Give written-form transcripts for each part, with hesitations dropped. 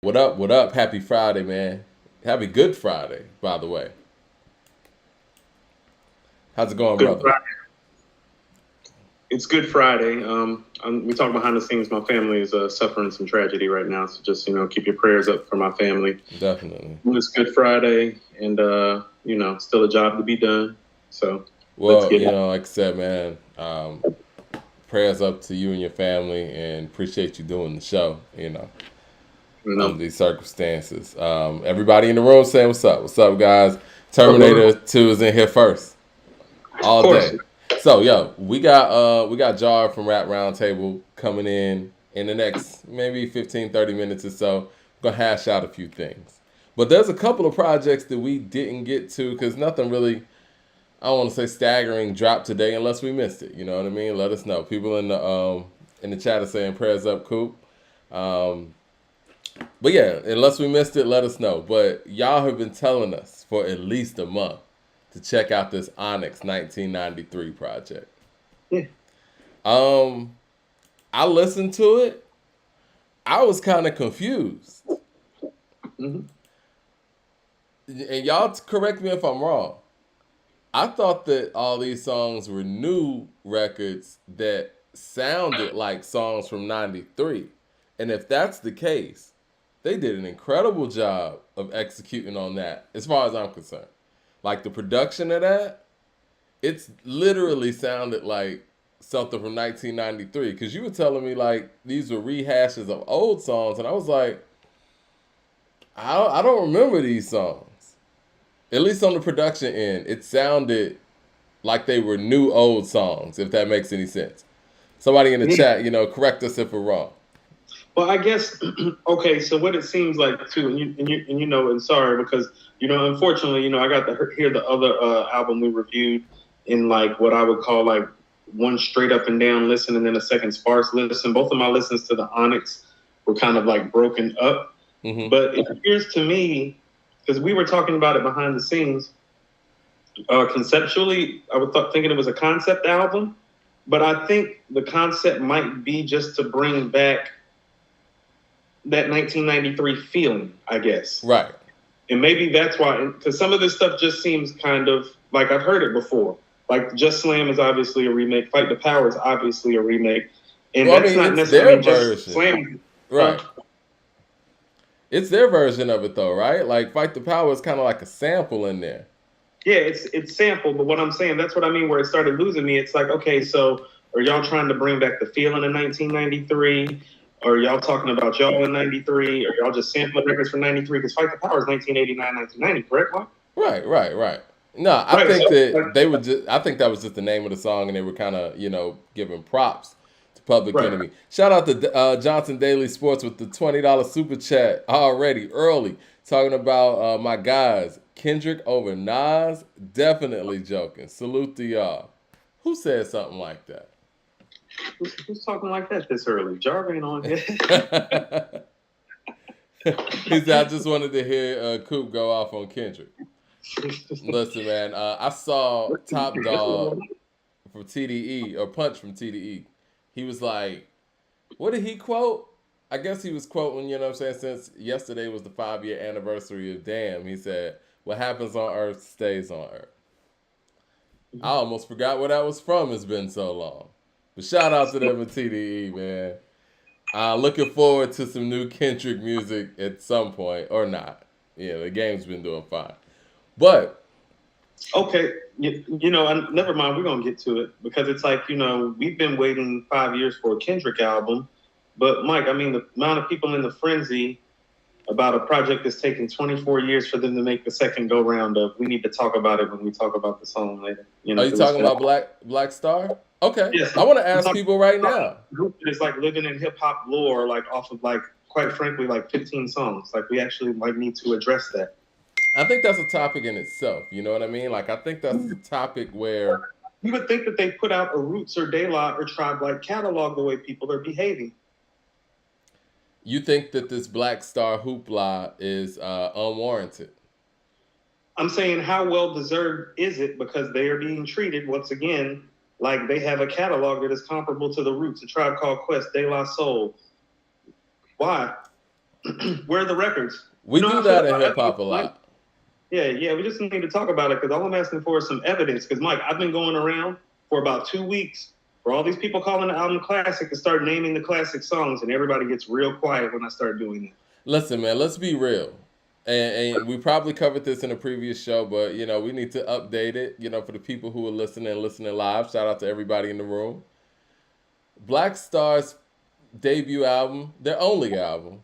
What up? What up? Happy Friday, man. Happy Good Friday, by the way. How's it going, Good brother? Friday. It's Good Friday. We talk behind the scenes. My family is suffering some tragedy right now, so just keep your prayers up for my family. Definitely. It's Good Friday, and still a job to be done. So let's Well, get it. like I said, man, prayers up to you and your family and appreciate you doing the show, You under know, these circumstances. Everybody in the room say what's up. What's up, guys? of Terminator 2 is in here first. All course. day. So yo, we got Jar from Rap Roundtable coming in the next maybe 15, 30 minutes or so. We're gonna hash out a few things. But there's a couple of projects that we didn't get to because nothing really, I don't want to say staggering, dropped today unless we missed it. You know what I mean? Let us know. People in the chat are saying prayers up, Coop. Um, but yeah, unless we missed it, let us know. But y'all have been telling us for at least a month to check out this Onyx 1993 project. Yeah. Um, I listened to it. I was kind of confused, hmm and y'all correct me if I'm wrong. I thought that all these songs were new records that sounded like songs from '93, and if that's the case, they did an incredible job of executing on that, as far as I'm concerned. Like the production of that, it's literally sounded like something from 1993 because you were telling me like these were rehashes of old songs, and I was like, I don't remember these songs. At least on the production end, it sounded like they were new old songs, if that makes any sense. Somebody in the Yeah. chat, correct us if we're wrong. Well, I guess okay. So what it seems like too, and sorry because unfortunately, I got to hear the other album we reviewed in like what I would call like one straight up and down listen, and then a second sparse listen. Both of my listens to the Onyx were kind of like broken up, Mm-hmm. but it appears to me because we were talking about it behind the scenes. Conceptually, I was thinking it was a concept album, but I think the concept might be just to bring back that 1993 feeling, I guess. Right. And maybe that's why, because some of this stuff just seems kind of like I've heard it before. Like Just Slam is obviously a remake. Fight the Power is obviously a remake. And Well, I that's mean, not it's necessarily, their Just version. Slam. Right. It's their version of it, though, right? Like, Fight the Power is kind of like a sample in there. Yeah, it's sample, but what I'm saying, that's what I mean where it started losing me. It's like, okay, so are y'all trying to bring back the feeling of 1993? Or y'all talking about y'all in 93? Or y'all just sampling records from 93? Because Fight the Power is 1989, 1990, correct, Mark? Right. No, I Right, think so that like, they would just. I think that was just the name of the song, and they were kind of, giving props to Public right. Enemy. Shout out to Johnson Daily Sports with the $20 super chat already early, talking about my guys Kendrick over Nas. Definitely joking. Salute to y'all. Who said something like that? Who's talking like that this early? Jarve ain't on here. He said, I just wanted to hear Coop go off on Kendrick. Listen, man, I saw Top Dog from TDE or Punch from TDE. He was like, what did he quote? I guess he was quoting, you know what I'm saying, since yesterday was the 5-year anniversary of Damn. He said, what happens on Earth stays on Earth. I almost forgot where that was from. It's been so long. But shout out to them at TDE, man. Looking forward to some new Kendrick music at some point, or not. Yeah, the game's been doing fine. But Okay, never mind. We're gonna get to it because it's like we've been waiting 5 years for a Kendrick album, but Mike, I mean the amount of people in the frenzy about a project that's taken 24 years for them to make the second go round of. We need to talk about it when we talk about the song later. are you It was talking about Black Star? Okay, yes. I want to ask people right now. It's like living in hip hop lore, like off of like quite frankly like 15 songs. Like we actually like need to address that. I think that's a topic in itself. You know what I mean? Like I think that's a topic where You would think that they put out a Roots or De La or Tribe like catalog the way people are behaving. you think that this Black Star hoopla is unwarranted. I'm saying how well deserved is it because they are being treated once again like they have a catalog that is comparable to the Roots, a Tribe Called Quest, De La Soul. Why? Where are the records? We do that in hip hop a lot. Yeah. We just need to talk about it because all I'm asking for is some evidence. Because Mike, I've been going around for about 2 weeks for all these people calling the album classic to start naming the classic songs, and everybody gets real quiet when I start doing that. Listen, man, let's be real. And we probably covered this in a previous show, but we need to update it. For the people who are listening live. Shout out to everybody in the room. Black Star's debut album, their only album,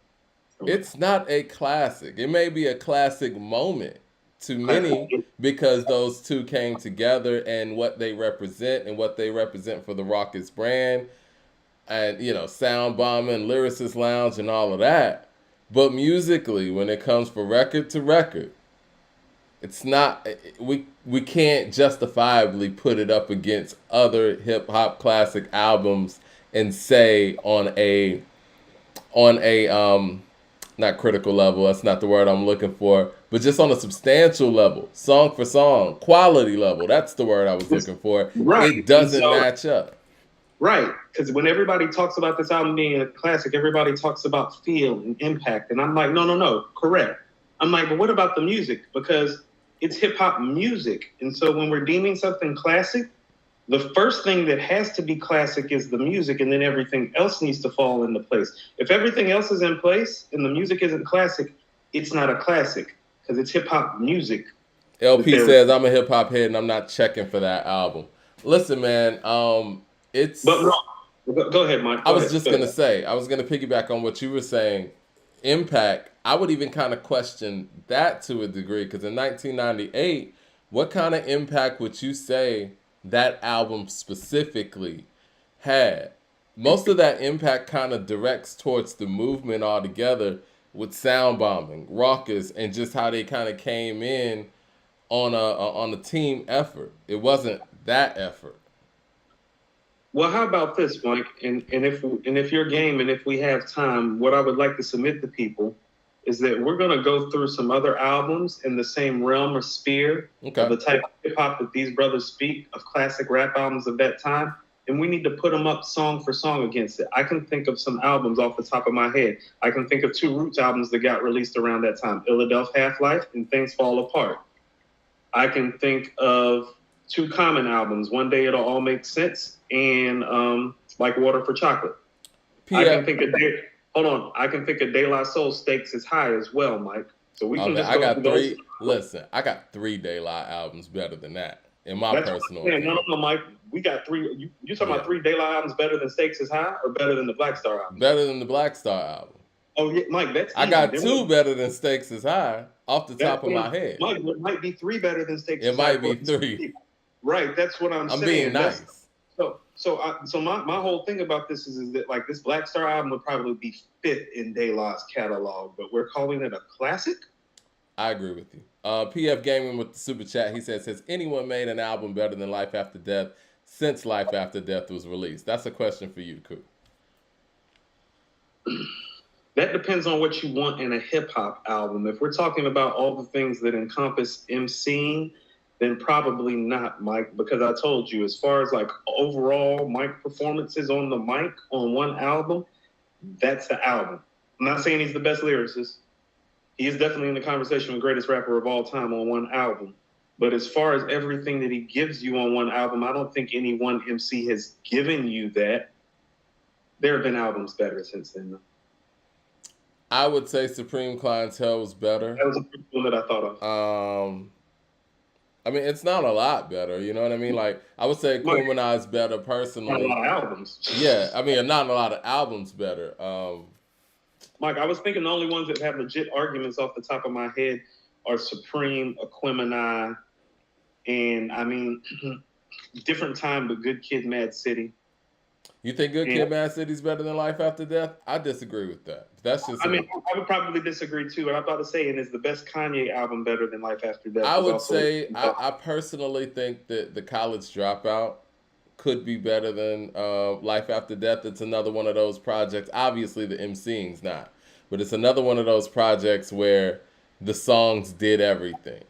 it's not a classic. It may be a classic moment to many because those two came together and what they represent for the Rockets brand and Sound Bombing, Lyricist Lounge and all of that. But musically, when it comes for record to record, it's not, we can't justifiably put it up against other hip hop classic albums and say on a not critical level, that's not the word I'm looking for, but just on a substantial level, song for song, quality level, that's the word I was looking for. Right. It doesn't match up. Right, because when everybody talks about this album being a classic, everybody talks about feel and impact, and I'm like, no, correct. I'm like, but what about the music? Because it's hip hop music, and so when we're deeming something classic, the first thing that has to be classic is the music, and then everything else needs to fall into place. If everything else is in place and the music isn't classic, it's not a classic because it's hip hop music. LP says, I'm a hip hop head and I'm not checking for that album. Listen, man, it's... But no, go ahead, Mike. I was going to say, I was going to piggyback on what you were saying. Impact, I would even kind of question that to a degree because in 1998, what kind of impact would you say that album specifically had? Most of that impact kind of directs towards the movement altogether with Sound Bombing, Rockers, and just how they kind of came in on a team effort. It wasn't that effort. Well, how about this, Mike? And if you're game and if we have time, what I would like to submit to people is that we're going to go through some other albums in the same realm or sphere of the type of hip hop that these brothers speak of, classic rap albums of that time, and we need to put them up song for song against it. I can think of some albums off the top of my head. I can think of 2 Roots albums that got released around that time, Philadelphia Half-Life and Things Fall Apart. I can think of 2 Common albums, One Day It'll All Make Sense and Like Water for Chocolate. I can think of De La Soul, Stakes is High as well, Mike. So we can just I got 3. Listen, I got 3 De La albums better than that, in my personal opinion. No, Mike. We got 3. You talking about 3 De La albums better than Stakes is High or better than the Black Star album? Better than the Black Star album. Oh, yeah, Mike, that's easy. I got 2 better than Stakes is High off the top of my head. Mike, it might be 3 better than Stakes is High. It might be 3. Right, that's what I'm saying. I'm being nice. So my whole thing about this is that like this Black Star album would probably be 5th in De La's catalog, but we're calling it a classic? I agree with you. PF Gaming with the super chat, he says, has anyone made an album better than Life After Death since Life After Death was released? That's a question for you, Coop. That depends on what you want in a hip-hop album. If we're talking about all the things that encompass MCing, then probably not, Mike, because I told you, as far as like overall mic performances on the mic on one album, that's the album. I'm not saying he's the best lyricist. He is definitely in the conversation with greatest rapper of all time on one album. But as far as everything that he gives you on one album, I don't think any one MC has given you that. There have been albums better since then, though. I would say Supreme Clientele was better. That was the first one that I thought of. I mean, it's not a lot better, you know what I mean? Like, I would say Kumana's better personally. Not a lot of albums. Yeah, I mean, not a lot of albums better. Mike, I was thinking the only ones that have legit arguments off the top of my head are Supreme, Aquemini, and I mean, different time, but Good Kid, Mad City. You think Good Kid, Mad City's better than Life After Death? I disagree with that. That's just. I mean, I would probably disagree too. And I'm about to say, and is the best Kanye album better than Life After Death? I would say, I personally think that The College Dropout could be better than Life After Death. It's another one of those projects. Obviously, the MCing's not, but it's another one of those projects where the songs did everything.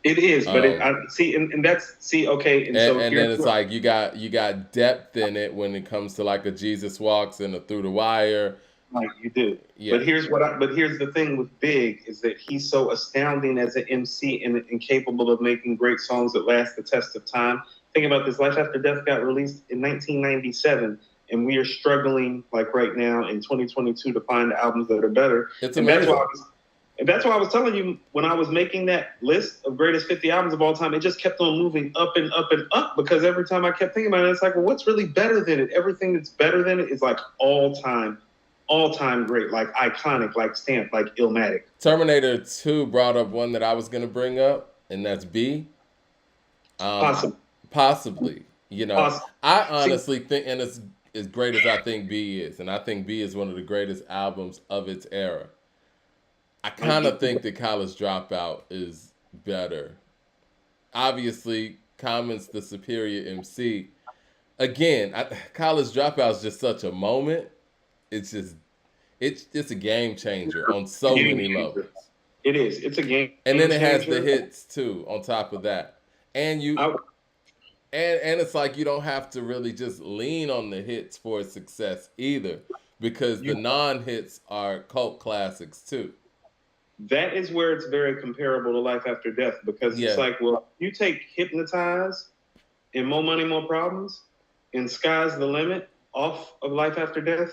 It is, but okay. And then it's like you got depth in it when it comes to like a Jesus Walks and a Through the Wire. Like you do. Yeah. But here's the thing with Big is that he's so astounding as an MC and capable of making great songs that last the test of time. Think about this: Life After Death got released in 1997, and we are struggling like right now in 2022 to find albums that are better. It's and amazing. That's why I was telling you when I was making that list of greatest 50 albums of all time, it just kept on moving up and up and up because every time I kept thinking about it, it's like, well, what's really better than it? Everything that's better than it is like all time great, like iconic, like stamped, like Illmatic. Terminator 2 brought up one that I was going to bring up, and that's B. Possibly. You know, I honestly think, and it's as great as I think B is, and I think B is one of the greatest albums of its era. I kind of think that College Dropout is better. Obviously, Common's the superior MC. Again, College Dropout is just such a moment. It's a game changer on so many levels. It is. It's a game. And then it has the hits too on top of that. And and it's like you don't have to really just lean on the hits for success either, because the non-hits are cult classics too. That is where it's very comparable to Life After Death, because it's like, well, you take Hypnotize and More Money, More Problems and Sky's the Limit off of Life After Death,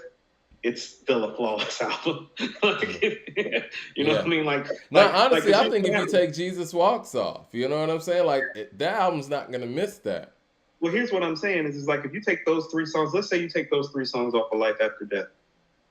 it's still a flawless album. You know what I mean? Honestly, I think if you take Jesus Walks off, you know what I'm saying? Like, that album's not going to miss that. Well, here's what I'm saying is like, if you take those three songs, let's say you take those three songs off of Life After Death.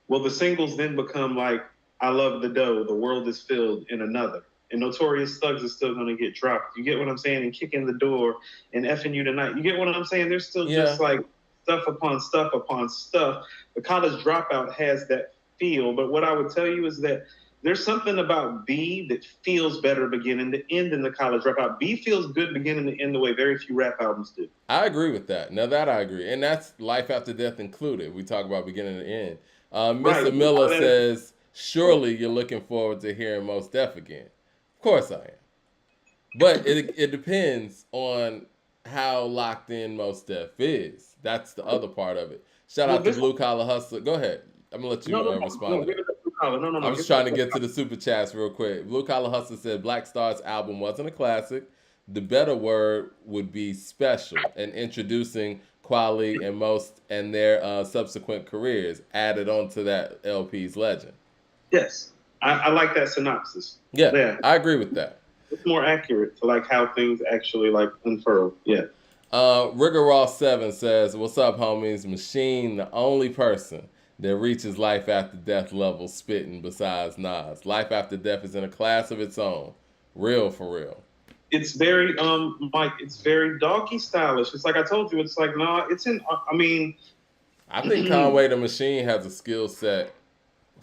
Well, the singles then become like, I Love the Dough, The World is Filled, and Another. And Notorious Thugs is still going to get dropped. You get what I'm saying? And Kicking the Door and Effing You Tonight. You get what I'm saying? There's still just like stuff upon stuff upon stuff. The College Dropout has that feel. But what I would tell you is that there's something about B that feels better beginning to end than the College Dropout. B feels good beginning to end the way very few rap albums do. I agree with that. Now that I agree. And that's Life After Death included. We talk about beginning to end. Mr. Miller says, surely you're looking forward to hearing Mos Def again. Of course I am. But it depends on how locked in Mos Def is. That's the other part of it. Shout out to Blue Collar Hustler. Go ahead. I'm going to let you respond to that. I'm just trying to get to the super chats real quick. Blue Collar Hustler said Black Star's album wasn't a classic. The better word would be special, and introducing Kweli and Most and their subsequent careers added onto that LP's legend. Yes, I like that synopsis. Yeah, I agree with that. It's more accurate to like how things actually like unfurl. Yeah. Rigger Raw 7 says, "What's up, homies? Machine, the only person that reaches Life After Death level spitting besides Nas. Life After Death is in a class of its own. Real for real." It's very Mike. It's very doggy stylish. It's like I told you. It's like it's in. I mean, I think Conway the Machine has a skill set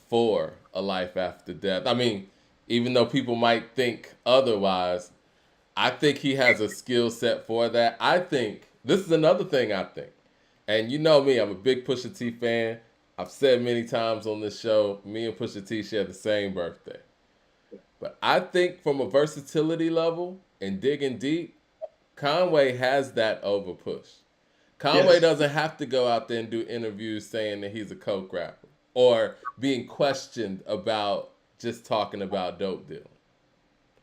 for a Life After Death. I mean, even though people might think otherwise, I think he has a skill set for that. I think this is another thing I think. And you know me, I'm a big Pusha T fan. I've said many times on this show, me and Pusha T share the same birthday. But I think from a versatility level and digging deep, Conway has that over Push. Conway doesn't have to go out there and do interviews saying that he's a coke rapper or being questioned about just talking about dope dealing.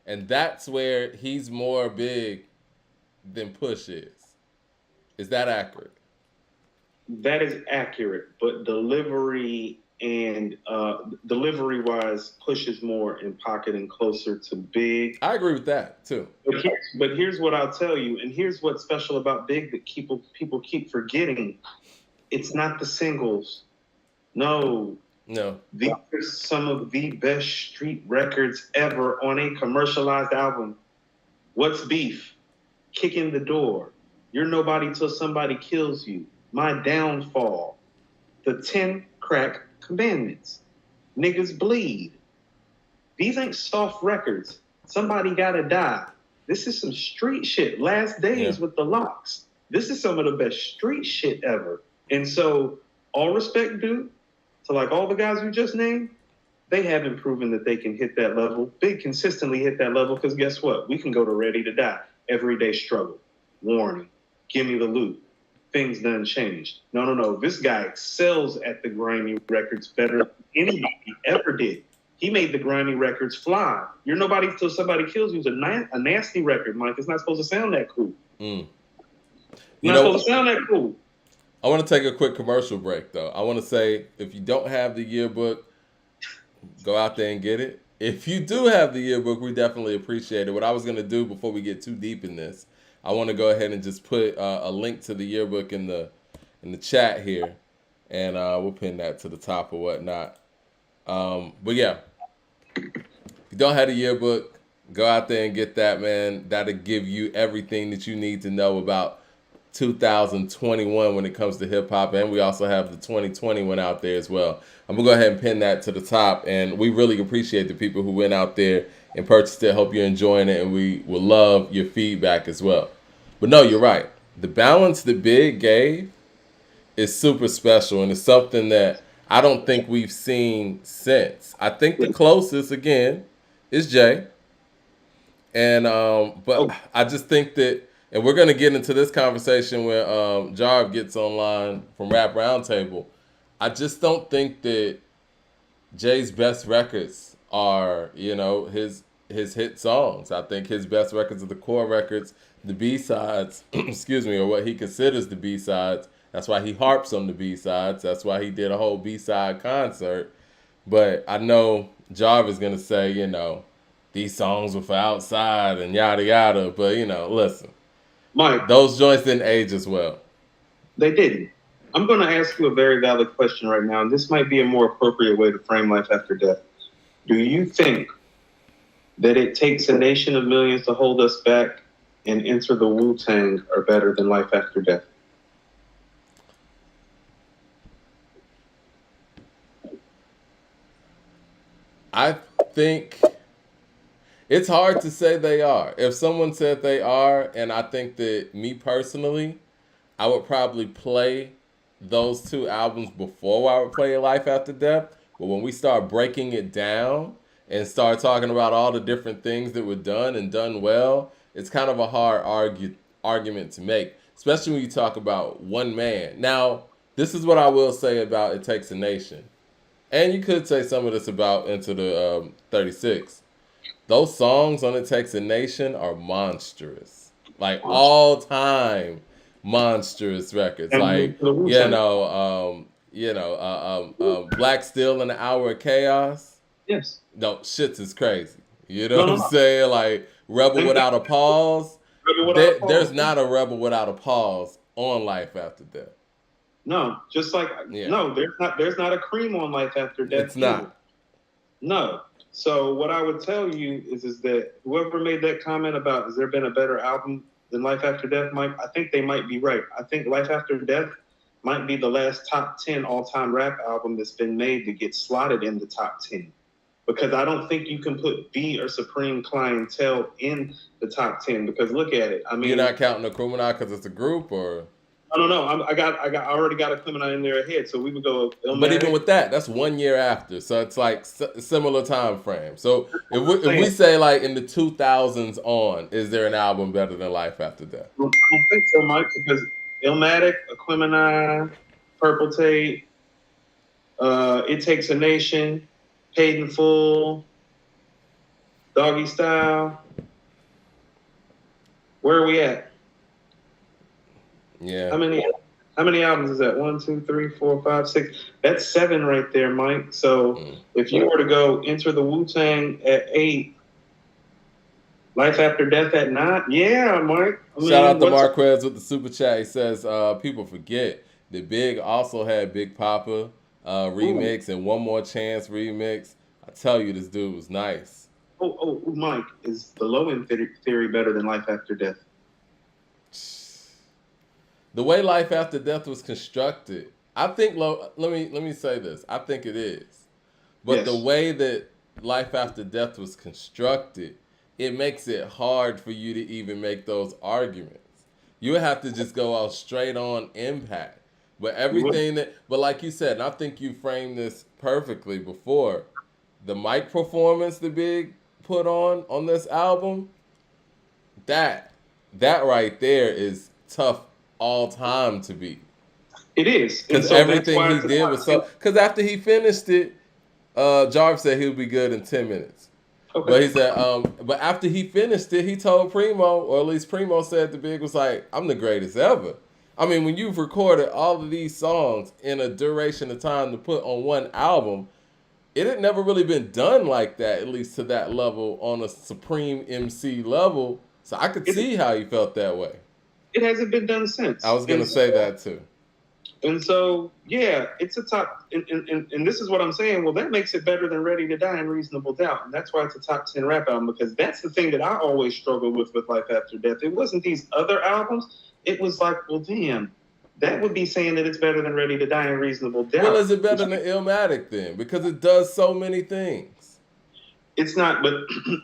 And that's where he's more big than Push is. Is that accurate? That is accurate, but delivery and delivery-wise, Push is more in pocket and closer to Big. I agree with that too. But here's what I'll tell you, and here's what's special about Big that people keep forgetting. It's not the singles. No. These are some of the best street records ever on a commercialized album. What's Beef? Kicking the Door. You're Nobody Till Somebody Kills You. My Downfall. The 10 Crack Commandments. Niggas Bleed. These ain't soft records. Somebody Gotta Die. This is some street shit. Last Days with the Locks. This is some of the best street shit ever. And so, all respect due to like all the guys we just named, they haven't proven that they can hit that level. Big consistently hit that level because guess what? We can go to Ready to Die. Everyday Struggle. Warning. Give Me the Loot. things done changed. No. This guy excels at the grimy records better than anybody ever did. He made the grimy records fly. You're Nobody Till Somebody Kills You is a nasty record, Mike. It's not supposed to sound that cool. Mm. Not supposed to sound that cool. I want to take a quick commercial break, though. I want to say, if you don't have the yearbook, go out there and get it. If you do have the yearbook, we definitely appreciate it. What I was going to do before we get too deep in this, I want to go ahead and just put a link to the yearbook in the chat here, and we'll pin that to the top or whatnot. But yeah, if you don't have the yearbook, go out there and get that, man. That'll give you everything that you need to know about 2021 when it comes to hip hop, and we also have the 2020 one out there as well. I'm gonna go ahead and pin that to the top, and we really appreciate the people who went out there and purchased it. Hope you're enjoying it, and we will love your feedback as well. But no, you're right. The balance that Big gave is super special, and it's something that I don't think we've seen since. I think the closest again is Jay, and but I just think that. And we're going to get into this conversation when Jarv gets online from Rap Roundtable. I just don't think that Jay's best records are, his hit songs. I think his best records are the core records, the B-sides, excuse me, or what he considers the B-sides. That's why he harps on the B-sides. That's why he did a whole B-side concert. But I know Jarv is going to say, these songs were for outside and yada yada. But, listen. Mike, those joints didn't age as well. They didn't. I'm going to ask you a very valid question right now, and this might be a more appropriate way to frame Life After Death. Do you think that It Takes a Nation of Millions to Hold Us Back and Enter the Wu-Tang are better than Life After Death? I think it's hard to say they are. If someone said they are, and I think that me personally, I would probably play those two albums before I would play Life After Death. But when we start breaking it down and start talking about all the different things that were done and done well, it's kind of a hard argument to make, especially when you talk about one man. Now, this is what I will say about It Takes a Nation. And you could say some of this about Into the 36. Those songs on It Takes a Nation are monstrous. Like, all-time monstrous records. Like, Black Steel and the Hour of Chaos. Yes. No, shits is crazy. You know what I'm saying? Like, Rebel Without a Pause. There's not a Rebel Without a Pause on Life After Death. No, just like, no, there's not a Cream on Life After Death. It's not. No. So what I would tell you is that whoever made that comment about has there been a better album than Life After Death, Mike, I think they might be right. I think Life After Death might be the last top 10 all-time rap album that's been made to get slotted in the top 10. Because I don't think you can put B or Supreme Clientele in the top 10. Because look at it. I mean, you're not counting the Kumina because it's a group, or? I don't know. I already got a Kumina in there ahead, so we would go. But even with that, that's 1 year after, so it's like similar time frame. So if we say like in the 2000s on, is there an album better than Life After Death? I don't think so, Mike, because Illmatic, Aquemini, Purple Tape, It Takes a Nation, Paid in Full, Doggy Style. Where are we at? Yeah. How many albums is that? 1, 2, 3, 4, 5, 6. That's 7 right there, Mike. So if you were to go Enter the Wu-Tang at 8, Life After Death at 9, yeah, Mike. Shout out to Marquez with the super chat. He says people forget that Big also had Big Papa remix and One More Chance remix. I tell you, this dude was nice. Oh, Mike, is the Low End Theory better than Life After Death? The way Life After Death was constructed, I think. Let me say this. I think it is, but the way that Life After Death was constructed, it makes it hard for you to even make those arguments. You would have to just go out straight on impact. But everything but like you said, and I think you framed this perfectly before, the mic performance the Big put on this album, that right there is tough all time to beat. It is. Because everything he did was so. Because after he finished it, Jarvis said he would be good in 10 minutes. Okay. But he said, but after he finished it, he told Primo, or at least Primo said the Big was like, I'm the greatest ever. I mean, when you've recorded all of these songs in a duration of time to put on one album, it had never really been done like that, at least to that level, on a Supreme MC level. So I could see how he felt that way. It hasn't been done since. I was going to say that too. And so, yeah, it's a top, and this is what I'm saying. Well, that makes it better than Ready to Die and Reasonable Doubt. And that's why it's a top 10 rap album, because that's the thing that I always struggled with Life After Death. It wasn't these other albums. It was like, well, damn, that would be saying that it's better than Ready to Die and Reasonable Doubt. Well, is it better than Illmatic then? Because it does so many things. It's not, but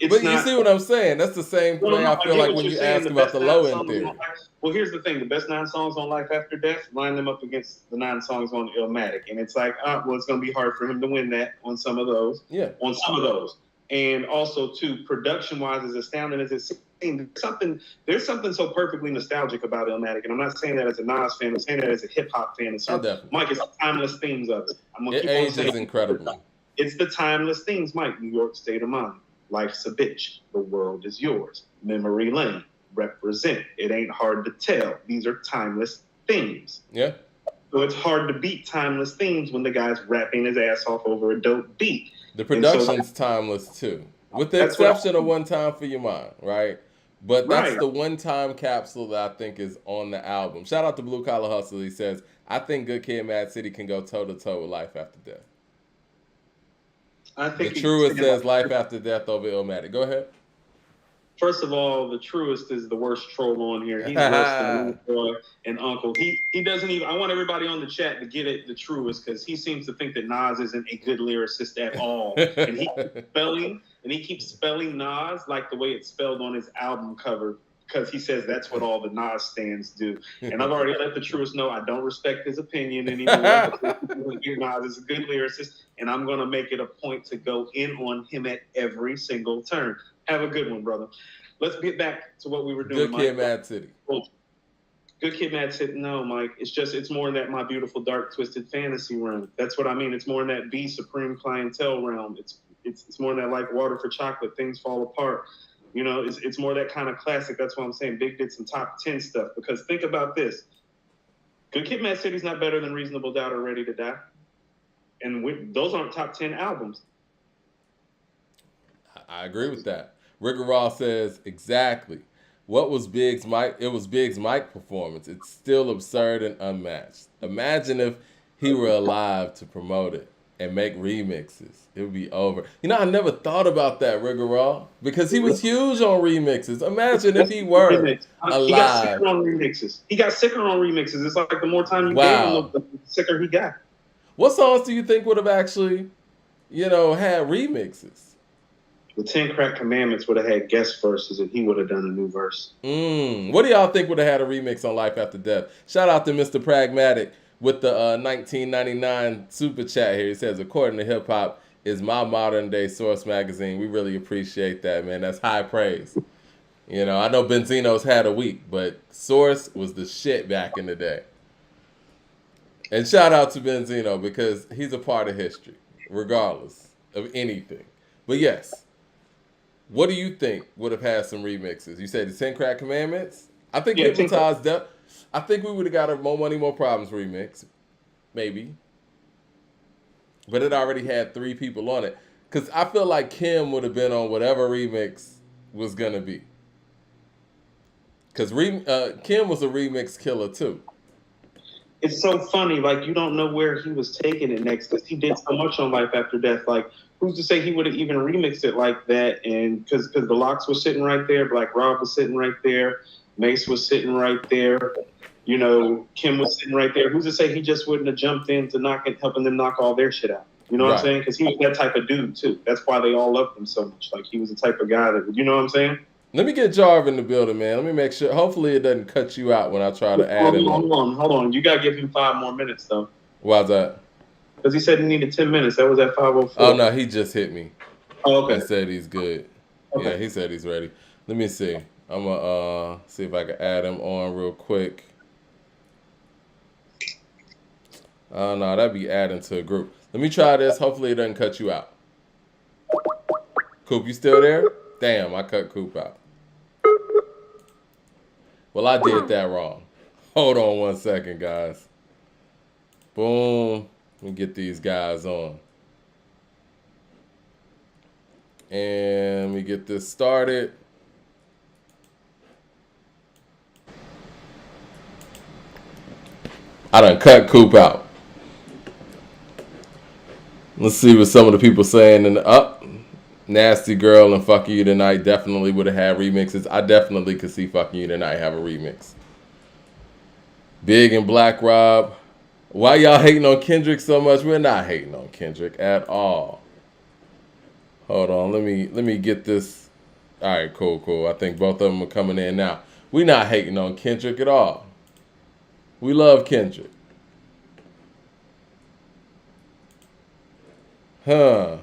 it's but not. You see what I'm saying? That's the same thing I feel like when you ask about the low-end theory. Well, here's the thing. The best 9 songs on Life After Death, line them up against the 9 songs on Illmatic. And it's like, well, it's going to be hard for him to win that on some of those. Yeah. On some of those. And also, too, production-wise, as astounding as it seems, there's something so perfectly nostalgic about Illmatic. And I'm not saying that as a Nas fan. I'm saying that as a hip-hop fan. Mike, it's the timeless themes of it. It ages incredibly. It's the timeless things, Mike. New York State of Mind. Life's a bitch. The world is yours. Memory lane. Represent. It ain't hard to tell. These are timeless themes. Yeah. So it's hard to beat timeless themes when the guy's rapping his ass off over a dope beat. The production's timeless too. With the exception of One Time for Your Mind, right? But that's the one-time capsule that I think is on the album. Shout out to Blue Collar Hustle. He says, I think Good Kid, Mad City can go toe-to-toe with Life After Death. I think the Truest says Life After Death over Illmatic. Go ahead. First of all, the Truest is the worst troll on here. He's worse than Boy and Uncle. He doesn't even. I want everybody on the chat to get it. The Truest, because he seems to think that Nas isn't a good lyricist at all, and he keeps spelling Nas like the way it's spelled on his album cover, because he says that's what all the Nas stands do. And I've already let the Truest know I don't respect his opinion anymore. Nas is a good lyricist, and I'm going to make it a point to go in on him at every single turn. Have a good one, brother. Let's get back to what we were doing. Good Kid, Mad City. Good Kid, Mad City. No, Mike. It's more in that My Beautiful Dark Twisted Fantasy realm. That's what I mean. It's more in that B Supreme Clientele realm. It's more in that like Water for Chocolate, Things Fall Apart. You know, it's more that kind of classic. That's why I'm saying Big did some top 10 stuff. Because think about this. Good Kid, Mad City's not better than Reasonable Doubt or Ready to Die. And those aren't top 10 albums. I agree with that. Rigorol says, exactly. What was Big's mic? It was Big's mic performance. It's still absurd and unmatched. Imagine if he were alive to promote it and make remixes. It would be over. You know, I never thought about that, Rigorol, because he was huge on remixes. Imagine if he were alive. He got sicker on remixes. It's like the more time you gave him, the sicker he got. What songs do you think would have actually, had remixes? The 10 Crack Commandments would have had guest verses, and he would have done a new verse. What do y'all think would have had a remix on Life After Death? Shout out to Mr. Pragmatic with the 1999 super chat here. He says, according to hip hop, is my modern day Source magazine. We really appreciate that, man. That's high praise. I know Benzino's had a week, but Source was the shit back in the day. And shout out to Benzino because he's a part of history, regardless of anything. But yes. What do you think would have had some remixes? You said the 10 Crack Commandments? I think Hypnotized Death. I think we would have got a More Money, More Problems remix. Maybe. But it already had 3 people on it. Because I feel like Kim would have been on whatever remix was going to be. Because Kim was a remix killer too. It's so funny. Like, you don't know where he was taking it next. Because he did so much on Life After Death. Like, who's to say he would have even remixed it like that? And because the Locks was sitting right there, Black Rob was sitting right there, Mace was sitting right there, Kim was sitting right there. Who's to say he just wouldn't have jumped in to helping them knock all their shit out? You know what I'm saying? Because he was that type of dude too. That's why they all loved him so much. Like, he was the type of guy that, you know what I'm saying? Let me get Jarv in the building, man. Let me make sure. Hopefully it doesn't cut you out when I try to add him. Hold on. You got to give him 5 more minutes, though. Why's that? Because he said he needed 10 minutes. That was at 5:04. Oh, no, he just hit me. Oh, okay. He said he's good. Okay. Yeah, he said he's ready. Let me see. I'm going to see if I can add him on real quick. Oh no, that'd be adding to a group. Let me try this. Hopefully it doesn't cut you out. Coop, you still there? Damn, I cut Coop out. Well, I did that wrong. Hold on 1 second, guys. Boom. Let me get these guys on. And let me get this started. I done cut Coop out. Let's see what some of the people saying in the up. Nasty Girl and Fucking You Tonight definitely would have had remixes. I definitely could see Fucking You Tonight have a remix. Big and Black Rob. Why y'all hating on Kendrick so much? We're not hating on Kendrick at all. Hold on, let me get this. All right, cool. I think both of them are coming in now. We not hating on Kendrick at all. We love Kendrick. Huh.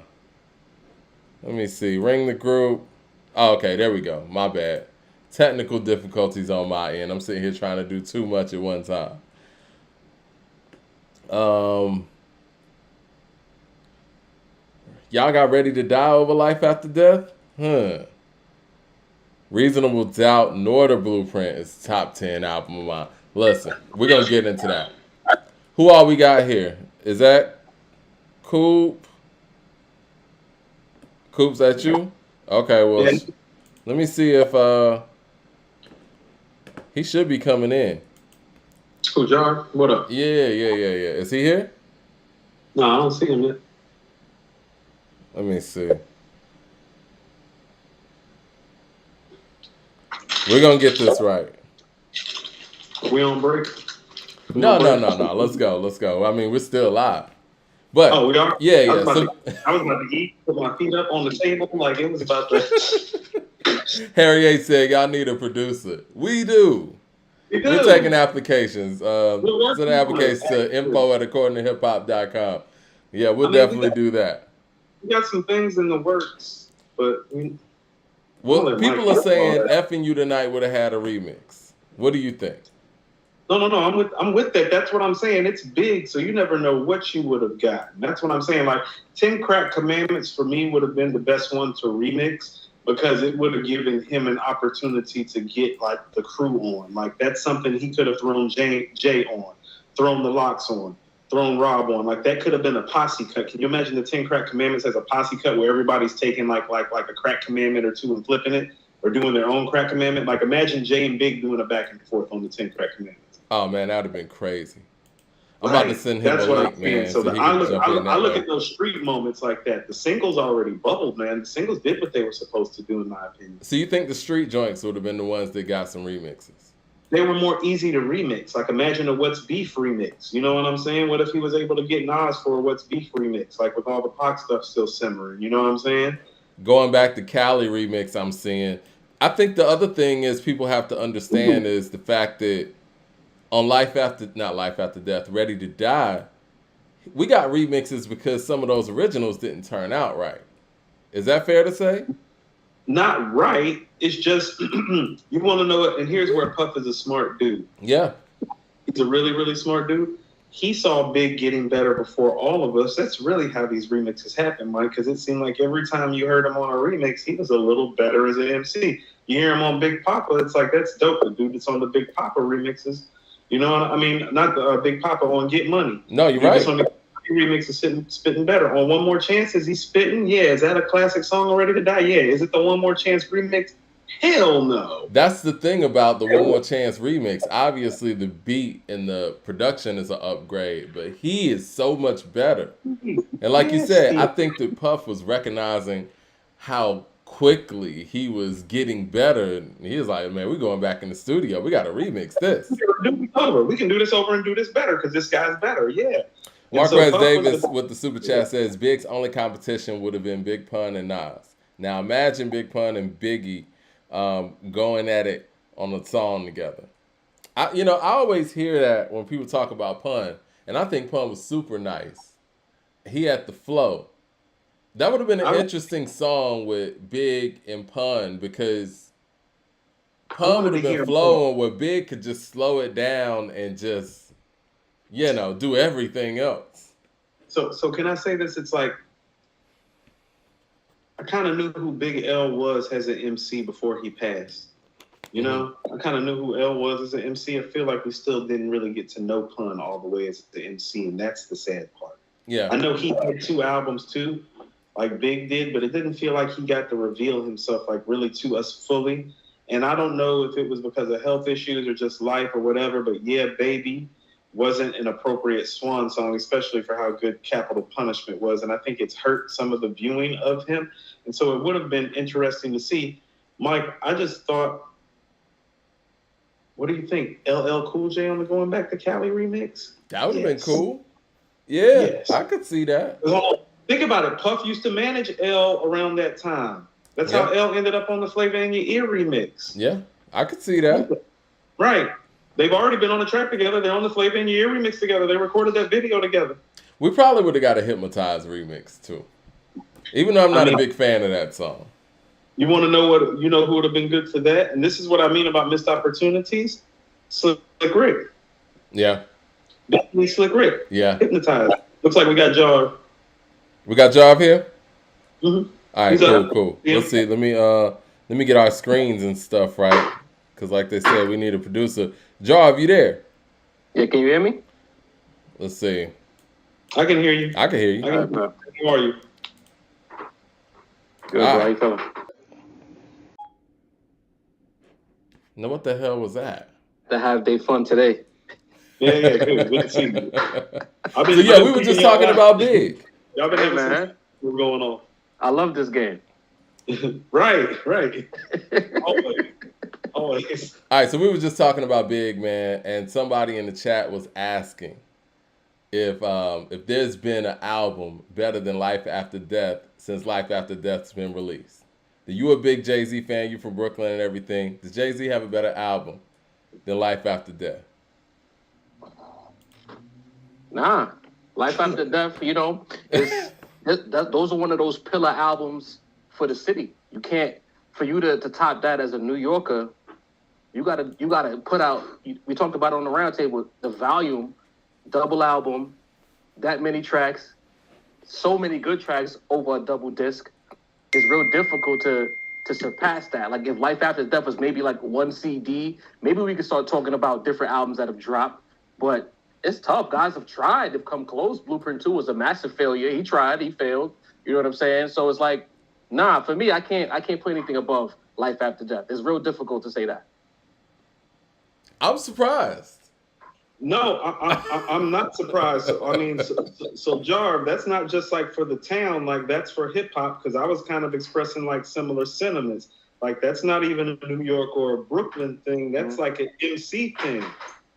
Let me see. Ring the group. Oh, okay, there we go. My bad. Technical difficulties on my end. I'm sitting here trying to do too much at one time. Y'all got Ready to Die over Life After Death? Reasonable Doubt nor The Blueprint is top 10 album of mine. Listen, we're going to get into that. Who all we got here? Is that Coop? Coop's that you? Okay, well, Yeah. let me see if he should be coming in. Cool, Jar. What up? Yeah. Is he here? No, I don't see him yet. Let me see. We're going to get this right. We on break? No. Let's go. I mean, we're still live. But, oh, we are? Yeah. I was about to eat, put my feet up on the table like it was about to. Harry A said, y'all need a producer. We do. We're taking applications. Send applications to info@accordingtohiphop.com. Yeah, we'll definitely do that. We got some things in the works, but people are saying Effing You Tonight would have had a remix. What do you think? No. I'm with that. That's what I'm saying. It's big, so you never know what you would have gotten. That's what I'm saying. Like 10 Crack Commandments for me would have been the best one to remix because it would have given him an opportunity to get like the crew on. Like that's something he could have thrown Jay on, thrown the Locks on, thrown Rob on. Like that could have been a posse cut. Can you imagine the 10 Crack Commandments as a posse cut where everybody's taking like a crack commandment or two and flipping it or doing their own crack commandment? Like imagine Jay and Big doing a back and forth on the 10 Crack Commandments. Oh man, that would have been crazy. I'm about to send him That's a link, man. So I look at those street moments like that. The singles already bubbled, man. The singles did what they were supposed to do, in my opinion. So you think the street joints would have been the ones that got some remixes? They were more easy to remix. Like imagine a What's Beef remix. You know what I'm saying? What if he was able to get Nas for a What's Beef remix? Like with all the Pac stuff still simmering. You know what I'm saying? Going back to Cali remix, I'm seeing. I think the other thing is people have to understand is the fact that on not Life After Death, Ready to Die, we got remixes because some of those originals didn't turn out right. Is that fair to say? Not right. It's just you want to know it, and here's where Puff is a smart dude. Yeah. He's a really, really smart dude. He saw Big getting better before all of us. That's really how these remixes happen, Mike, because it seemed like every time you heard him on a remix, he was a little better as an MC. You hear him on Big Papa, it's like, that's dope. The dude that's on the Big Papa remixes. You know what I mean? Not the Big Papa on Get Money. No, you're right. On the remix is spitting better. On One More Chance, is he spitting? Yeah. Is that a classic song already to die? Yeah. Is it the One More Chance remix? Hell no. That's the thing about the One More Chance remix. Obviously, the beat and the production is an upgrade, but he is so much better. And like you said, I think that Puff was recognizing how quickly he was getting better. And he was like, man, we're going back in the studio. We got to remix this. We can do this over and do this better because this guy's better. Yeah. Marquez Davis with the super chat says Big's only competition would have been Big Pun and Nas. Now imagine Big Pun and Biggie going at it on a song together. I always hear that when people talk about Pun, and I think Pun was super nice. He had the flow. That would have been an interesting song with Big and Pun because Pun would have been flowing where Big could just slow it down and just do everything else. So can I say this? It's like I kind of knew who Big L was as an MC before he passed. You know, I kind of knew who L was as an MC. I feel like we still didn't really get to know Pun all the way as the MC, and that's the sad part. Yeah. I know he had 2 albums too, like Big did, but it didn't feel like he got to reveal himself like really to us fully. And I don't know if it was because of health issues or just life or whatever, but yeah, Baby wasn't an appropriate swan song, especially for how good Capital Punishment was. And I think it's hurt some of the viewing of him. And so it would have been interesting to see. Mike, I just thought, what do you think? LL Cool J on the Going Back to Cali remix? That would have been cool. Yeah, Yes. I could see that. Well, think about it. Puff used to manage L around that time. That's how L ended up on the Flavor in Your Ear remix. Yeah, I could see that. Right. They've already been on the track together. They're on the Flavor in Your Ear remix together. They recorded that video together. We probably would have got a Hypnotized remix too. Even though I'm not a big fan of that song. You want to know who would have been good for that? And this is what I mean about missed opportunities. Slick Rick. Yeah. Definitely Slick Rick. Yeah. Hypnotized. Looks like we got Jar. We got Jarv here? Mm-hmm. All right, cool. Yeah. Let's see. Let me get our screens and stuff right. Because like they said, we need a producer. Jarv, you there? Yeah, can you hear me? Let's see. I can hear you. I can hear you. How are you? Good, how you feeling? Now, what the hell was that? To have day fun today. Yeah, good to see you. We were just talking about Big. Y'all been having what's going on. I love this game. Right. Always. All right, so we were just talking about Big, man, and somebody in the chat was asking if there's been an album better than Life After Death since Life After Death's been released. You a big Jay-Z fan, you from Brooklyn and everything. Does Jay-Z have a better album than Life After Death? Nah. Life After Death, those are one of those pillar albums for the city. You can't, for you to top that as a New Yorker, you gotta put out, we talked about it on the roundtable, the volume, double album, that many tracks, so many good tracks over a double disc. It's real difficult to surpass that. Like if Life After Death was maybe like 1 CD, maybe we could start talking about different albums that have dropped. But it's tough. Guys have tried. They've come close. Blueprint 2 was a massive failure. He tried. He failed. You know what I'm saying? So it's like, nah. For me, I can't put anything above Life After Death. It's real difficult to say that. I'm surprised. No, I'm not surprised. So Jarv, that's not just like for the town, like that's for hip hop, because I was kind of expressing like similar sentiments. Like that's not even a New York or a Brooklyn thing. That's like an MC thing.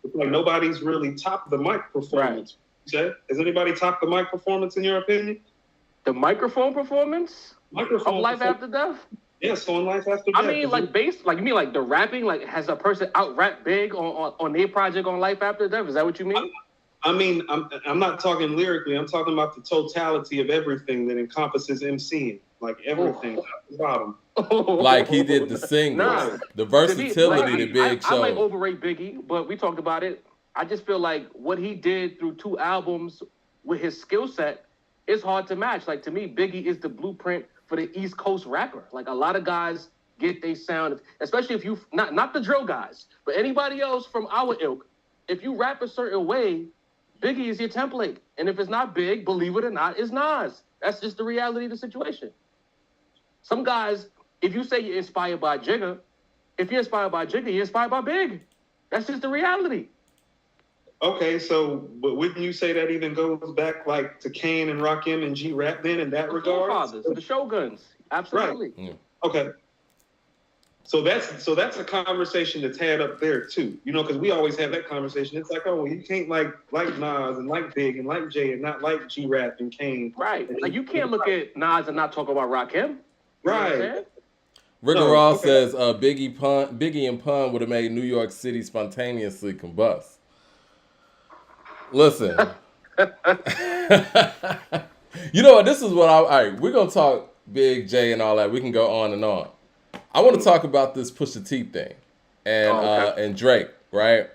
It's like nobody's really topped the mic performance. Right. Has anybody topped the mic performance in your opinion? The microphone performance? Of Life After Death? Yes, on Life After Death. I mean, like bass, like you mean like the rapping, like has a person out rap Big on their project on Life After Death? Is that what you mean? I'm not talking lyrically. I'm talking about the totality of everything that encompasses MCing, like everything, top to bottom. Like he did the singles, the versatility that Big showed. I might overrate Biggie, but we talked about it. I just feel like what he did through 2 albums with his skill set is hard to match. Like to me, Biggie is the blueprint for the East Coast rapper. Like a lot of guys get their sound, especially if you not the drill guys, but anybody else from our ilk. If you rap a certain way, Biggie is your template. And if it's not Big, believe it or not, it's Nas. That's just the reality of the situation. Some guys, if you say you're inspired by Jigga, if you're inspired by Jigga, you're inspired by Big. That's just the reality. Okay, so but wouldn't you say that even goes back like to Kane and Rakim and G-Rap then in that regard? Forefathers, the Shoguns, absolutely. Right. Yeah. Okay. So that's a conversation that's had up there too, because we always have that conversation. It's like, oh, you can't like Nas and like Big and like Jay and not like G-Rap and Kane. Right. Like you can't look at Nas and not talk about Rakim. Right. Ross says Biggie and Pun would have made New York City spontaneously combust. Listen, you know what? This is what all right, we're going to talk Big, J, and all that. We can go on and on. I want to talk about this Pusha T thing and Drake, right?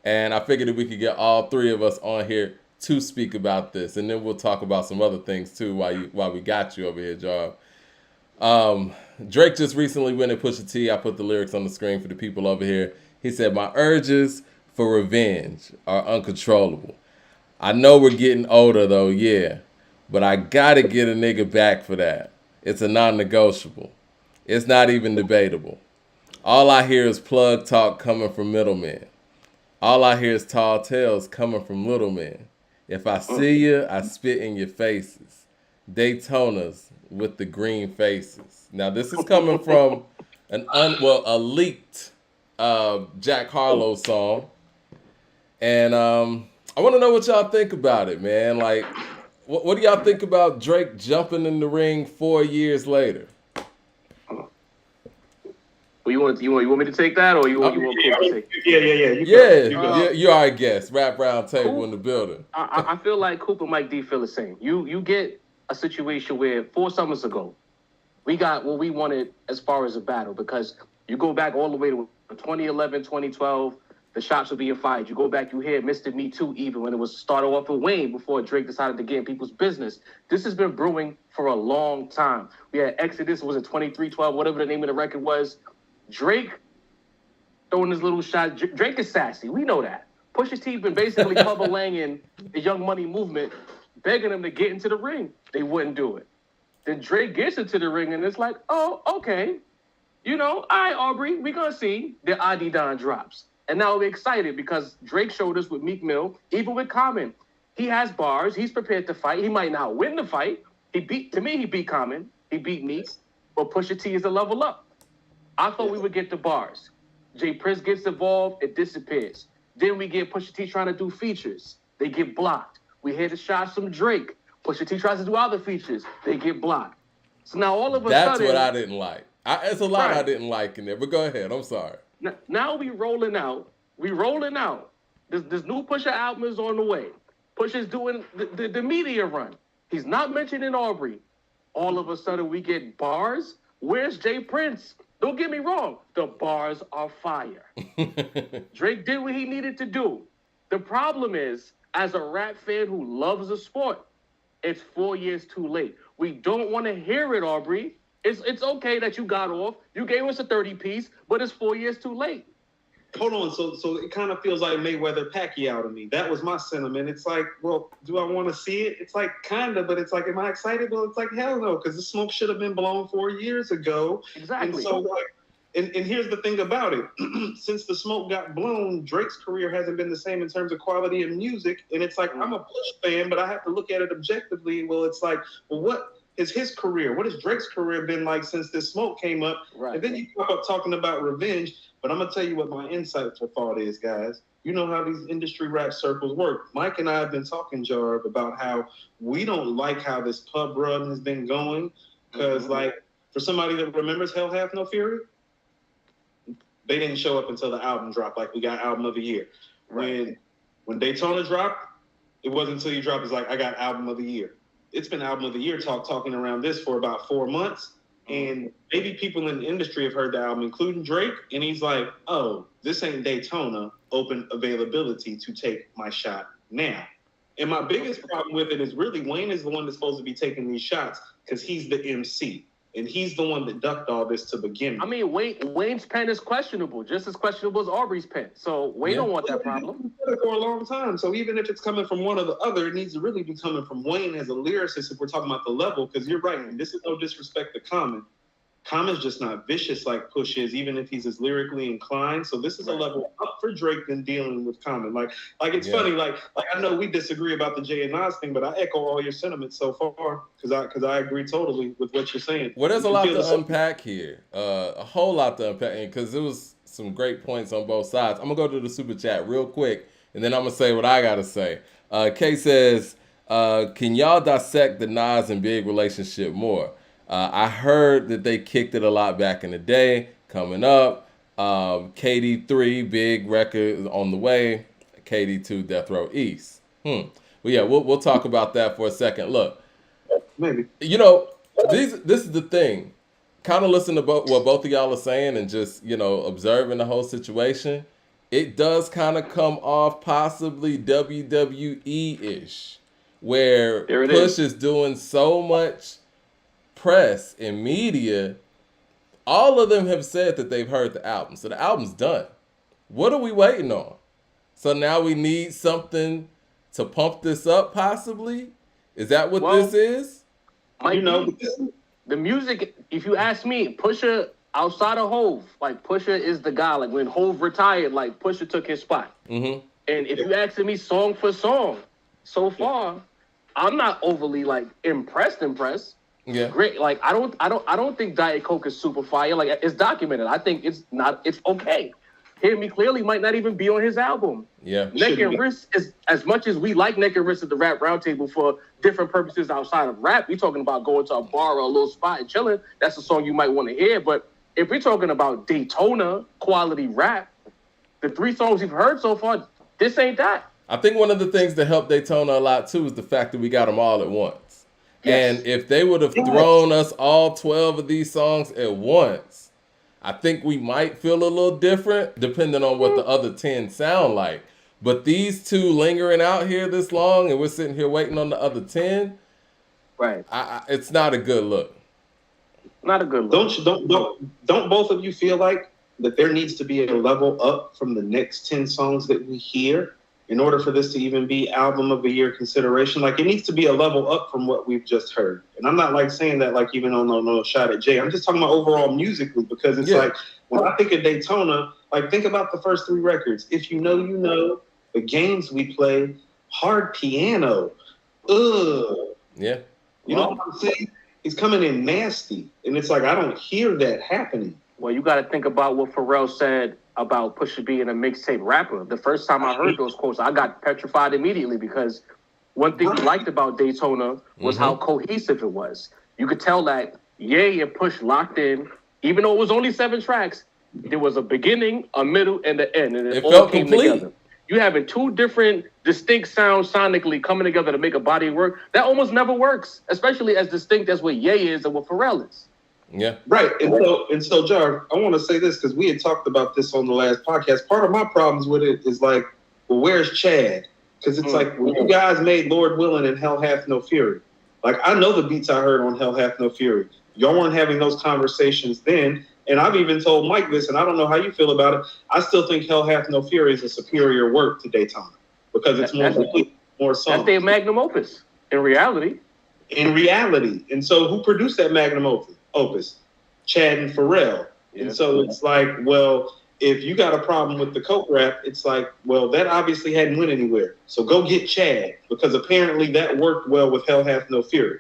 And I figured that we could get all three of us on here to speak about this, and then we'll talk about some other things too while we got you over here, Jarv. Drake just recently went and Pusha T. I put the lyrics on the screen for the people over here. He said, "My urges for revenge are uncontrollable. I know we're getting older though, yeah, but I gotta get a nigga back for that. It's a non-negotiable. It's not even debatable. All I hear is plug talk coming from middlemen. All I hear is tall tales coming from little men. If I see you, I spit in your faces. Daytonas with the green faces." Now this is coming from a leaked Jack Harlow song, and I want to know what y'all think about it, man. Like, what do y'all think about Drake jumping in the ring 4 years later? Well, you want me to take that, or you want Coop to take? Yeah. You are a guest. Rap round table Coop, in the building. I feel like Coop and Mike D feel the same. You get a situation where 4 summers ago, we got what we wanted as far as a battle, because you go back all the way to 2011, 2012, the shots were being fired. You go back, you hear Mr. Me Too even when it was started off with Wayne before Drake decided to get in people's business. This has been brewing for a long time. We had Exodus, was it 2312, whatever the name of the record was. Drake throwing his little shot. Drake is sassy. We know that. Pusha T been basically Pubba Langing the Young Money movement, begging them to get into the ring. They wouldn't do it. Then Drake gets into the ring, and it's like, oh, okay. You know, all right, Aubrey, we gonna see. The Adidon drops. And now we're excited because Drake showed us with Meek Mill, even with Common. He has bars. He's prepared to fight. He might not win the fight. He beat Common. He beat Meek. But Pusha T is a level up. I thought we would get the bars. Jay Prince gets involved, it disappears. Then we get Pusha T trying to do features. They get blocked. We hear the shots from Drake. Pusha T tries to do other features. They get blocked. So now all of a sudden... That's what I didn't like. It's a lot I didn't like in there, but go ahead. I'm sorry. Now we rolling out. This new Pusha album is on the way. Pusha's doing the media run. He's not mentioning Aubrey. All of a sudden we get bars. Where's Jay Prince? Don't get me wrong. The bars are fire. Drake did what he needed to do. The problem is, as a rap fan who loves the sport, it's 4 years too late. We don't want to hear it, Aubrey. It's okay that you got off. You gave us a 30-piece, but it's 4 years too late. Hold on. So it kind of feels like Mayweather Pacquiao to me. That was my sentiment. It's like, well, do I want to see it? It's like kind of, but it's like, am I excited? Well, it's like, hell no, because the smoke should have been blown 4 years ago. Exactly. And so, like, and here's the thing about it. Since the smoke got blown, Drake's career hasn't been the same in terms of quality of music. And it's like, I'm a Push fan, but I have to look at it objectively. Well, it's like, well, what is his career? What has Drake's career been like since this smoke came up? Right. And then you talk up talking about revenge. But I'm going to tell you what my insightful thought is, guys. You know how these industry rap circles work. Mike and I have been talking, Jarv, about how we don't like how this pub run has been going. Because, like, for somebody that remembers Hell Hath No Fury, they didn't show up until the album dropped. Like, we got Album of the Year. Right. When Daytona dropped, it wasn't until you dropped, it's like, I got Album of the Year. It's been Album of the Year talking around this for about 4 months. And maybe people in the industry have heard the album, including Drake, and he's like, oh, this ain't Daytona, open availability to take my shot now. And my biggest problem with it is really Wayne is the one that's supposed to be taking these shots because he's the MC. And he's the one that ducked all this to begin with. I mean, Wayne's pen is questionable, just as questionable as Aubrey's pen. So Wayne don't want that problem. For a long time. So even if it's coming from one or the other, it needs to really be coming from Wayne as a lyricist if we're talking about the level. Because you're right, and this is no disrespect to Common. Common's just not vicious like Push is, even if he's as lyrically inclined. So this is a level up for Drake than dealing with Common. Like it's funny. Like I know we disagree about the Jay and Nas thing, but I echo all your sentiments so far because I agree totally with what you're saying. Well, there's a lot to unpack here. A whole lot to unpack because there was some great points on both sides. I'm gonna go to the super chat real quick, and then I'm gonna say what I gotta say. Kay says, "Can y'all dissect the Nas and Big relationship more? I heard that they kicked it a lot back in the day. Coming up, KD3 Big record on the way. KD2 Death Row East. Well, yeah, we'll talk about that for a second. Look, maybe this is the thing. Kind of listen to what both of y'all are saying and just observing the whole situation. it does kind of come off possibly WWE-ish, where Push is doing so much press and media. All of them have said that they've heard the album. So the album's done. What are we waiting on? So now we need something to pump this up, possibly? Is that what this is? The music, if you ask me, Pusha, outside of Hove, like Pusha is the guy. Like when Hove retired, like Pusha took his spot. And if you asking me song for song, so far, I'm not overly like impressed. Yeah. Great. Like I don't think Diet Coke is super fire. Like it's documented. I think it's okay. Hear Me Clearly might not even be on his album. Yeah. Neck and Wrist is, as much as we like Neck and Wrist at the Rap Roundtable for different purposes outside of rap, we talking about going to a bar or a little spot and chilling. That's a song you might want to hear. But if we're talking about Daytona quality rap, the 3 songs you've heard so far, this ain't that. I think one of the things that helped Daytona a lot too is the fact that we got them all at once. Yes. And if they would have thrown us all 12 of these songs at once, I think we might feel a little different depending on what the other 10 sound like. But these 2 lingering out here this long and we're sitting here waiting on the other 10, right? It's not a good look. Not a good look. Don't both of you feel like that there needs to be a level up from the next 10 songs that we hear in order for this to even be album of the year consideration? Like it needs to be a level up from what we've just heard. And I'm not like saying that like even on no shot at Jay. I'm just talking about overall musically, because it's like when I think of Daytona, like think about the first 3 records. If you know, you know, The Games We Play, Hard Piano. Yeah. You know what I'm saying? He's coming in nasty. And it's like I don't hear that happening. Well, you got to think about what Pharrell said about Pusha being a mixtape rapper. The first time I heard those quotes, I got petrified immediately, because one thing we liked about Daytona was how cohesive it was. You could tell that Ye and Push locked in, even though it was only 7 tracks, there was a beginning, a middle, and the end, and it all came together. You having 2 different distinct sounds sonically coming together to make a body of work, that almost never works, especially as distinct as what Ye is and what Pharrell is. Yeah. Right. And so, Jar, I want to say this because we had talked about this on the last podcast. Part of my problems with it is like, well, where's Chad? Because it's like when you guys made Lord Willin' and Hell Hath No Fury. Like I know the beats I heard on Hell Hath No Fury. Y'all weren't having those conversations then. And I've even told Mike this, and I don't know how you feel about it. I still think Hell Hath No Fury is a superior work to Daytona because it's more complete, more songs. That's their magnum opus in reality. And so who produced that magnum opus? Chad and Pharrell. Yeah. And so it's like, well, if you got a problem with the Coke rap, it's like, well, that obviously hadn't went anywhere. So go get Chad, because apparently that worked well with Hell Hath No Fury.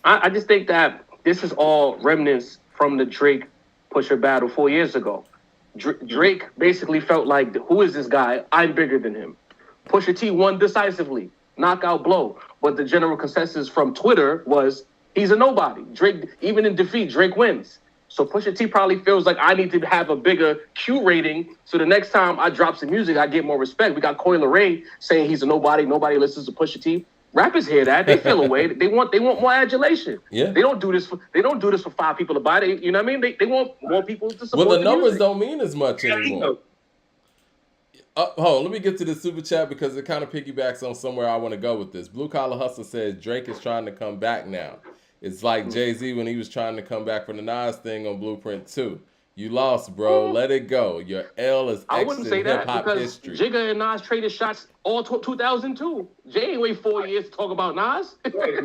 I just think that this is all remnants from the Drake Pusha battle 4 years ago. Drake basically felt like, who is this guy? I'm bigger than him. Pusha T won decisively, knockout blow. But the general consensus from Twitter was, he's a nobody. Drake, even in defeat, Drake wins. So Pusha T probably feels like I need to have a bigger Q rating, so the next time I drop some music, I get more respect. We got Coi Leray saying he's a nobody. Nobody listens to Pusha T. Rappers hear that. They feel away. They want more adulation. Yeah. They don't do this for 5 people to buy it. You know what I mean? They want more people to support. Well, the numbers music. don't mean as much anymore. Hold on, let me get to the super chat because it kind of piggybacks on somewhere I want to go with this. Blue Collar Hustle says Drake is trying to come back now. It's like Jay-Z when he was trying to come back for the Nas thing on Blueprint 2. You lost, bro. Let it go. Your L is I wouldn't say that because history. Jigga and Nas traded shots all 2002. Jay ain't wait 4 years to talk about Nas. Right.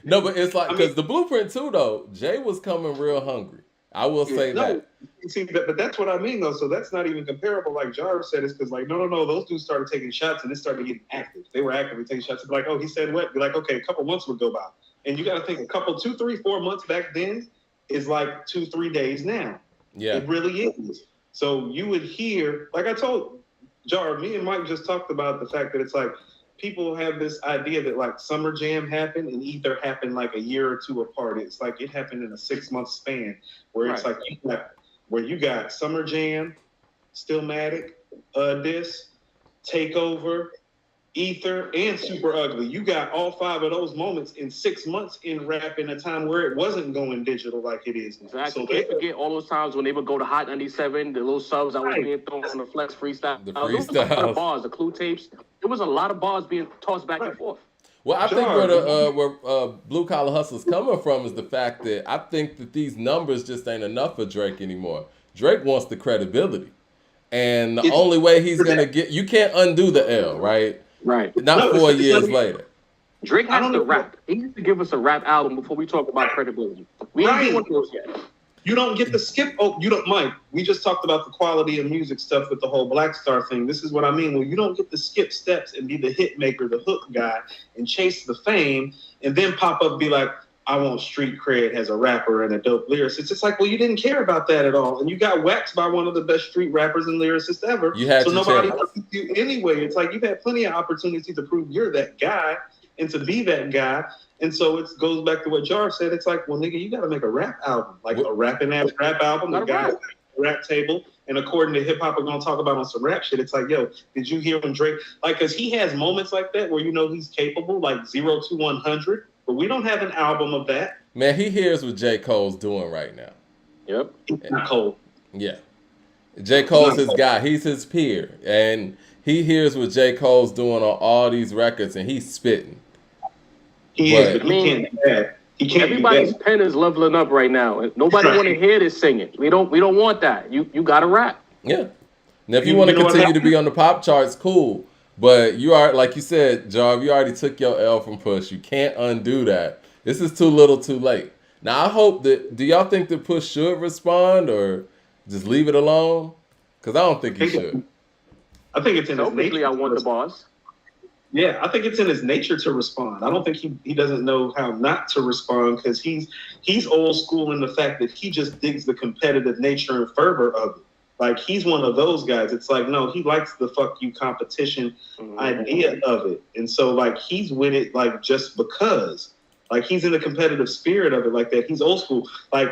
No, but it's like, because the Blueprint 2, though, Jay was coming real hungry. I will say that. See, but that's what I mean, though. So that's not even comparable. Like Jarvis said, it's because, like, no. Those dudes started taking shots and it started getting active. They were actively taking shots. Be like, oh, he said what? Be like, okay, a couple months would go by. And you got to think a couple, 2, 3, 4 months back then is like 2, 3 days now. Yeah. It really is. So you would hear, like I told Jar, me and Mike just talked about the fact that it's like people have this idea that like Summer Jam happened and either happened like a year or 2 apart. It's like it happened in a 6-month span where it's like you got Summer Jam, Stillmatic, Diss, Takeover, Ether, and Super Ugly. You got all 5 of those moments in 6 months in rap in a time where it wasn't going digital like it is now. Exactly. So Can't forget all those times when they would go to Hot 97, the little subs that was being thrown on the Flex freestyle. The There was a lot freestyles. of bars, the clue tapes. There was a lot of bars being tossed back and forth. Well, I think where Blue Collar Hustle's coming from is the fact that I think that these numbers just ain't enough for Drake anymore. Drake wants the credibility. And the only way he's going to get... You can't undo the L, right? Right. Not 4 years later. Drake has to rap. He needs to give us a rap album before we talk about credibility. We ain't doing those yet. You don't get the skip. Oh, you don't, Mike. We just talked about the quality of music stuff with the whole Black Star thing. This is what I mean. Well, you don't get to skip steps and be the hit maker, the hook guy, and chase the fame, and then pop up and be like, I want street cred as a rapper and a dope lyricist. It's like, well, you didn't care about that at all. And you got waxed by one of the best street rappers and lyricists ever. You had so nobody chance. wants you anyway. It's like you've had plenty of opportunities to prove you're that guy and to be that guy. And so it goes back to what Jar said. It's like, well, nigga, you got to make a rap album, like a rapping ass rap album. The guys at the rap table, and according to hip hop, we're gonna talk about on some rap shit. It's like, yo, did you hear when Drake? Like, cause he has moments like that where you know he's capable, like 0 to 100. But we don't have an album of that. Man, he hears what J. Cole's doing right now. Yep. He's not Cole. Yeah. J. Cole's his guy. He's his peer. And he hears what J. Cole's doing on all these records, and he's spitting. He is, but he can't do that. He can't. Everybody's pen is leveling up right now, and nobody want to hear this singing. We don't want that. You got to rap. Yeah. Now, if you want to continue to be on the pop charts, cool. But you are, like you said, Jarv, you already took your L from Push. You can't undo that. This is too little, too late. Now, I hope that. Do y'all think that Push should respond or just leave it alone? Because I don't think he should. I think it's in his nature. I want the boss. Yeah, I think it's in his nature to respond. I don't think he doesn't know how not to respond because he's old school in the fact that he just digs the competitive nature and fervor of it. Like, he's one of those guys. It's like, no, he likes the fuck you competition idea of it. And so, like, he's with it, like, just because. Like, he's in the competitive spirit of it like that. He's old school. Like,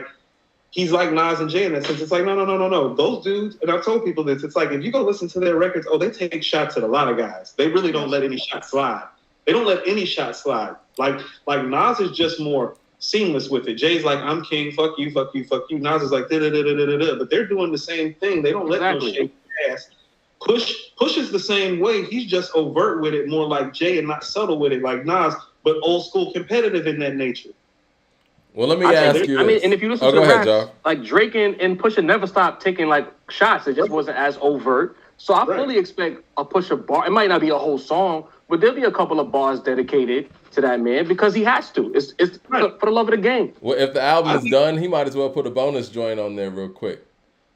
he's like Nas and Jay in that sense. It's like, no. Those dudes, and I've told people this, it's like, if you go listen to their records, they take shots at a lot of guys. They really don't let any shot slide. They don't let any shot slide. Like Nas is just more seamless with it. Jay's like, I'm king, fuck you, fuck you, fuck you. Nas is like, da-da-da-da-da-da. But they're doing the same thing. They don't let no shake ass. Push is the same way. He's just overt with it, more like Jay and not subtle with it like Nas, but old school competitive in that nature. Well, let me ask you this. I mean, and if you listen to rap, like Drake and Pusha never stopped taking like shots. It just wasn't as overt. So I fully expect a Pusha bar. It might not be a whole song, but there'll be a couple of bars dedicated to that man because he has to. It's for the love of the game. Well, if the album's done, he might as well put a bonus joint on there real quick.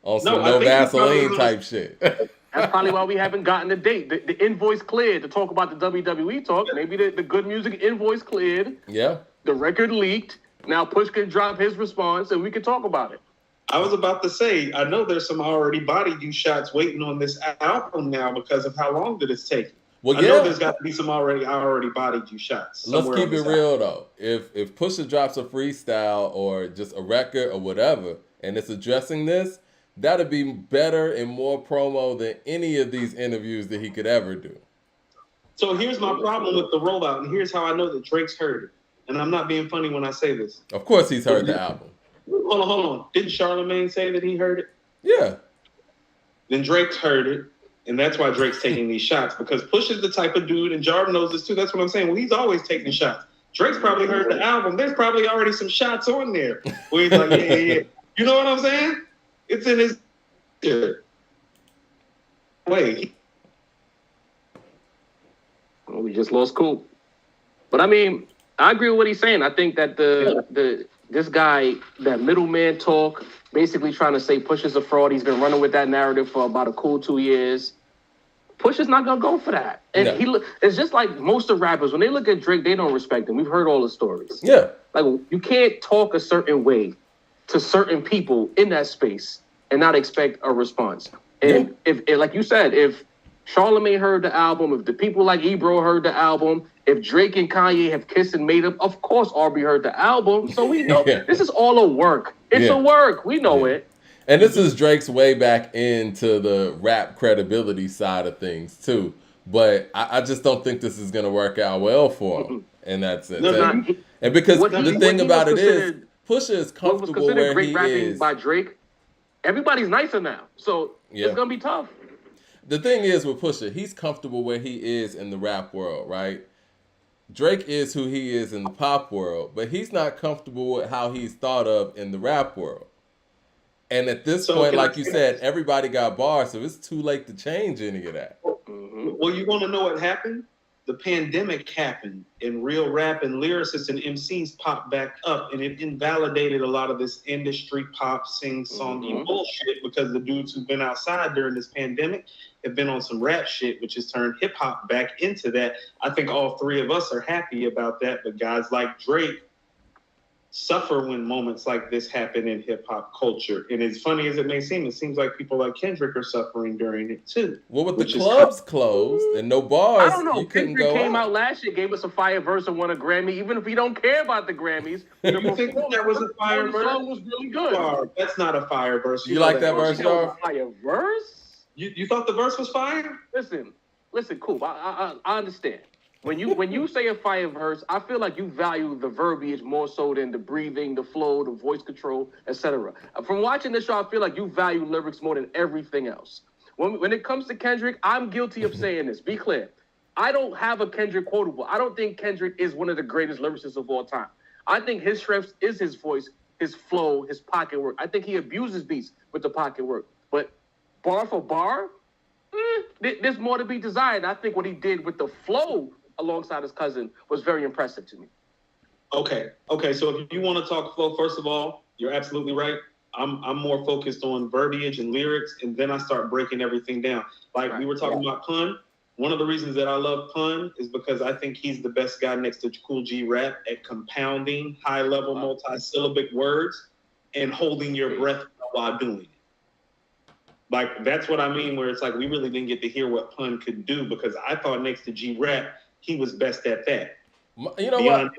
On some no Vaseline type shit. That's probably why we haven't gotten the date. The invoice cleared to talk about the WWE talk. Maybe the good music invoice cleared. Yeah. The record leaked. Now Push can drop his response and we can talk about it. I was about to say, I know there's some already body you shots waiting on this album now because of how long that it's taking. Well, I know there's got to be some already bodied you shots. Let's keep it real though. If Pusha drops a freestyle or just a record or whatever, and it's addressing this, that'd be better and more promo than any of these interviews that he could ever do. So here's my problem with the rollout, and here's how I know that Drake's heard it. And I'm not being funny when I say this. Of course he's heard the album. Hold on. Didn't Charlamagne say that he heard it? Yeah. Then Drake's heard it, and that's why Drake's taking these shots, because Push is the type of dude, and Jarvin knows this too, that's what I'm saying. Well, he's always taking shots. Drake's probably heard the album. There's probably already some shots on there where he's like, yeah. You know what I'm saying? It's in his way. Well, we just lost Cool. But I mean, I agree with what he's saying. I think that this guy, that middleman talk, basically trying to say Push is a fraud. He's been running with that narrative for about a cool 2 years. Push is not gonna go for that. And it's just like most of rappers, when they look at Drake, they don't respect him. We've heard all the stories. Yeah. Like, you can't talk a certain way to certain people in that space and not expect a response. And if like you said, if Charlamagne heard the album, if the people like Ebro heard the album, if Drake and Kanye have kissed and made up, of course Aubrey heard the album. So we know this is all a work. It's a work. We know it. And this is Drake's way back into the rap credibility side of things too. But I just don't think this is going to work out well for him in that sense. No, And because the thing about it is, Pusha is what was comfortable considered where great he rapping is. by Drake, everybody's nicer now. So it's going to be tough. The thing is with Pusha, he's comfortable where he is in the rap world, right? Drake is who he is in the pop world, but he's not comfortable with how he's thought of in the rap world. And at this point, like you said, everybody got bars, so it's too late to change any of that. Well, you want to know what happened? The pandemic happened, and real rap and lyricists and MCs popped back up, and it invalidated a lot of this industry pop, sing-songy bullshit because the dudes who've been outside during this pandemic have been on some rap shit, which has turned hip-hop back into that. I think all three of us are happy about that, but guys like Drake suffer when moments like this happen in hip-hop culture. And as funny as it may seem, it seems like people like Kendrick are suffering during it too. Well, with the clubs closed and no bars, I don't know. you couldn't Kendrick go came out. out last year, gave us a fire verse and won a Grammy, even if we don't care about the Grammys. You think that was a fire verse? The song was really good. That's not a fire verse. You like that verse, Jar? Fire verse? You thought the verse was fire? Listen, cool. I understand. When you say a fire verse, I feel like you value the verbiage more so than the breathing, the flow, the voice control, etc. From watching this show, I feel like you value lyrics more than everything else. When it comes to Kendrick, I'm guilty of saying this. Be clear. I don't have a Kendrick quotable. I don't think Kendrick is one of the greatest lyricists of all time. I think his strength is his voice, his flow, his pocket work. I think he abuses beats with the pocket work. But bar for bar, there's more to be desired. I think what he did with the flow alongside his cousin was very impressive to me. Okay. So if you want to talk flow, first of all, you're absolutely right. I'm more focused on verbiage and lyrics, and then I start breaking everything down. Like we were talking about Pun. One of the reasons that I love Pun is because I think he's the best guy next to Cool G Rap at compounding high-level multi-syllabic words and holding your breath while doing it. Like, that's what I mean, where it's like we really didn't get to hear what Pun could do because I thought next to G Rap, he was best at that. You know what?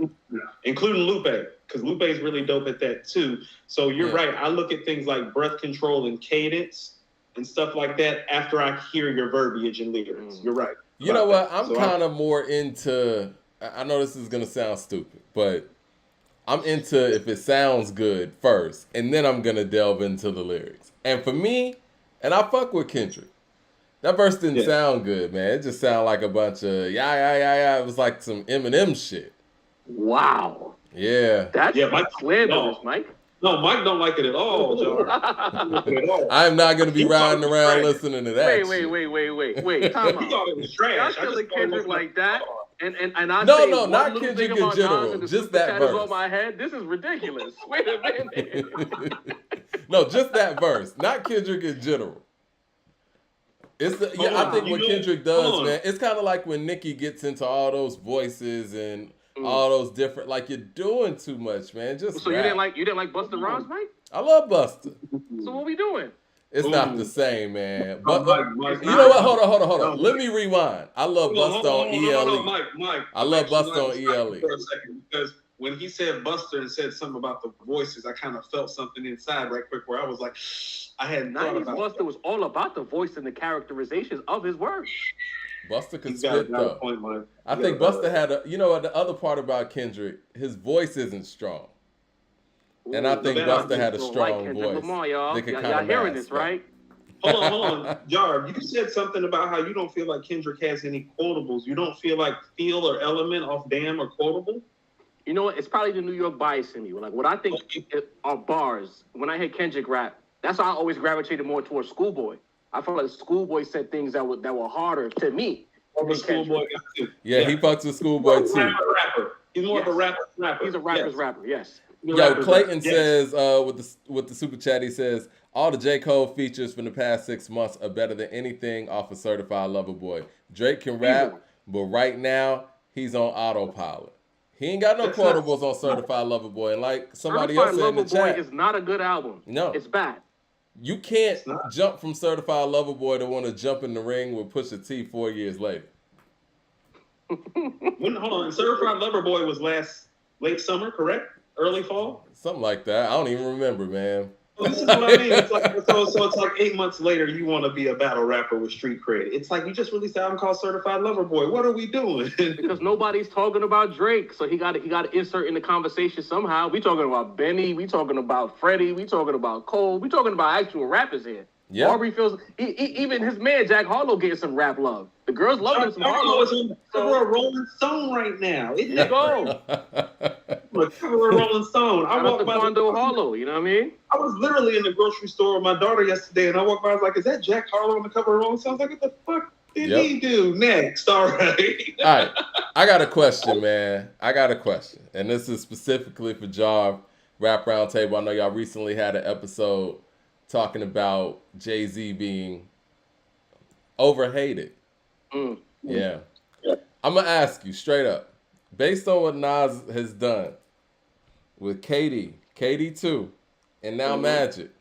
Including Lupe, because Lupe is really dope at that too. So you're right. I look at things like breath control and cadence and stuff like that after I hear your verbiage and lyrics. You're right. You know what? I'm kind of more into, I know this is going to sound stupid, but I'm into if it sounds good first, and then I'm going to delve into the lyrics. And for me, and I fuck with Kendrick. That verse didn't sound good, man. It just sounded like a bunch of yeah. It was like some Eminem shit. Wow. Yeah. That's Mike slanderous, Mike. No, Mike don't like it at all, John. I'm not going to be riding around listening to that. Wait. Time out. He thought it was trash. Y'all killing Kendrick like that? And I no, not Kendrick in general. Just that verse. On my head. This is ridiculous. Wait a minute. No, just that verse. Not Kendrick in general. It's I think what Kendrick does, man, it's kind of like when Nicki gets into all those voices and all those different, like, you're doing too much, man. Just so rap. you didn't like Busta Rhymes, Mike? I love Busta. So what we doing? It's not the same, man. But you know what? Hold on. Let me rewind. I love Busta on ELE. Mike. I love Busta on ELE. For a second, because when he said Busta and said something about the voices, I kind of felt something inside right quick where I was like, I hadn't thought about it. Busta was all about the voice and the characterizations of his words. Busta can spit though. I think Busta had the other part about Kendrick, his voice isn't strong. And I think Busta had a strong voice. Come on, y'all. Y'all hearing this, right? Hold on. Jar, you said something about how you don't feel like Kendrick has any quotables. You don't feel like feel or element off damn or quotable? You know what? It's probably the New York bias in me. Like, what I think are bars. When I hear Kendrick rap, that's why I always gravitated more towards Schoolboy. I felt like Schoolboy said things that were harder to me. Schoolboy, yeah, he fucks with Schoolboy too. Rapper. He's more of a rapper. He's a rapper's rapper. Yes. Yo, Clayton says with the super chat, he says all the J. Cole features from the past 6 months are better than anything off of Certified Lover Boy. Drake can rap, but right now he's on autopilot. He ain't got no quotables on Certified Lover Boy, and like somebody else said in the chat, Certified Lover Boy is not a good album. No, it's bad. You can't jump from Certified Lover Boy to want to jump in the ring with Pusha T 4 years later. Hold on, Certified Lover Boy was late summer, correct? Early fall? Something like that. I don't even remember, man. Well, this is what I mean. It's like so it's like 8 months later, you want to be a battle rapper with street cred. It's like you just released an album called Certified Lover Boy. What are we doing? Because nobody's talking about Drake, so he got to insert in the conversation somehow. We talking about Benny, we talking about Freddie, we talking about Cole, we talking about actual rappers here. Yeah. Aubrey feels even his man Jack Harlow getting some rap love. The girls love him some Harlow. Is on the cover of Rolling Stone right now. Isn't it? Go. The cover of Rolling Stone. I walked by Harlow. You know what I mean? I was literally in the grocery store with my daughter yesterday, and I walked by. I was like, "Is that Jack Harlow on the cover of Rolling Stone?" I was like, "What the fuck did he do next?" All right. All right. I got a question, man. And this is specifically for Jar Rap Roundtable. I know y'all recently had an episode talking about Jay-Z being overhated. Yeah. I'm going to ask you straight up, based on what Nas has done with KD 2, and now Magic,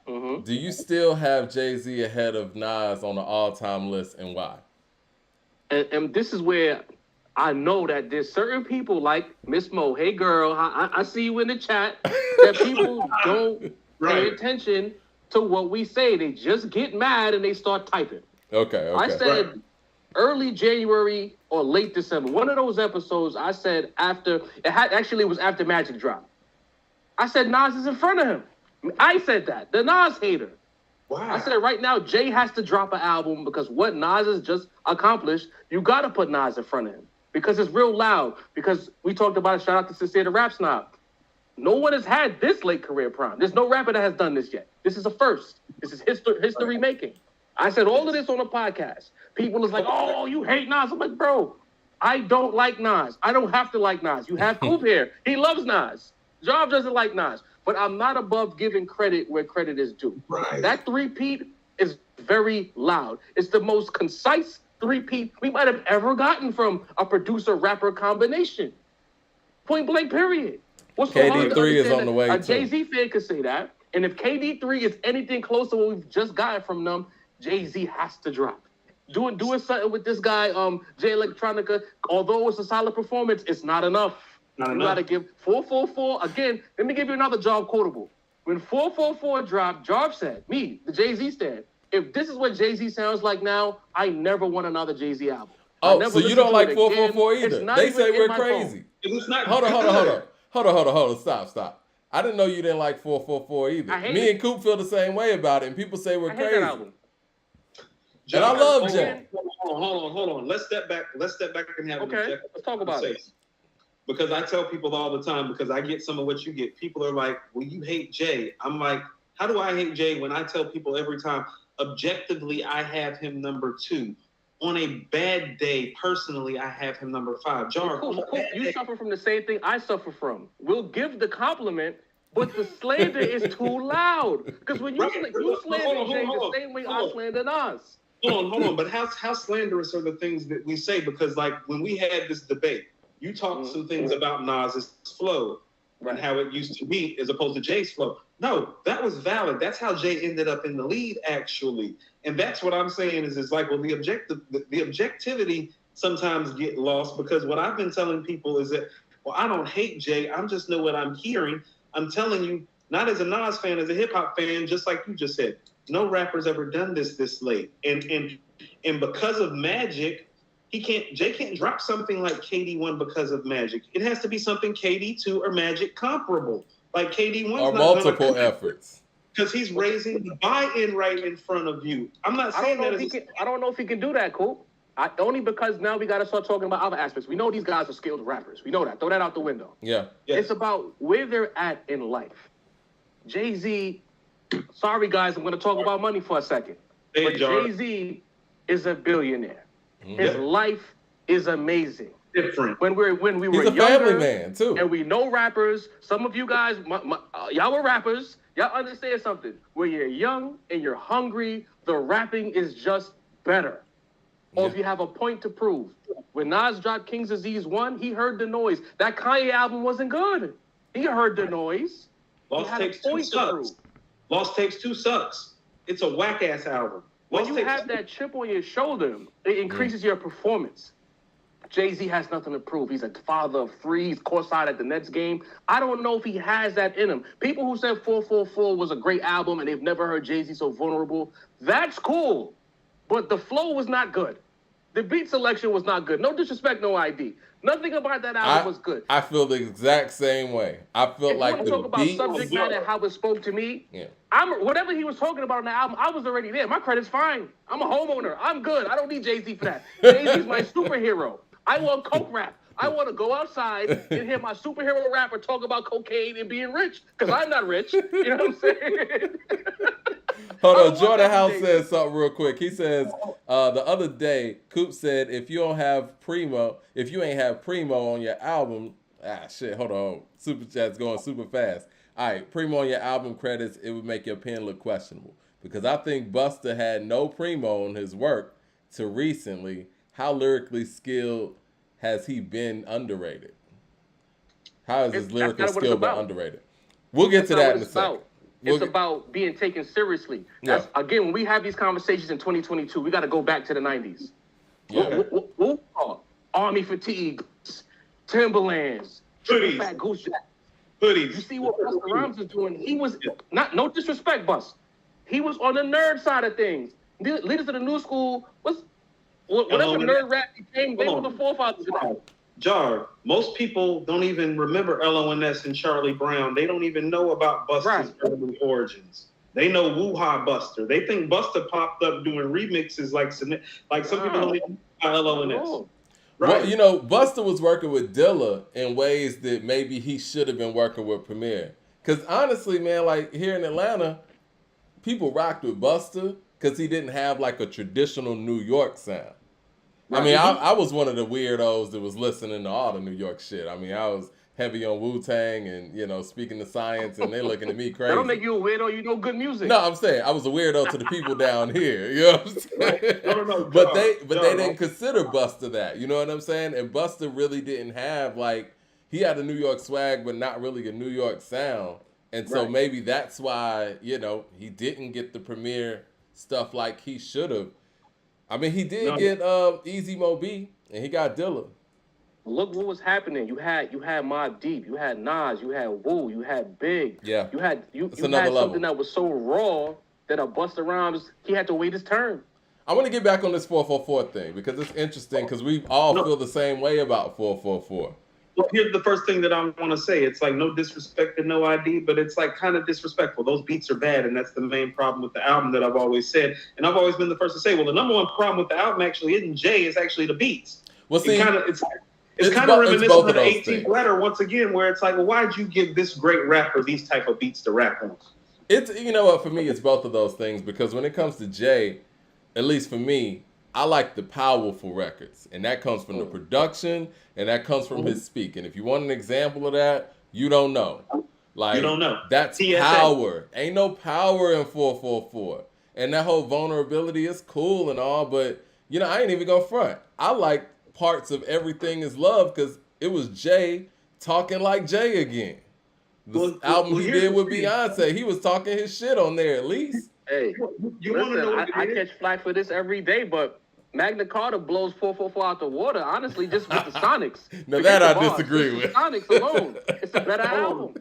do you still have Jay-Z ahead of Nas on the all-time list, and why? And this is where I know that there's certain people like Miss Mo, hey girl, I see you in the chat, that people don't pay attention to what we say. They just get mad and they start typing. Okay. I said early January or late December. One of those episodes I said it was after Magic dropped. I said Nas is in front of him. I said that. The Nas hater. Wow. I said right now Jay has to drop an album because what Nas has just accomplished, you got to put Nas in front of him. Because it's real loud. Because we talked about it. Shout out to Sincere the Rap Snob. No one has had this late career prime. There's no rapper that has done this yet. This is a first. This is history making. I said all of this on a podcast. People is like, oh, you hate Nas. I'm like, bro, I don't like Nas. I don't have to like Nas. You have Coop here. He loves Nas. Job doesn't like Nas. But I'm not above giving credit where credit is due. Right. That three-peat is very loud. It's the most concise three-peat we might have ever gotten from a producer-rapper combination. Point blank, period. What's KD3 is on the way, a Jay-Z fan could say that. And if KD3 is anything close to what we've just gotten from them, Jay-Z has to drop. Doing something with this guy, Jay Electronica, although it's a solid performance, it's not enough. You got to give 444. Again, let me give you another Job quotable. When 444 dropped, Job said, me, the Jay-Z stand, if this is what Jay-Z sounds like now, I never want another Jay-Z album. Oh, so you don't like 444 either? They say we're crazy. It's not Hold on. Stop. I didn't know you didn't like 444 either. Me and Coop feel the same way about it, and people say we're crazy. And I love Jay. Hold on. Let's step back and have let's talk about it. Because I tell people all the time, because I get some of what you get. People are like, well, you hate Jay. I'm like, how do I hate Jay when I tell people every time, objectively, I have him number 2. On a bad day, personally, I have him number 5. Jar, cool. You suffer from the same thing I suffer from. We'll give the compliment, but the slander is too loud. Because when you slander Jay the same way I slander Nas. Hold on. But how slanderous are the things that we say? Because like when we had this debate, you talked some things about Nas's flow and how it used to be as opposed to Jay's flow. No, that was valid. That's how Jay ended up in the lead, actually. And that's what I'm saying is like, well, the objectivity sometimes get lost because what I've been telling people is that, well, I don't hate Jay. I just know what I'm hearing. I'm telling you, not as a Nas fan, as a hip hop fan, just like you just said, no rapper's ever done this late. And because of Magic, Jay can't drop something like KD1 because of Magic. It has to be something KD2 or Magic comparable. Like KD1 or multiple efforts. Because he's raising the buy-in right in front of you. I'm not saying I don't know if he can do that, Coop. Only because now we got to start talking about other aspects. We know these guys are skilled rappers. We know that. Throw that out the window. Yeah. It's about where they're at in life. Jay-Z, sorry guys, I'm going to talk about money for a second. But Jay-Z is a billionaire. His life is amazing. Different. When we were He's a younger, family man too, and we know rappers. Some of you guys, y'all were rappers. Y'all understand something. When you're young and you're hungry, the rapping is just better. Or if you have a point to prove. When Nas dropped King's Disease 1, he heard the noise. That Kanye album wasn't good. He heard the noise. Lost Tapes 2 sucks. Lost Tapes 2 sucks. It's a whack-ass album. When you have that chip on your shoulder, it increases your performance. Jay-Z has nothing to prove. He's a father of 3. He's courtside at the Nets game. I don't know if he has that in him. People who said 444 was a great album and they've never heard Jay-Z so vulnerable, that's cool. But the flow was not good. The beat selection was not good. No disrespect, no ID. Nothing about that album was good. I feel the exact same way. I feel like the talk about beat, subject matter and how it spoke to me. Yeah. Whatever he was talking about on the album, I was already there. My credit's fine. I'm a homeowner. I'm good. I don't need Jay-Z for that. Jay-Z's my superhero. I want coke rap. I want to go outside and hear my superhero rapper talk about cocaine and being rich, because I'm not rich. You know what I'm saying? Hold on, Jordan House said something real quick. He says, the other day, Coop said, if you ain't have Primo on your album, hold on. Super Chat's going super fast. All right, Primo on your album credits, it would make your pen look questionable. Because I think Busta had no Primo on his work to recently. How lyrically skilled has he been underrated? How has his lyrical skill been underrated? We'll get to that in a second. It's about being taken seriously. That's, again, when we have these conversations in 2022, we got to go back to the 90s. Yeah. Army fatigues, Timberlands, hoodies, Fat Goose Jack. Hoodies. You see what Busta Rhymes is doing? He was no disrespect, Bus. He was on the nerd side of things. Leaders of the new school whatever nerd rap became. They were the forefathers of that. Jar, most people don't even remember LONS and Charlie Brown. They don't even know about Busta's early origins. They know Woo-Ha Buster. They think Busta popped up doing remixes like some people don't even know LONS. Right. Well, Busta was working with Dilla in ways that maybe he should have been working with Premier. Because honestly, man, like here in Atlanta, people rocked with Busta because he didn't have like a traditional New York sound. I mean, I was one of the weirdos that was listening to all the New York shit. I mean, I was heavy on Wu-Tang and, speaking to science, and they looking at me crazy. That don't make you a weirdo. You know good music. No, I'm saying I was a weirdo to the people down here. You know what I'm saying? No. But they didn't consider Busta that. You know what I'm saying? And Busta really didn't have, he had a New York swag, but not really a New York sound. And so maybe that's why, he didn't get the Premier stuff like he should have. I mean, he did get Easy Mo B, and he got Dilla. Look what was happening. You had Mobb Deep, you had Nas, you had Wu, you had Big. Yeah. You had something level that was so raw that a Busta Rhymes, he had to wait his turn. I want to get back on this 444 thing because it's interesting because we all feel the same way about 444. Well, here's the first thing that I want to say. It's like no disrespect and no ID, but it's like kind of disrespectful. Those beats are bad, and that's the main problem with the album that I've always said. And I've always been the first to say, well, the number one problem with the album actually isn't Jay, it's actually the beats. Well, see, it's kind of reminiscent of the 18th letter once again, where it's like, well, why'd you give this great rapper these type of beats to rap on? It's, you know what, for me, it's both of those things because when it comes to Jay, at least for me, I like the powerful records, and that comes from the production, and that comes from his speaking. If you want an example of that, you don't know. You don't know. That's TSA. Power. Ain't no power in 444. And that whole vulnerability is cool and all, but, I ain't even gonna front. I like parts of Everything Is Love because it was Jay talking like Jay again. The album he did with Beyonce, he was talking his shit on there at least. Hey, I catch flack for this every day, but Magna Carta blows 444 out the water, honestly, just with the Sonics. Now that I disagree with. Sonics alone. It's a better album.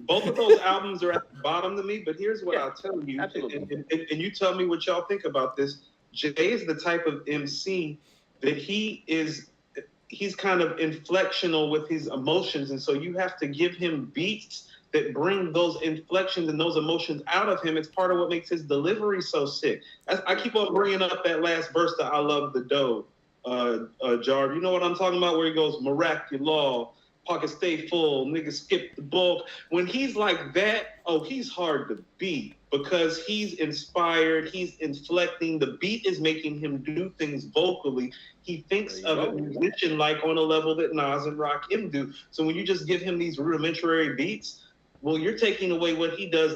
Both of those albums are at the bottom to me, but here's what I'll tell you. And you tell me what y'all think about this. Jay is the type of MC that he's kind of inflectional with his emotions, and so you have to give him beats that bring those inflections and those emotions out of him. It's part of what makes his delivery so sick. I keep on bringing up that last verse that I love the dough, Jarv. You know what I'm talking about? Where he goes, miraculous, pockets stay full, niggas skip the bulk. When he's like that, he's hard to beat because he's inspired, he's inflecting. The beat is making him do things vocally. He thinks of a musician like on a level that Nas and Rakim do. So when you just give him these rudimentary beats, well, you're taking away what he does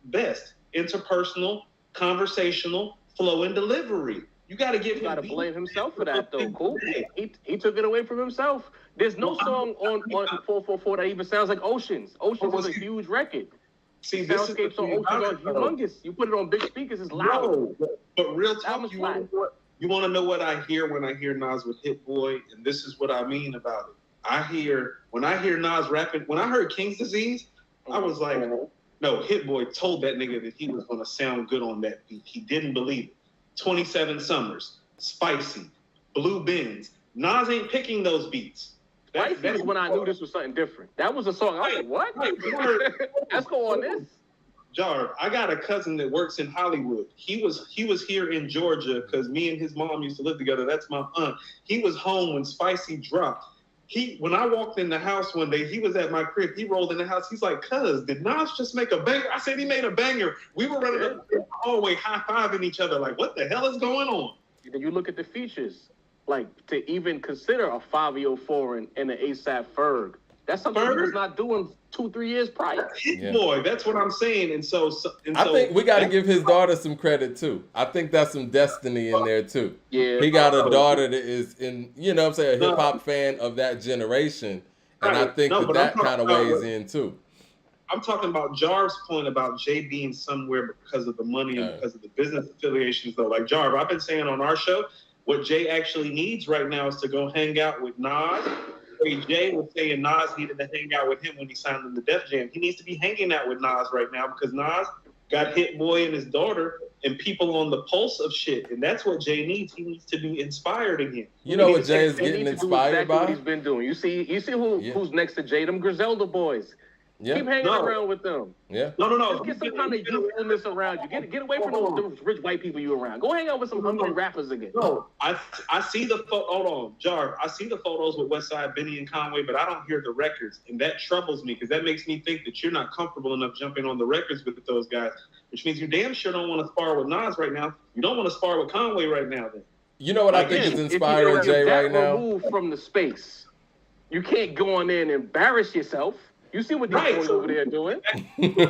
best: interpersonal, conversational, flow, and delivery. You got to give him. You got to blame himself for that, though. Cool. He took it away from himself. There's no song on 444 that even sounds like Oceans. Oceans was a huge record. See, Soundscapes on Oceans are humongous. You put it on big speakers, it's loud. No, but real talk, you You want to know what I hear when I hear Nas with Hit Boy, and this is what I mean about it. When I hear Nas rapping, when I heard King's Disease, I was like, no, Hit Boy told that nigga that he was going to sound good on that beat. He didn't believe it. 27 Summers, Spicy, Blue Benz. Nas ain't picking those beats. Spicy is when I knew this was something different. That was a song. I was like, what? Let's go on this. Jar, I got a cousin that works in Hollywood. He was here in Georgia because me and his mom used to live together. That's my aunt. He was home when Spicy dropped. When I walked in the house one day, he was at my crib. He rolled in the house. He's like, "Cuz, did Nas just make a banger?" I said, "He made a banger." We were running up the hallway, high-fiving each other, like, "What the hell is going on?" Then you look at the features, like to even consider a 504 and an ASAP Ferg. That's something he was not doing 2-3 years prior. Boy, that's what I'm saying. And so I think we got to give his daughter some credit too. I think that's some destiny in there too. Yeah, he got a daughter that is in, you know what I'm saying, a hip hop fan of that generation, and I think that kind of weighs in too. I'm talking about Jar's point about Jay being somewhere because of the money and because of the business affiliations, though. Like Jar, I've been saying on our show, what Jay actually needs right now is to go hang out with Nas. Jay was saying Nas needed to hang out with him when he signed in the Def Jam. He needs to be hanging out with Nas right now because Nas got Hit Boy and his daughter and people on the pulse of shit. And that's what Jay needs. He needs to be inspired again. You know what Jay is getting inspired by? What he's been doing. You see who's next to Jay? Them Griselda boys. Yeah. Keep hanging around with them. Yeah. No. Just get some kind of youthfulness around you. Get away from those rich white people you around. Go hang out with some hungry rappers again. No, I see the hold on, Jar. I see the photos with Westside Benny and Conway, but I don't hear the records, and that troubles me because that makes me think that you're not comfortable enough jumping on the records with those guys, which means you damn sure don't want to spar with Nas right now. You don't want to spar with Conway right now. Then you know what I think is inspiring Jay right now? Removed from the space, you can't go on there and embarrass yourself. You see what these boys over there doing?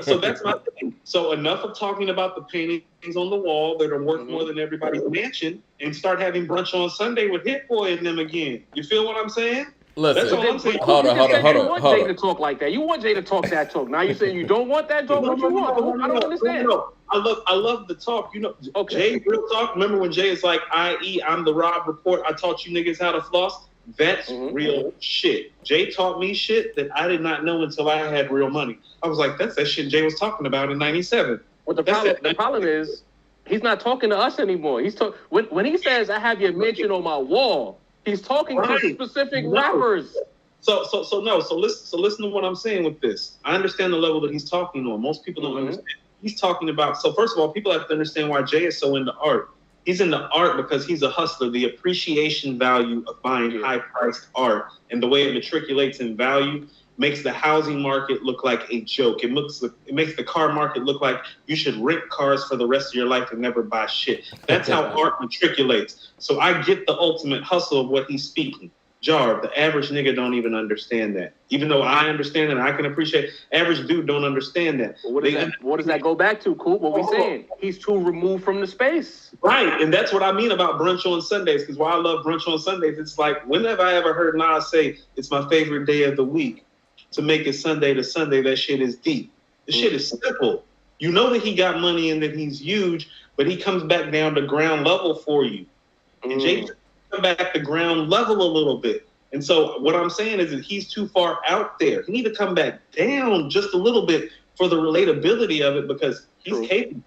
So that's my thing. So enough of talking about the paintings on the wall that are worth more than everybody's mansion, and start having brunch on Sunday with Hit Boy and them again. You feel what I'm saying? Listen, that's all I'm saying. Hold on. You want Jay to talk like that. You want Jay to talk that talk. Now you saying you don't want that talk? What you want? I don't understand. No. I love the talk. You know, Jay, real talk. Remember when Jay is like, i.e., I'm the Rob Report. I taught you niggas how to floss. That's real shit. Jay taught me shit that I did not know until I had real money. I was like, that's that shit Jay was talking about in '97. Well, the problem is, he's not talking to us anymore. He's when he says, I have your mention on my wall, he's talking to specific rappers. So listen to what I'm saying with this. I understand the level that he's talking on. Most people don't understand. He's talking about, so first of all, people have to understand why Jay is so into art. He's into art because he's a hustler. The appreciation value of buying high-priced art and the way it matriculates in value makes the housing market look like a joke. It makes the car market look like you should rent cars for the rest of your life and never buy shit. That's how art matriculates. So I get the ultimate hustle of what he's speaking. Jar, the average nigga don't even understand that. Even though I understand it and I can appreciate, average dude don't understand that. What does that go back to, Coop? What we saying? He's too removed from the space. Right, and that's what I mean about brunch on Sundays, because why I love brunch on Sundays, it's like, when have I ever heard Nas say, it's my favorite day of the week? To make it Sunday to Sunday, that shit is deep. The shit is simple. You know that he got money and that he's huge, but he comes back down to ground level for you. And Jay come back to ground level a little bit. And so what I'm saying is that he's too far out there. He need to come back down just a little bit for the relatability of it, because he's capable.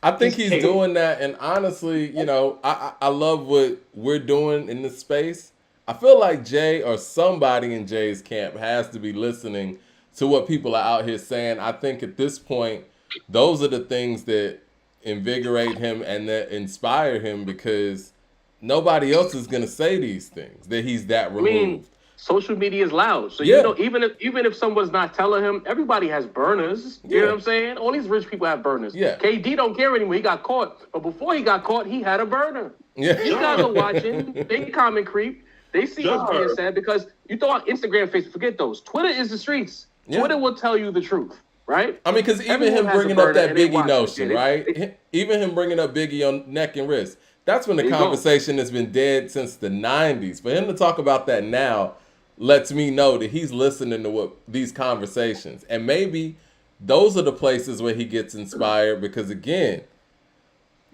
I think he's doing that. And honestly, you know, I love what we're doing in this space. I feel like Jay or somebody in Jay's camp has to be listening to what people are out here saying. I think at this point, those are the things that invigorate him and that inspire him, because nobody else is going to say these things, that he's that removed. I mean, social media is loud. So, you know, even if someone's not telling him, everybody has burners. You know what I'm saying? All these rich people have burners. Yeah. KD don't care anymore. He got caught. But before he got caught, he had a burner. Yeah. You guys are watching. They comment creep. They see what's being said, because you throw out Instagram, Facebook, forget those. Twitter is the streets. Yeah. Twitter will tell you the truth, right? I mean, because even him bringing up that Biggie notion, right? Even him bringing up Biggie on neck and wrist. That's when the conversation has been dead since the 90s. For him to talk about that now lets me know that he's listening to these conversations. And maybe those are the places where he gets inspired, because, again,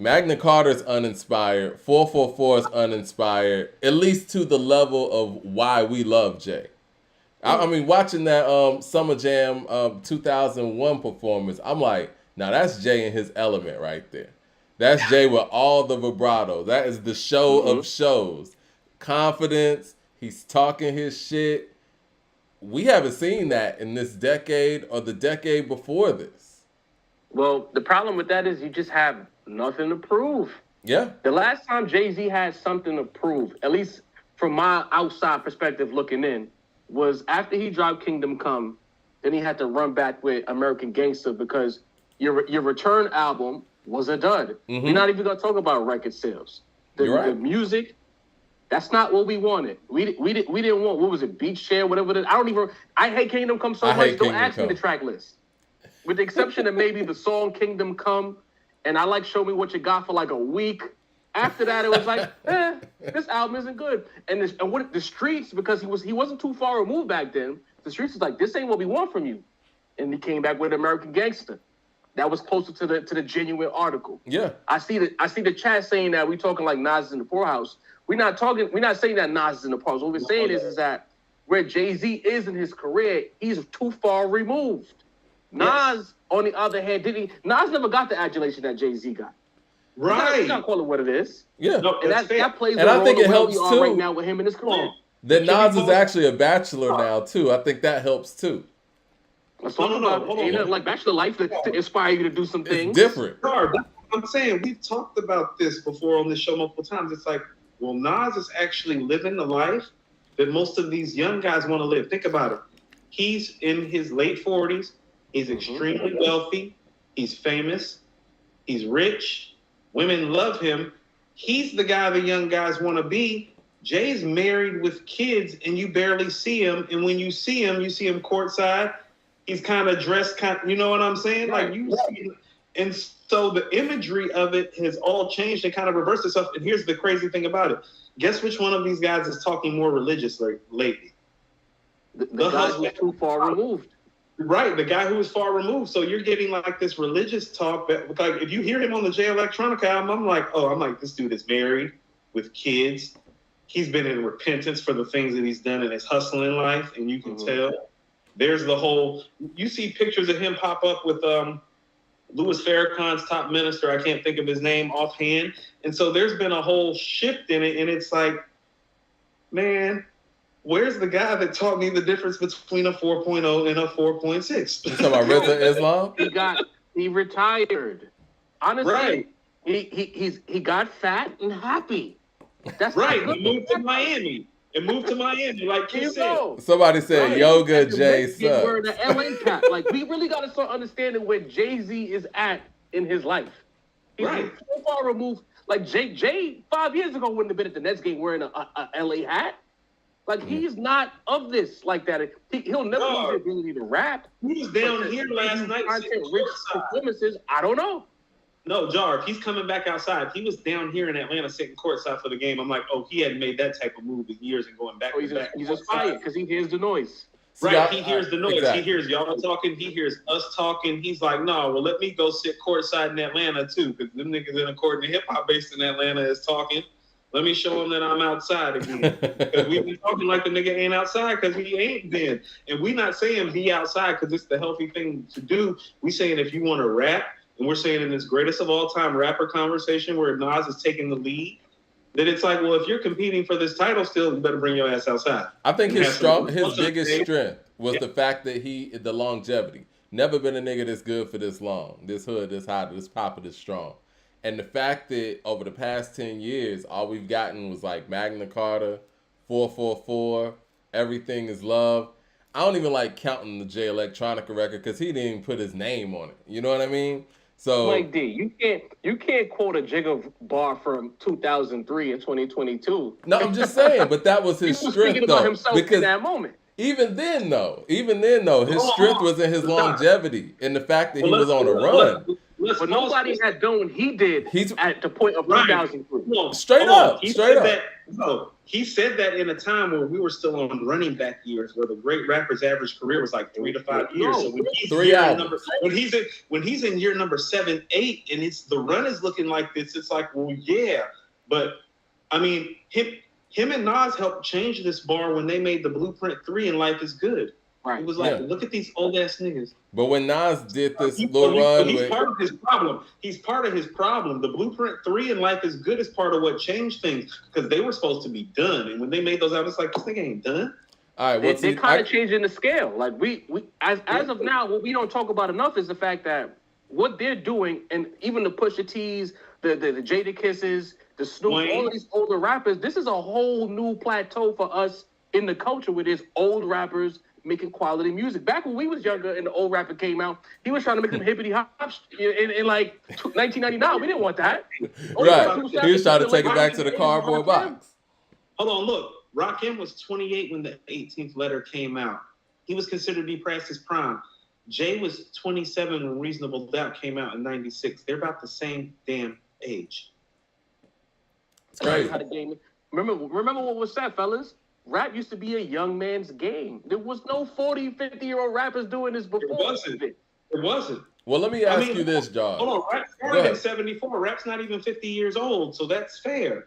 Magna Carta's uninspired. 444 is uninspired, at least to the level of why we love Jay. I mean, watching that Summer Jam 2001 performance, I'm like, now that's Jay in his element right there. That's Jay with all the vibrato. That is the show of shows. Confidence. He's talking his shit. We haven't seen that in this decade or the decade before this. Well, the problem with that is you just have nothing to prove. Yeah. The last time Jay-Z had something to prove, at least from my outside perspective looking in, was after he dropped Kingdom Come, then he had to run back with American Gangster because your return album was a dud. Mm-hmm. We're not even going to talk about record sales. The music, that's not what we wanted. We didn't want, what was it, Beach Chair, whatever it is. I hate Kingdom Come so much, don't ask me the track list. With the exception of maybe the song Kingdom Come, and I like Show Me What You Got for like a week. After that, it was like, this album isn't good. And what the streets, because he wasn't too far removed back then, the streets was like, this ain't what we want from you. And he came back with American Gangster. That was closer to the genuine article. Yeah. I see the chat saying that we talking like Nas is in the poorhouse. We're not saying that Nas is in the poorhouse. What we're saying is that where Jay-Z is in his career, he's too far removed. Nas, on the other hand, Nas never got the adulation that Jay-Z got. Right. You gotta call it what it is. Yeah. No, And that plays and a I role think in it where helps we are too. right now with him in his career. That Nas is actually a bachelor now too. I think that helps too. Let's talk about hold ain't on. nothing like Bachelor Life to inspire you to do some things. It's different. I'm saying we've talked about this before on this show multiple times. It's like, well, Nas is actually living the life that most of these young guys want to live. Think about it. He's in his late 40s. He's extremely wealthy. He's famous. He's rich. Women love him. He's the guy the young guys want to be. Jay's married with kids, and you barely see him. And when you see him courtside. He's kind of dressed, you know what I'm saying? Like you see, and so the imagery of it has all changed and kind of reversed itself. And here's the crazy thing about it: guess which one of these guys is talking more religiously lately? The guy who's too far removed. Right, the guy who is far removed. So you're getting like this religious talk that, like, if you hear him on the Jay Electronica album, I'm like, this dude is married with kids. He's been in repentance for the things that he's done in his hustling life, and you can tell. There's the whole. You see pictures of him pop up with Louis Farrakhan's top minister. I can't think of his name offhand, and so there's been a whole shift in it, and it's like, man. Where's the guy that taught me the difference between a 4.0 and a 4.6? You talking about Reza Islam? He retired. Honestly, right. He got fat and happy. That's right. He moved to Miami. Like you said. Somebody said yoga Jay sucks. Wearing the LA cap. Like, we really got to start understanding where Jay-Z is at in his life. He's so far removed. Like Jay 5 years ago wouldn't have been at the Nets game wearing a LA hat. Like, he's not of this like that. He'll never lose the ability to rap. He was down here last night. Rich performances, I don't know. No, Jar, if he's coming back outside, he was down here in Atlanta sitting courtside for the game. I'm like, he hadn't made that type of move in years and going back. He's inspired because he hears the noise. Right, he hears the noise. Exactly. He hears y'all talking. He hears us talking. He's like, no, well, let me go sit courtside in Atlanta too, because them niggas in according to hip hop based in Atlanta is talking. Let me show him that I'm outside again. Because we've been talking like the nigga ain't outside because he ain't been. And we not saying be outside because it's the healthy thing to do. We saying if you want to rap, and we're saying in this greatest of all time rapper conversation where Nas is taking the lead, that it's like, well, if you're competing for this title still, you better bring your ass outside. I think his biggest strength was the fact that the longevity. Never been a nigga that's good for this long. This hood, this hot, this pop, this strong. And the fact that over the past 10 years, all we've gotten was like Magna Carta, 444, Everything Is Love. I don't even like counting the Jay Electronica record because he didn't even put his name on it. You know what I mean? So, Mike D, you can't quote a Jigga bar from 2003 and 2022. No, I'm just saying, but that was his strength though. Himself because in that moment. Even then, though, his strength was in his longevity and the fact that he was on a run. But nobody had done what he did at the point of 2003. Straight up. He said that in a time where we were still on running back years, where the great rapper's average career was like 3 to 5 years. So when he's in year number 7, 8, and the run is looking like this, it's like, well, yeah. But I mean, him and Nas helped change this bar when they made the Blueprint 3 and Life is Good. Right. It was like, look at these old ass niggas. But when Nas did this little run, he's part of his problem. He's part of his problem. The Blueprint 3 and Life is Good is part of what changed things because they were supposed to be done. And when they made those out, it's like, this thing ain't done. All right, they're kind of changing the scale. Like we as of now, what we don't talk about enough is the fact that what they're doing, and even the Pusha T's, the Jada Kisses, the Snoop, all of these older rappers, this is a whole new plateau for us in the culture with these old rappers making quality music. Back when we was younger and the old rapper came out, he was trying to make them hippity hops in like 1999. We didn't want that. Right. He was trying to take it back to the cardboard box. Hold on, look. Rakim was 28 when the 18th letter came out. He was considered to be past his prime. Jay was 27 when Reasonable Doubt came out in 96. They're about the same damn age. It's crazy. Remember what was said, fellas? Rap used to be a young man's game. There was no 40, 50-year-old rappers doing this before. It wasn't. Well, let me ask you this, John. Hold on. Rap started in 74. Rap's not even 50 years old, so that's fair.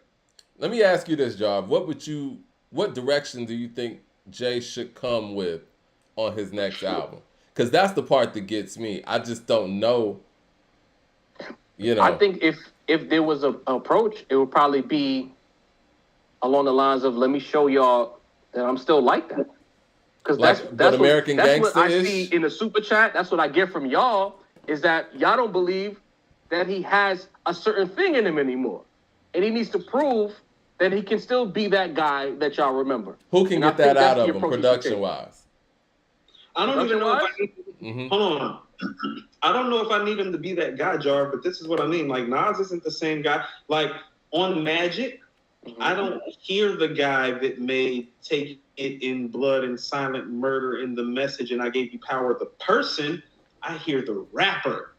Let me ask you this, John. What direction do you think Jay should come with on his next album? Because that's the part that gets me. I just don't know. I think if there was an approach, it would probably be along the lines of, let me show y'all that I'm still like that. Because that's what I see in the super chat. That's what I get from y'all, is that y'all don't believe that he has a certain thing in him anymore. And he needs to prove that he can still be that guy that y'all remember. Who can get that out of him production-wise? I don't even know if hold on. I don't know if I need him to be that guy, Jar, but this is what I mean. Like, Nas isn't the same guy. Like, on Magic, I don't hear the guy that made Take It in Blood and Silent Murder in the Message and I Gave You Power, the person. I hear the rapper.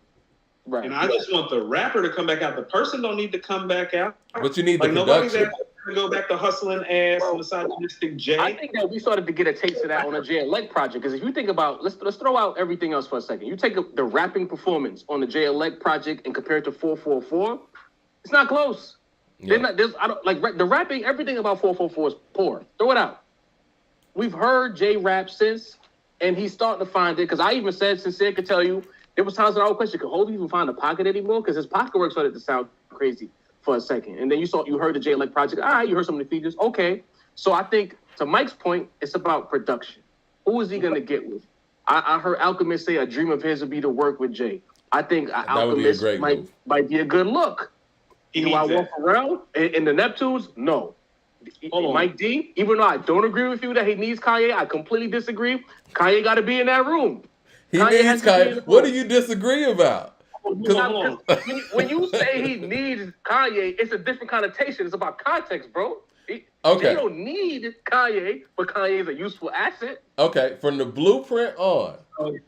Right. And I just want the rapper to come back out. The person don't need to come back out. But you need the production. To go back to hustling ass and misogynistic Jay. I think that we started to get a taste of that on a Jay Elect project. Because if you think about, let's throw out everything else for a second. You take the rapping performance on the Jay Elect project and compare it to 444. It's not close. Yeah. The rapping, everything about 444 is poor. Throw it out. We've heard Jay rap since, and he's starting to find it. Because I even said, Sincere could tell you, there was times that I would question, could Hov even find a pocket anymore? Because his pocket work started to sound crazy for a second. And then you heard the Jay Elect project. All right, you heard some of the features. Okay. So I think, to Mike's point, it's about production. Who is he going to get with? I heard Alchemist say a dream of his would be to work with Jay. I think Alchemist might be a good look. Do I want Pharrell in the Neptunes? No. Mike D, even though I don't agree with you that he needs Kanye, I completely disagree. Kanye got to be in that room. He needs Kanye. What do you disagree about? When you say he needs Kanye, it's a different connotation. It's about context, bro. Okay. They don't need Kanye, but Kanye is a useful asset. Okay, from the Blueprint on,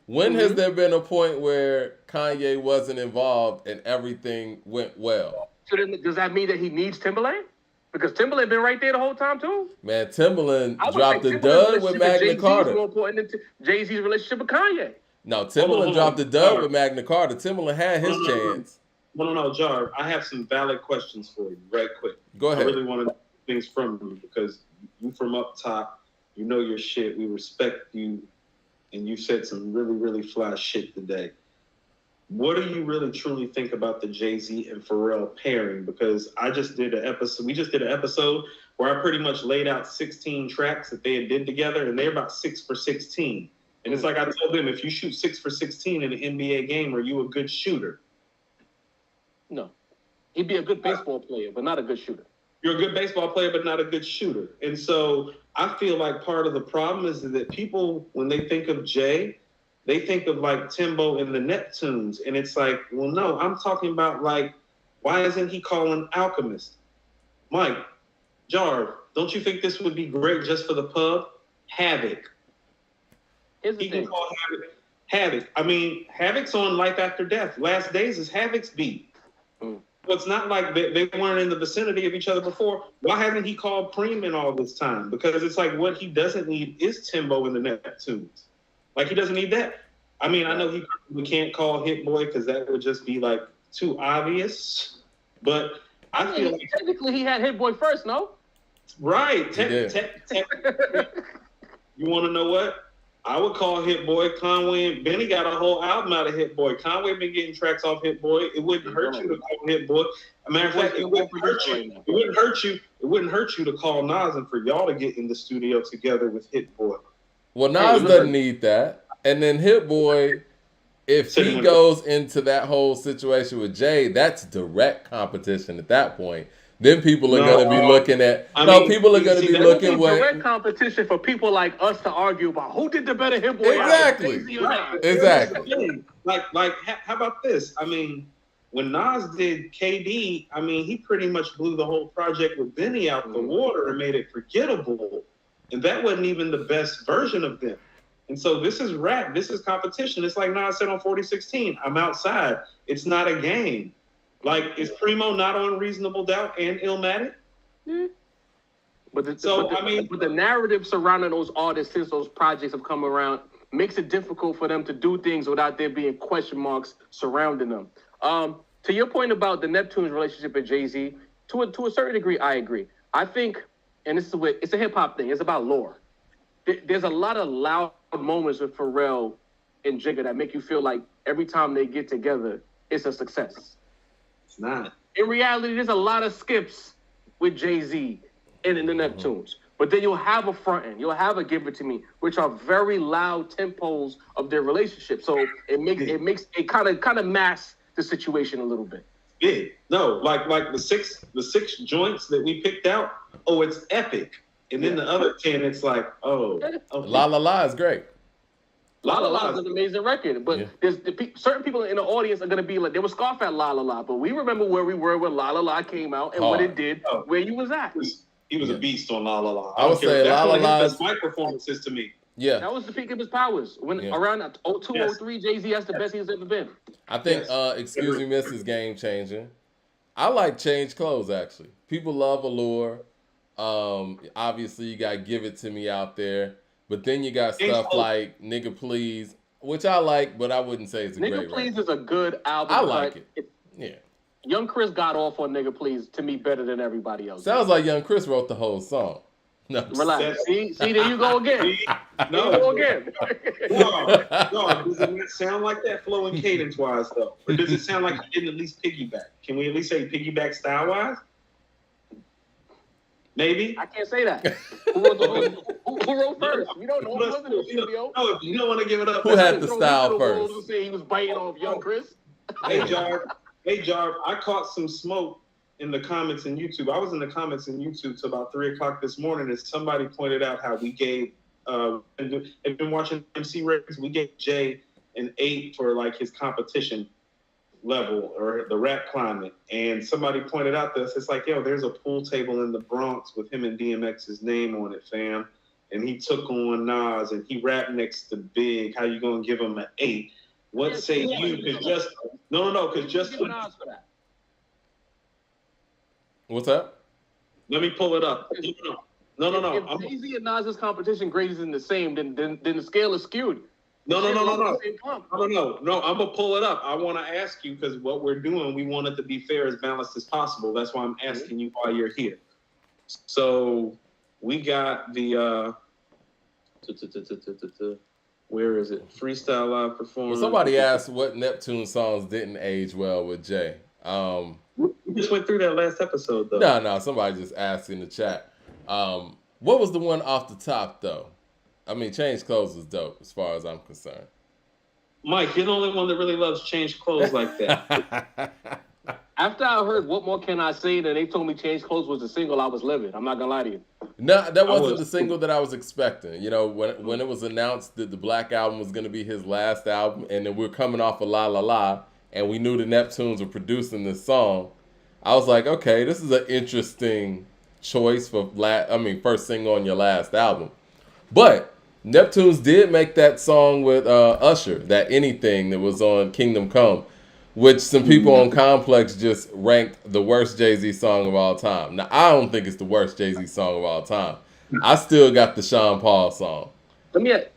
when has there been a point where Kanye wasn't involved and everything went well? So then, does that mean that he needs Timberland? Because Timberland been right there the whole time too. Man, Timberland dropped the dud with Magna Carta. More important than Jay-Z's relationship with Kanye. No, Timberland dropped the dud with Magna Carta. Timberland had his chance. No, Jar. I have some valid questions for you, right quick. Go ahead. I really want to know things from you because you from up top, you know your shit. We respect you, and you said some really, really fly shit today. What do you really truly think about the Jay-Z and Pharrell pairing? Because we just did an episode where I pretty much laid out 16 tracks that they did together, and they're about 6 for 16. And it's like I told them, if you shoot 6 for 16 in an NBA game, are you a good shooter? No. He'd be a good baseball player, but not a good shooter. You're a good baseball player, but not a good shooter. And so I feel like part of the problem is that people, when they think of Jay, they think of like Timbo and the Neptunes. And it's like, well, no, I'm talking about like, why isn't he calling Alchemist? Mike, Jarv, don't you think this would be great just for the pub? Havoc, Here's the He thing. can call Havoc. I mean, Havoc's on Life After Death. Last Days is Havoc's beat. So it's not like they weren't in the vicinity of each other before. Why hasn't he called Freeman all this time? Because it's like what he doesn't need is Timbo and the Neptunes. Like he doesn't need that. I mean, I know we can't call Hit Boy because that would just be like too obvious. But I feel like technically he had Hit Boy first, no? Right. You want to know what? I would call Hit Boy. Conway and Benny got a whole album out of Hit Boy. Conway been getting tracks off Hit Boy. It wouldn't hurt you to call Hit Boy. As a matter of fact, it wouldn't hurt you. It wouldn't hurt you. It wouldn't hurt you to call Nas and for y'all to get in the studio together with Hit Boy. Well, Nas doesn't need that. And then Hit Boy, if he goes into that whole situation with Jay, that's direct competition at that point. Then people are going to be looking at. People are going to be looking at direct competition for people like us to argue about who did the better Hit Boy. Exactly. Exactly. Like, how about this? I mean, when Nas did KD, I mean, he pretty much blew the whole project with Benny out the water and made it forgettable. And that wasn't even the best version of them. And so this is rap. This is competition. It's like Nas said on 4016, I'm outside. It's not a game. Like, is Primo not on Reasonable Doubt and Illmatic? But the narrative surrounding those artists since those projects have come around makes it difficult for them to do things without there being question marks surrounding them. To your point about the Neptunes relationship with Jay-Z, to a certain degree, I agree. I think, and this is it's a hip-hop thing, it's about lore. There's a lot of loud moments with Pharrell and Jigga that make you feel like every time they get together, it's a success. It's not. In reality, there's a lot of skips with Jay-Z and the Neptunes. But then you'll have a frontin', you'll have a Give It To Me, which are very loud tempos of their relationship. So it kind of masks the situation a little bit. Yeah. No, like the six joints that we picked out, it's epic. And then the other 10, it's like, okay. La La La is great. La La La is an amazing record, but there's certain people in the audience are going to be like, they were scoff at La La La, but we remember where we were when La La La came out and what it did, where you was at. He was a beast on La La La. I would say La La La is my performances to me. Yeah, that was the peak of his powers. When around 02, 03, Jay-Z, that's the best he's ever been. I think Excuse Me Miss is game changing. I like Change Clothes actually. People love Allure. Obviously you got Give It To Me out there. But then you got stuff like Nigga Please, which I like, but I wouldn't say it's a great Nigga Please is a good album. I like it. Yeah. Young Chris got off on Nigga Please to me better than everybody else. Sounds like Young Chris wrote the whole song. No. Relax. See, there you go again. No. There you go again. No, does it not sound like that flowing cadence-wise, though? Or does it sound like he didn't at least piggyback? Can we at least say piggyback style-wise? Maybe? I can't say that. Who wrote first? We don't know. Who was in the studio? No, if you don't want to give it up. Who had the style first? Who say he was biting off Young Chris? Hey, Jarv, I caught some smoke in the comments in YouTube. I was in the comments in YouTube till about 3 o'clock this morning, and somebody pointed out how we gave, have been watching MC ratings, we gave Jay an 8 for like his competition level or the rap climate. And somebody pointed out this, it's like, there's a pool table in the Bronx with him and DMX's name on it, fam. And he took on Nas and he rapped next to Big. How you gonna give him an 8? What say you? Because just What's that? Let me pull it up. No. If Jay-Z and Nas's competition grade isn't the same, then the scale is skewed. No. I'm gonna pull it up. I want to ask you because what we're doing, we want it to be fair, as balanced as possible. That's why I'm asking you why you're here. So we got the where is it? Freestyle live performance. Well, somebody asked what Neptune songs didn't age well with Jay. We just went through that last episode, though. No. Somebody just asked in the chat. What was the one off the top, though? I mean, Change Clothes is dope as far as I'm concerned. Mike, you're the only one that really loves Change Clothes like that. After I heard What More Can I Say, that they told me Change Clothes was the single, I was livid. I'm not going to lie to you. No, that wasn't the single that I was expecting. You know, when it was announced that the Black Album was going to be his last album, and then we're coming off of La La La, and we knew the Neptunes were producing this song, I was like, okay, this is an interesting choice for first single on your last album. But Neptunes did make that song with Usher, that Anything that was on Kingdom Come, which some people on Complex just ranked the worst Jay-Z song of all time. Now, I don't think it's the worst Jay-Z song of all time. I still got the Sean Paul song. The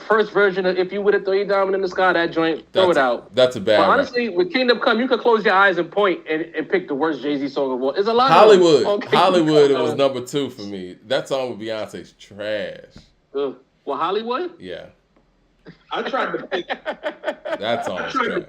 first version of If You Would Have Throw Your Diamond in the Sky, that joint, throw it out. That's a bad But honestly, with Kingdom Come, you could close your eyes and point and pick the worst Jay-Z song of all. There's a lot Hollywood. of Hollywood, it was number 2 for me. That song with Beyonce's trash. Well, Hollywood? Yeah. I tried to pick. That song's trash.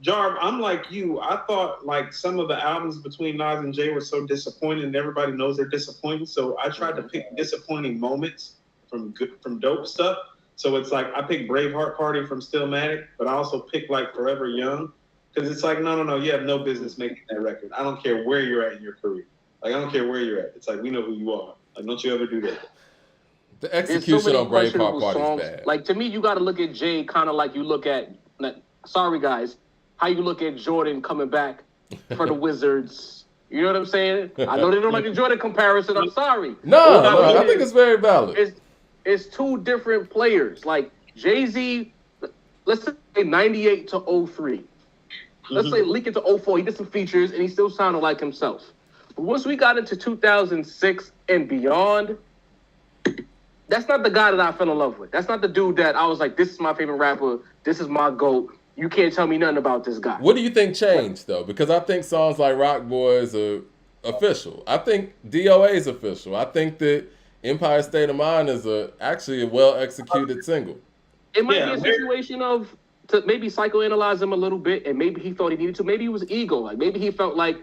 Jarv, I'm like you. I thought like some of the albums between Nas and Jay were so disappointing, and everybody knows they're disappointing. So I tried to pick disappointing moments from dope stuff. So it's like I picked Braveheart Party from Stillmatic, but I also picked like Forever Young, because it's like no, you have no business making that record. I don't care where you're at in your career. Like I don't care where you're at. It's like we know who you are. Like don't you ever do that. The execution on Braveheart Party is bad. Like to me, you got to look at Jay kind of like you look at. Sorry guys, how you look at Jordan coming back for the Wizards. You know what I'm saying? I know they don't like the Jordan comparison. I'm sorry. No, I think it's very valid. It's two different players. Like Jay-Z, let's say 98 to 03. Let's say leak into 04. He did some features and he still sounded like himself. But once we got into 2006 and beyond, that's not the guy that I fell in love with. That's not the dude that I was like, this is my favorite rapper. This is my GOAT. You can't tell me nothing about this guy. What do you think changed, though? Because I think songs like Rock Boys are official. I think DOA is official. I think that Empire State of Mind is actually a well-executed single. It might be a situation of to maybe psychoanalyze him a little bit, and maybe he thought he needed to. Maybe it was ego. Like maybe he felt like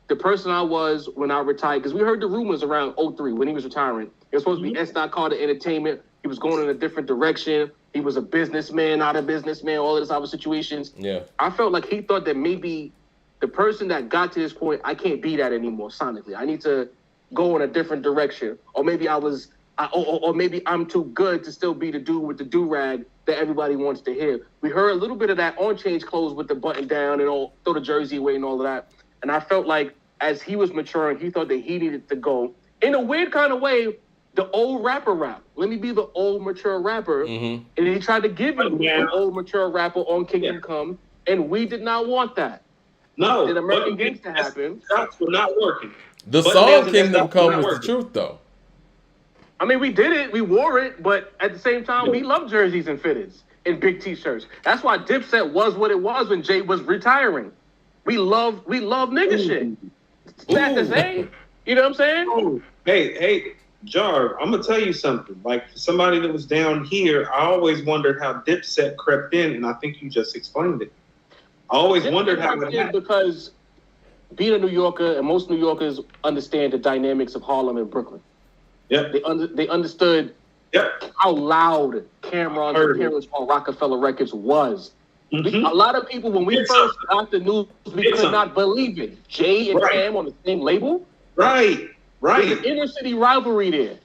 the person I was when I retired. Because we heard the rumors around 03 when he was retiring. It was supposed to be S. Carter Entertainment. He was going in a different direction. He was a businessman, not a businessman, all of this other situations. Yeah. I felt like he thought that maybe the person that got to this point, I can't be that anymore sonically. I need to go in a different direction. Or maybe or maybe I'm too good to still be the dude with the do-rag that everybody wants to hear. We heard a little bit of that on Change Clothes with the button down and all, throw the jersey away and all of that. And I felt like as he was maturing, he thought that he needed to go, in a weird kind of way, the old rapper rap. Let me be the old mature rapper. Mm-hmm. And he tried to give him an old mature rapper on Kingdom Come, and we did not want that. No. Did American Gangster happen? That's not working. The song Kingdom Come was the truth, though. I mean, we did it, we wore it, but at the same time, we love jerseys and fitteds and big T-shirts. That's why Dipset was what it was when Jay was retiring. We love nigga shit. It's not the same. You know what I'm saying? Ooh. Hey, Jarv, I'm gonna tell you something. Like somebody that was down here, I always wondered how Dipset crept in, and I think you just explained it. I always wondered how it happened. Because being a New Yorker, and most New Yorkers understand the dynamics of Harlem and Brooklyn. Yep. They understood how loud Cameron's appearance on Rockefeller Records was. Mm-hmm. A lot of people, when we first got the news, we could not believe it. Jay and Cam on the same label? Right. There's an inner city rivalry there.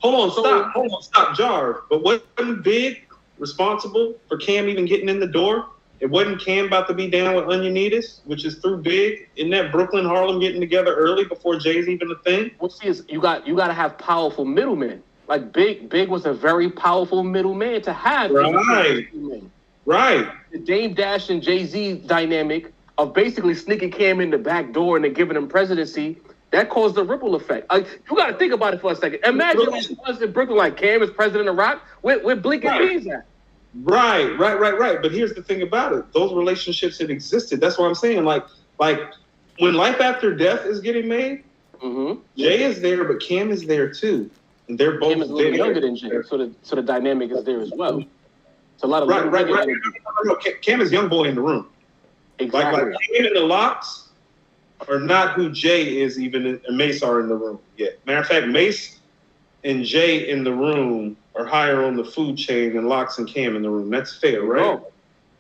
Hold on, stop, Jarv. But wasn't Big responsible for Cam even getting in the door? It wasn't Cam about to be down with Onionitas, which is through Big. Isn't that Brooklyn, Harlem getting together early before Jay's even a thing? Well, see, you got to have powerful middlemen. Like Big was a very powerful middleman to have. Right. The Dame Dash and Jay-Z dynamic of basically sneaking Cam in the back door and then giving him presidency, that caused a ripple effect. You got to think about it for a second. Imagine if it was in Brooklyn like Cam is president of rock. Where Blink and Beans at? Right. But here's the thing about it. Those relationships had existed. That's what I'm saying. Like when Life After Death is getting made, Jay is there, but Cam is there too. And they're both Cam is a little younger than Jay, so the dynamic is there as well. It's a lot of right. No, Cam is young boy in the room. Exactly. Like Cam and the Locks are not who Jay is even, and Mace are in the room yet. Matter of fact, Mace and Jay in the room are higher on the food chain than Locks and Cam in the room. That's fair, right?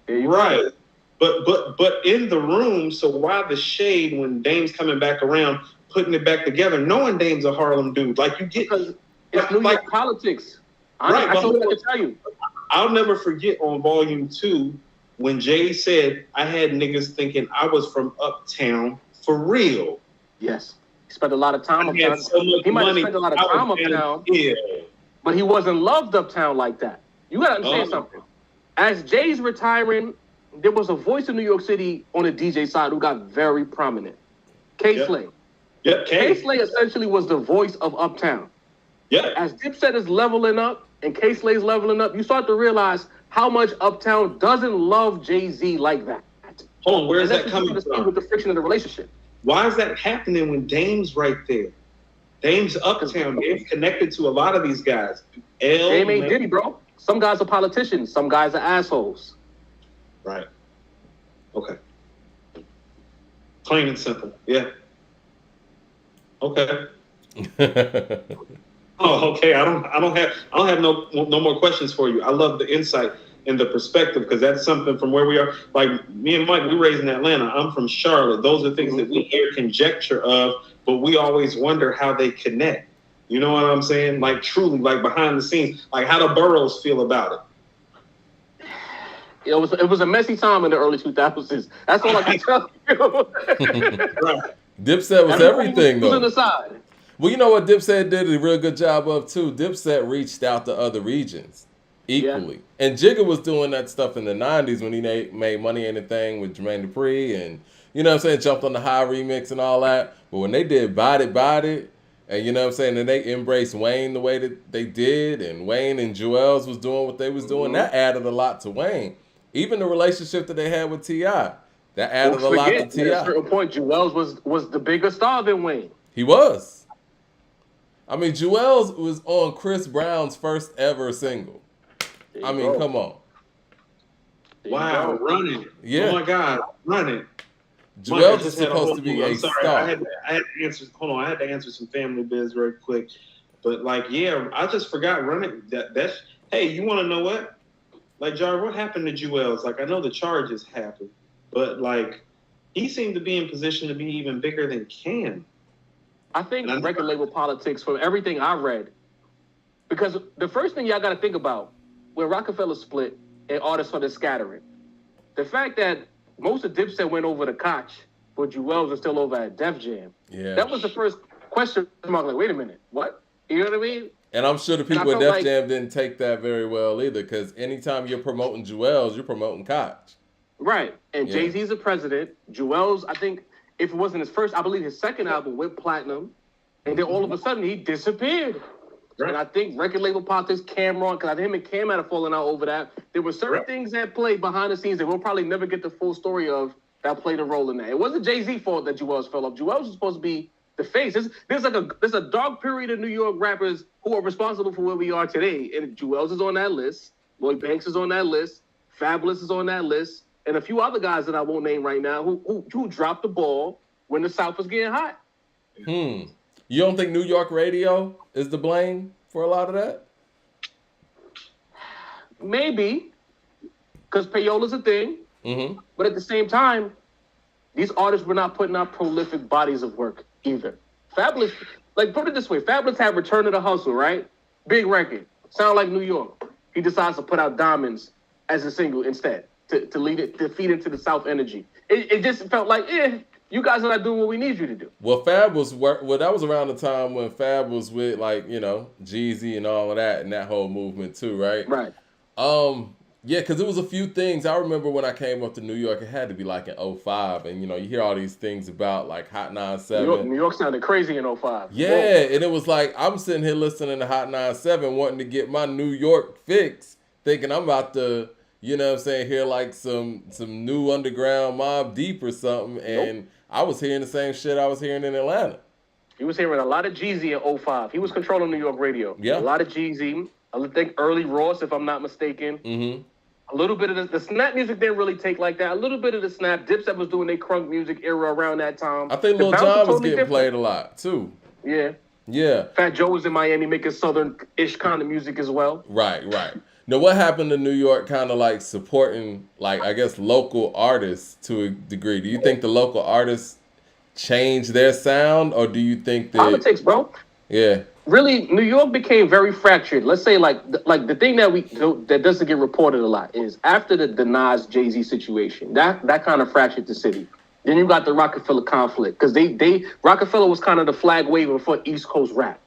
Right. But in the room, so why the shade when Dame's coming back around, putting it back together, knowing Dame's a Harlem dude? Like you get, because it's New York politics. I can tell you. I'll never forget on Volume 2 when Jay said, I had niggas thinking I was from uptown for real. Yes. He spent a lot of time uptown. So he might have spent a lot of time uptown. Yeah. but he wasn't loved uptown like that. You gotta understand something. As Jay's retiring, there was a voice in New York City on the DJ side who got very prominent. K-Slay. Yep, K-Slay essentially was the voice of uptown. Yeah. As Dipset is leveling up and K-Slay's leveling up, you start to realize how much uptown doesn't love Jay-Z like that. Hold on, where is that coming from? With the friction of the relationship. Why is that happening when Dame's right there? Dame's uptown. Dame's connected to a lot of these guys. Dame ain't Diddy, bro. Some guys are politicians. Some guys are assholes. Right. Okay. Plain and simple. Yeah. Okay. Oh, okay. I don't have no more questions for you. I love the insight and the perspective because that's something from where we are. Like me and Mike, we raised in Atlanta. I'm from Charlotte. Those are things that we hear conjecture of, but we always wonder how they connect. You know what I'm saying? Like truly, like behind the scenes, like how the boroughs feel about it. It was a messy time in the early 2000s. That's all I can tell you. Right. Dipset was everything, though. On the side. Well, you know what Dipset did a real good job of, too? Dipset reached out to other regions equally. Yeah. And Jigga was doing that stuff in the 90s when he made Money Ain't a Thing with Jermaine Dupri and, you know what I'm saying, jumped on the High remix and all that. But when they did Bite It, and you know what I'm saying, and they embraced Wayne the way that they did, and Wayne and Jewels was doing what they was doing, that added a lot to Wayne. Even the relationship that they had with T.I., that added a lot to T.I. At a certain point, Jewels was the bigger star than Wayne. He was. I mean, Jewels was on Chris Brown's first ever single. I mean, come on. Wow, Run It. Yeah. Oh my God, Run It. Jewels is supposed to be a star. I had to answer. Hold on, I had to answer some family biz real quick. But like, yeah, I just forgot Run It. That's hey, you want to know what? Like, Jar, what happened to Jewels? Like, I know the charges happened, but like, he seemed to be in position to be even bigger than Cam. I think record label politics, from everything I read, because the first thing y'all got to think about when Rockefeller split and artists started scattering, the fact that most of Dipset went over to Koch, but Jewels was still over at Def Jam. Yeah, Mm. that was the first question mark. Like, wait a minute, what? You know what I mean? And I'm sure the people at Def Jam didn't take that very well either, because anytime you're promoting Jewels, you're promoting Koch. Right. And Jay-Z's the president. Jewels, I think, if it wasn't his first, I believe his second album went platinum. And then all of a sudden, he disappeared. Right. And I think record label politics, Cameron, because him and Cam had a falling out over that. There were certain things that played behind the scenes that we'll probably never get the full story of that played a role in that. It wasn't Jay-Z's fault that Jewels fell off. Jewels was supposed to be the face. There's a dark period of New York rappers who are responsible for where we are today. And Jewels is on that list. Lloyd Banks is on that list. Fabulous is on that list. And a few other guys that I won't name right now who dropped the ball when the South was getting hot. You don't think New York radio is to blame for a lot of that? Maybe. Because payola's a thing. Mm-hmm. But at the same time, these artists were not putting out prolific bodies of work either. Fabulous, like put it this way, Fabulous had Return to the Hustle, right? Big record. Sound like New York. He decides to put out Diamonds as a single instead to feed into the South energy. It just felt like, you guys are not doing what we need you to do. Well, that was around the time when Fab was with, like, you know, Jeezy and all of that and that whole movement too, right? Right. Yeah, because it was a few things. I remember when I came up to New York, it had to be like in 05. And, you know, you hear all these things about like Hot 97. New York sounded crazy in 05. Yeah, and it was like, I'm sitting here listening to Hot 97, wanting to get my New York fix, thinking I'm about to, you know what I'm saying, hear like some new underground Mobb Deep or something. And I was hearing the same shit I was hearing in Atlanta. He was hearing a lot of Jeezy in 05. He was controlling New York radio. Yeah. A lot of Jeezy. I think early Ross, if I'm not mistaken. Mm-hmm. A little bit of the snap music didn't really take like that. A little bit of the snap. Dipset was doing their crunk music era around that time. I think Lil Jon was getting played a lot too. Yeah. Yeah. Fat Joe was in Miami making southern-ish kind of music as well. Right. Now, what happened to New York kind of like supporting, like, I guess, local artists to a degree? Do you think the local artists changed their sound, or do you think that... Politics, bro. Yeah. Really, New York became very fractured. Let's say, like the thing that doesn't get reported a lot is after the Nas Jay-Z situation, that kind of fractured the city. Then you got the Rockefeller conflict because Rockefeller was kind of the flag waver for East Coast rap.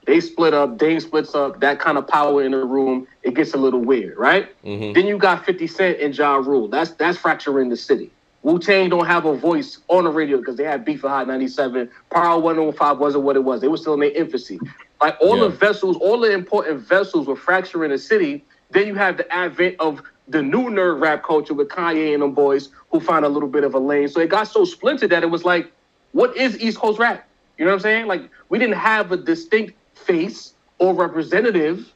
They split up, Dame splits up, that kind of power in the room, it gets a little weird, right? Mm-hmm. Then you got 50 Cent and Ja Rule. That's fracturing the city. Wu-Tang don't have a voice on the radio because they had beef for Hot 97. Power 105 wasn't what it was. They were still in their infancy. Like all the vessels, all the important vessels were fracturing the city. Then you have the advent of the new nerd rap culture with Kanye and them boys who find a little bit of a lane. So it got so splintered that it was like, what is East Coast rap? You know what I'm saying? Like, we didn't have a distinct face or representative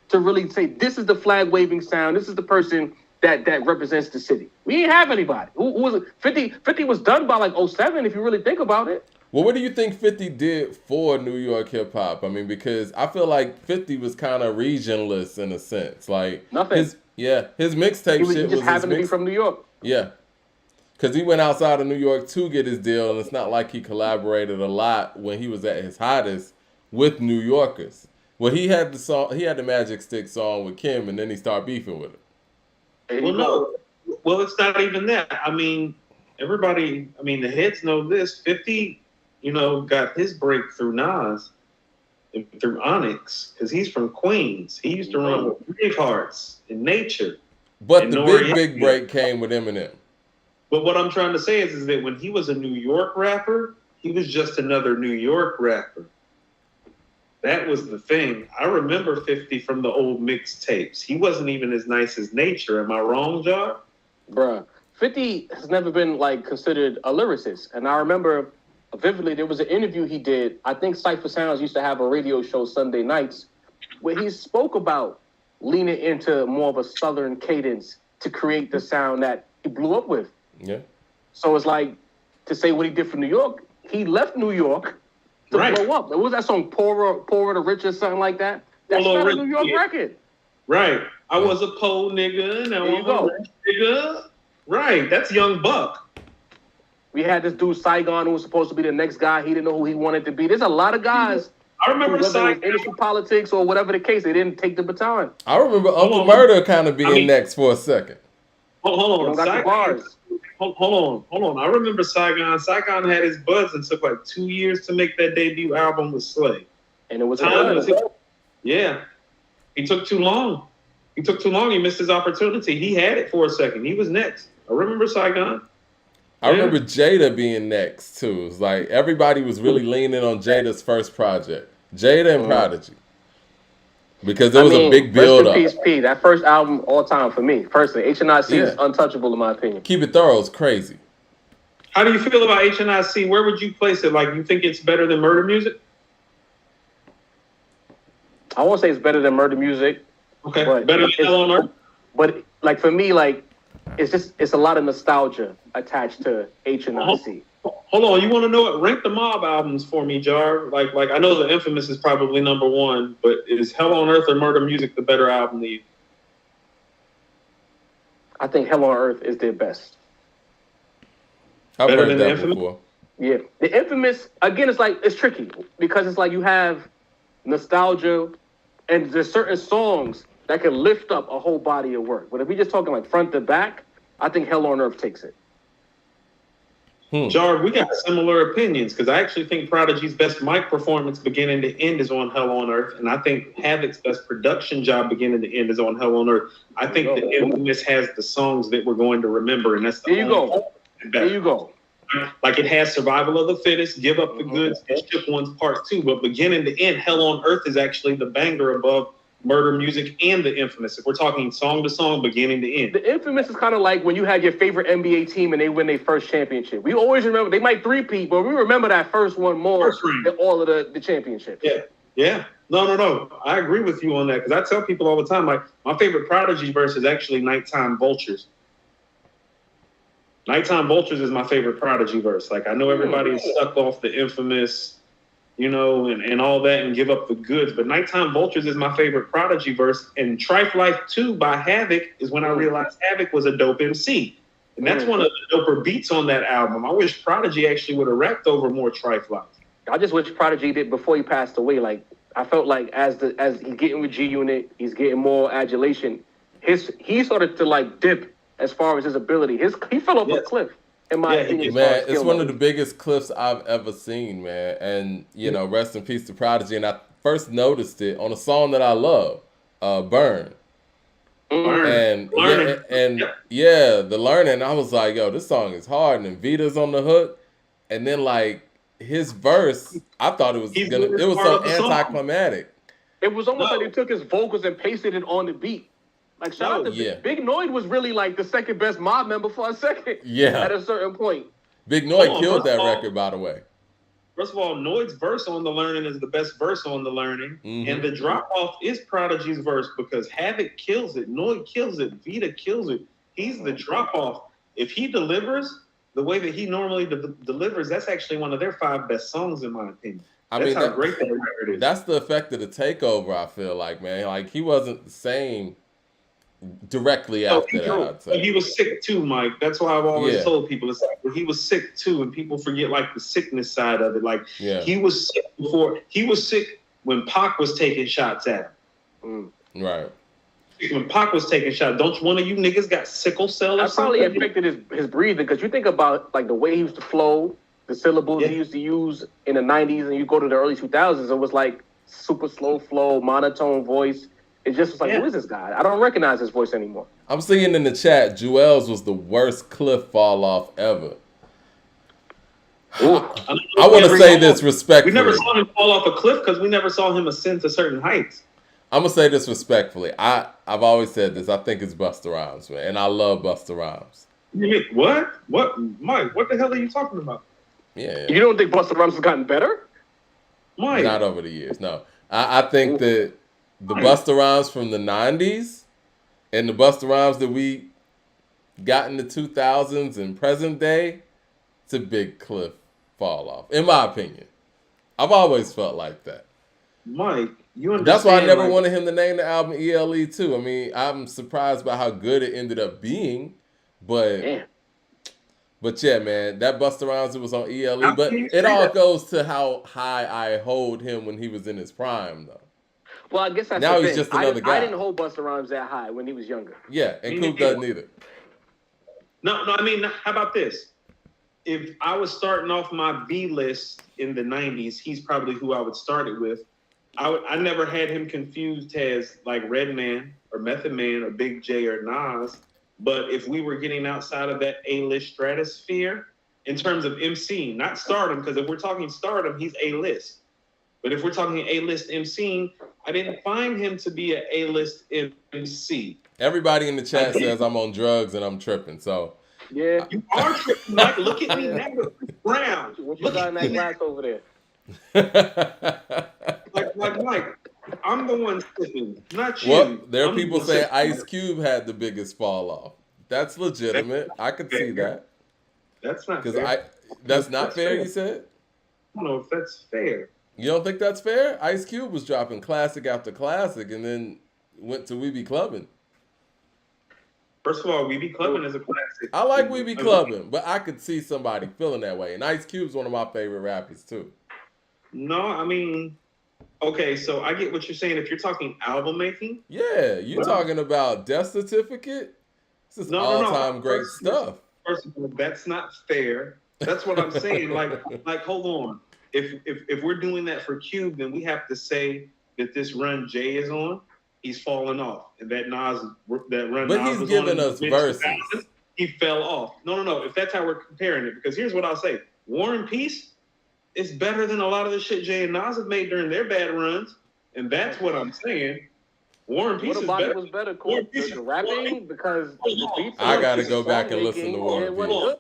to really say, this is the flag-waving sound. This is the person that represents the city. We didn't have anybody. Who was it? 50 was done by like 07, if you really think about it. Well, what do you think 50 did for New York hip-hop? I mean, because I feel like 50 was kind of regionless in a sense. Like, nothing. His mixtape shit just happened to be from New York. Yeah. Because he went outside of New York to get his deal, and it's not like he collaborated a lot when he was at his hottest with New Yorkers. Well, he had the Magic Stick song with Kim, and then he started beefing with her. Well, no. Well, it's not even that. I mean, the heads know this. 50, got his break through Nas and through Onyx, because he's from Queens. He used to run with Bravehearts and Nature. But the big break came with Eminem. But what I'm trying to say is that when he was a New York rapper, he was just another New York rapper. That was the thing. I remember 50 from the old mixtapes. He wasn't even as nice as Nature. Am I wrong, Jar? Bruh. 50 has never been like considered a lyricist. And I remember vividly there was an interview he did. I think Cypher Sounds used to have a radio show Sunday nights where he spoke about leaning into more of a Southern cadence to create the sound that he blew up with. Yeah. So it's like, to say what he did for New York, he left New York to blow up. What was that song, Poorer the Rich or something like that? That's not a New York record. Right. I was a poor nigga, now I'm a rich nigga. Right. That's Young Buck. We had this dude, Saigon, who was supposed to be the next guy. He didn't know who he wanted to be. There's a lot of guys. I remember Saigon. Industry politics or whatever the case, they didn't take the baton. I remember Uncle Murder kind of being next for a second. Hold on. Got the bars. Hold on. I remember Saigon. Saigon had his buzz and took like 2 years to make that debut album with Slay. And it was yeah. He took too long. He missed his opportunity. He had it for a second. He was next. I remember Saigon. I remember Jada being next too. It's like everybody was really leaning on Jada's first project, Jada and Prodigy, because there was a big build up. Rest in peace, P. That first album all time for me personally. HNIC is untouchable in my opinion. Keep It Thorough is crazy. How do you feel about HNIC? Where would you place it? Like, you think it's better than Murder Music? I won't say it's better than Murder Music. Okay, better than Hell on Earth? But like for me, like it's a lot of nostalgia attached to HNIC. Hold on, you want to know what? Rank the Mob albums for me, Jar. Like I know The Infamous is probably number one, but is Hell on Earth or Murder Music the better album to you? I think Hell on Earth is their best. I've heard that before. Yeah, The Infamous again. It's tricky because it's like you have nostalgia, and there's certain songs that can lift up a whole body of work. But if we're just talking like front to back, I think Hell on Earth takes it. Jar, we got similar opinions because I actually think Prodigy's best mic performance beginning to end is on Hell on Earth, and I think Havoc's best production job beginning to end is on Hell on Earth. I think The Infamous has the songs that we're going to remember, and that's the There you go. Like it has Survival of the Fittest, Give Up the Goods, and Ship One's Part 2, but beginning to end, Hell on Earth is actually the banger above Murder Music and The Infamous. If we're talking song to song, beginning to end. The Infamous is kind of like when you had your favorite NBA team and they win their first championship. We always remember, they might three-peat, but we remember that first one more than all of the championships. Yeah. No. I agree with you on that because I tell people all the time, like, my favorite Prodigy verse is actually Nighttime Vultures. Nighttime Vultures is my favorite Prodigy verse. Like, I know everybody is stuck off The Infamous, and all that, and Give Up the Goods. But Nighttime Vultures is my favorite Prodigy verse. And Trife Life 2 by Havoc is when I realized Havoc was a dope MC. And that's one of the doper beats on that album. I wish Prodigy actually would have rapped over more Trife Life. I just wish Prodigy did before he passed away. Like, I felt like as he's getting with G Unit, he's getting more adulation. He started to like dip as far as his ability. He fell off a cliff. In my opinion, it's one of the biggest cliffs I've ever seen, man. And rest in peace to Prodigy. And I first noticed it on a song that I love, Burn. And the learning. I was like, yo, this song is hard, and Vita's on the hook, and then like his verse, I thought it was so anticlimactic. It was almost like they took his vocals and pasted it on the beat. Like shout out to Big Noid was really like the second best mob member for a second. Yeah. At a certain point. Big Noid killed that record, by the way. First of all, Noid's verse on The Learning is the best verse on The Learning. Mm-hmm. And the drop-off is Prodigy's verse because Havoc kills it. Noid kills it. Vita kills it. He's the drop-off. If he delivers the way that he normally delivers, that's actually one of their 5 best songs, in my opinion. That's how great that record is. That's the effect of the takeover, I feel like, man. Like, he wasn't the same directly after that. So he was sick too, Mike. That's why I've always told people it's like he was sick too, and people forget like the sickness side of it. Like he was sick before. He was sick when Pac was taking shots at him. Right. When Pac was taking shots, don't one of you niggas got sickle cell or something? That probably affected his breathing because you think about like the way he used to flow, the syllables he used to use in the 90s, and you go to the early 2000s, it was like super slow flow, monotone voice. It just was like, who is this guy? I don't recognize his voice anymore. I'm seeing in the chat, Jewel's was the worst cliff fall off ever. I want to say this respectfully. We never saw him fall off a cliff because we never saw him ascend to certain heights. I'm going to say this respectfully. I've always said this. I think it's Busta Rhymes, man. And I love Busta Rhymes. You mean, what? What? Mike, what the hell are you talking about? Yeah. You don't think Busta Rhymes has gotten better? Mike. Not over the years, no. I think that the Busta Rhymes from the 90s and the Busta Rhymes that we got in the 2000s and present day, it's a big cliff fall off, in my opinion. I've always felt like that. Mike, you understand. That's why I never wanted him to name the album ELE too. I mean, I'm surprised by how good it ended up being, but yeah, man, that Busta Rhymes that was on ELE, but it all goes to how high I hold him when he was in his prime, though. Well, I guess that's now the he's thing. just another guy. I didn't hold Busta Rhymes that high when he was younger. Yeah, and Coop doesn't either. No, I mean, how about this? If I was starting off my B list in the 90s, he's probably who I would start it with. I never had him confused as like Redman or Method Man or Big J or Nas. But if we were getting outside of that A-list stratosphere, in terms of MC, not stardom, because if we're talking stardom, he's A-list. But if we're talking A-list MC, I didn't find him to be an A-list MC. Everybody in the chat says I'm on drugs and I'm tripping, so. Yeah. You are tripping, Mike. Look at me now. Brown. What you got in that glass over there? like Mike, I'm the one tripping, not you. Well, there are people saying Ice Cube had the biggest fall off. That's legitimate. I could see that. That's not fair. That's not fair, you said? I don't know if that's fair. You don't think that's fair? Ice Cube was dropping classic after classic and then went to We Be Clubbing. First of all, We Be Clubbing is a classic. I like We Be Clubbing, but I could see somebody feeling that way. And Ice Cube's one of my favorite rappers, too. No, I mean, okay, so I get what you're saying. If you're talking album making. Yeah, you're talking about Death Certificate. This is all-time great stuff. First of all, that's not fair. That's what I'm saying. like, hold on. If we're doing that for Cube, then we have to say that this run Jay is on, he's falling off, and that run. But Nas he's giving us verses. He fell off. No. If that's how we're comparing it, because here's what I'll say: War and Peace is better than a lot of the shit Jay and Nas have made during their bad runs, and that's what I'm saying. War and Peace is better. Was better, the rapping, because the beats. I gotta go back and listen to War and Peace.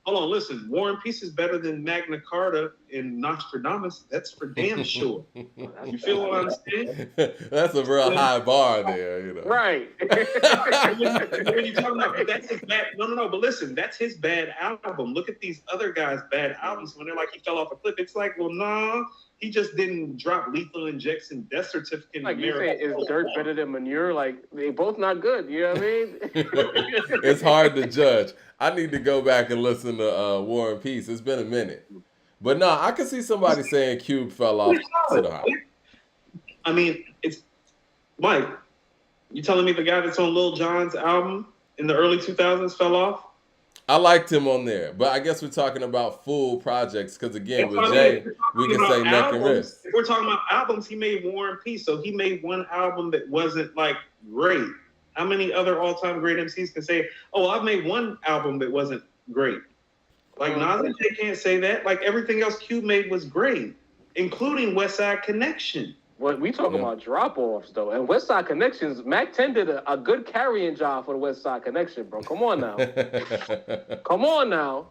Hold on, listen. War and Peace is better than Magna Carta and Nostradamus. That's for damn sure. You feel what I'm saying? That's a real high bar there, you know. Right. When you talking about that's his bad, no. But listen, that's his bad album. Look at these other guys' bad albums. When they're like he fell off a cliff, it's like, well, nah, he just didn't drop Lethal Injection, Death Certificate. Like you say, is Dirt better than Manure? Like they both not good. You know what I mean? It's hard to judge. I need to go back and listen to War and Peace. It's been a minute. But no, I can see somebody saying Cube fell off to the high. I mean, it's Mike, you telling me the guy that's on Lil Jon's album in the early 2000s fell off? I liked him on there, but I guess we're talking about full projects because again, That's with what I Jay, mean. we can say neck and Albums, wrist. if we're talking about albums, he made War and Peace, so he made one album that wasn't like great. How many other all-time great MCs can say, "Oh, I've made one album that wasn't great"? Like Nas and Jay can't say that. Like everything else Cube made was great, including West Side Connection. Well, we talking about drop-offs, though. And West Side Connections, Mac 10 did a good carrying job for the West Side Connection, bro. Come on now. Come on now.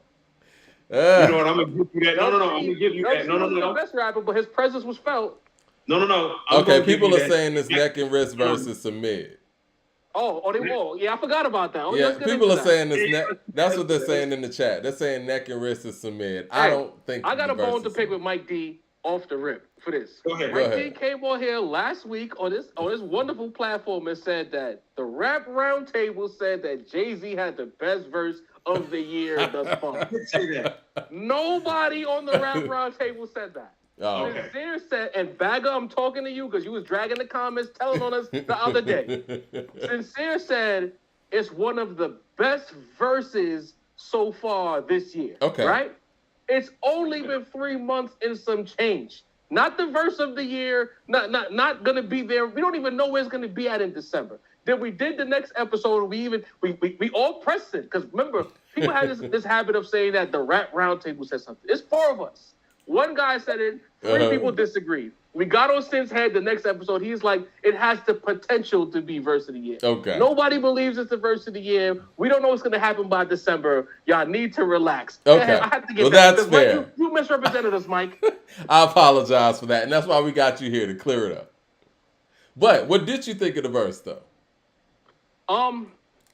You know what? I'm going to give you that. No. I'm going to give you that. No. The best rapper, but his presence was felt. No. Okay, people are saying this neck and wrist versus Samid. Oh, they will. Yeah, I forgot about that. Yeah, people are saying this neck. That's what they're saying in the chat. They're saying neck and wrist is Samid. I don't think. I got a bone to pick with Mike D off the rip for this. Go ahead. Mike D came on here last week on this wonderful platform and said that the Rap Roundtable said that Jay-Z had the best verse of the year thus far. Nobody on the Rap Roundtable said that. Oh, okay. Sincere said, and Bagger, I'm talking to you because you was dragging the comments, telling on us the other day. Sincere said it's one of the best verses so far this year. Okay. Right? It's only been 3 months and some change. Not the verse of the year. Not gonna be there. We don't even know where it's gonna be at in December. Then we did the next episode. We all pressed it because remember people had this habit of saying that the Rap Roundtable said something. It's 4 of us. One guy said it. 3 people disagreed. We got on Sin's head the next episode. He's like, it has the potential to be verse of the year. Okay. Nobody believes it's the verse of the year. We don't know what's going to happen by December. Y'all need to relax. Okay. I have to get well, that. that's fair. You misrepresented us, Mike. I apologize for that. And that's why we got you here to clear it up. But what did you think of the verse, though?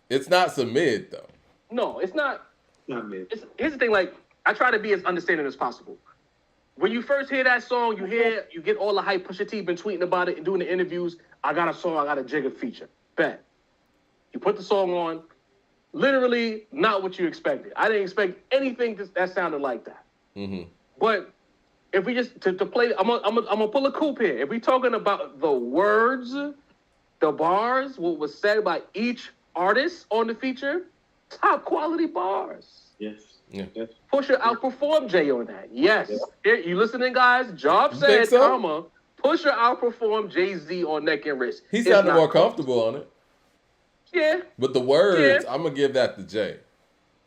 It's not Samid, though. No, it's not. Not mid. Here's the thing, like, I try to be as understanding as possible. When you first hear that song, you get all the hype. Pusha T been tweeting about it and doing the interviews. I got a song, I got a Jigga feature. Bet. You put the song on, literally not what you expected. I didn't expect anything that sounded like that. Mm-hmm. But if we just to play, I'm gonna pull a coupe here. If we talking about the words, the bars, what was said by each artist on the feature, top quality bars. Yes. Yeah. Pusha outperformed Jay on that. Yes. Yeah. Here, you listening, guys? Job You said, think so? comma, Pusha outperformed Jay-Z on neck and wrist. He It's sounded not more comfortable on it. Yeah. But the words, Yeah. I'm going to give that to Jay.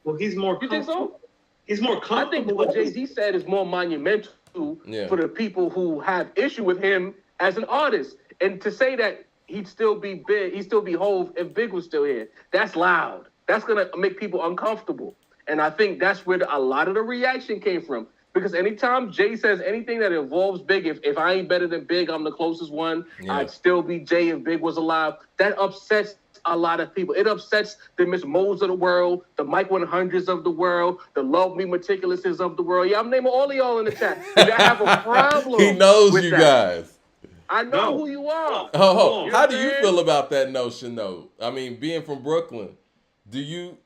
Well, he's more. You think so? He's more I comfortable. think what Jay-Z said is more monumental for the people who have issue with him as an artist. And to say that he'd still be big, he'd still be Hove if Big was still here, that's loud. That's going to make people uncomfortable. And I think that's where a lot of the reaction came from. Because anytime Jay says anything that involves Big, if I ain't better than Big, I'm the closest one, I'd still be Jay if Big was alive. That upsets a lot of people. It upsets the Miss Mo's of the world, the Mike 100s of the world, the Love Me Meticulouses of the world. Yeah, I'm naming all of y'all in the chat. I have a problem. He knows with you that. guys. I know who you are. Oh, You how know do what you I'm feel about that notion, though? I mean, being from Brooklyn, do you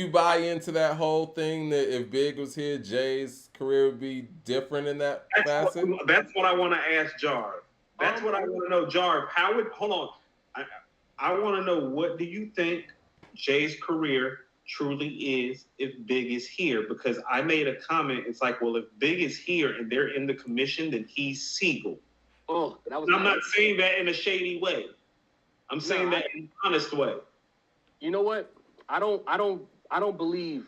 buy into that whole thing that if Big was here, Jay's career would be different in that facet? That's what I want to ask Jarv. That's what I want to know, Jarv. Hold on. I want to know, what do you think Jay's career truly is if Big is here? Because I made a comment. It's like, well, if Big is here and they're in the commission, then he's Siegel. Oh, that was. I'm not saying that in a shady way. I'm saying that in an honest way. You know what? I don't believe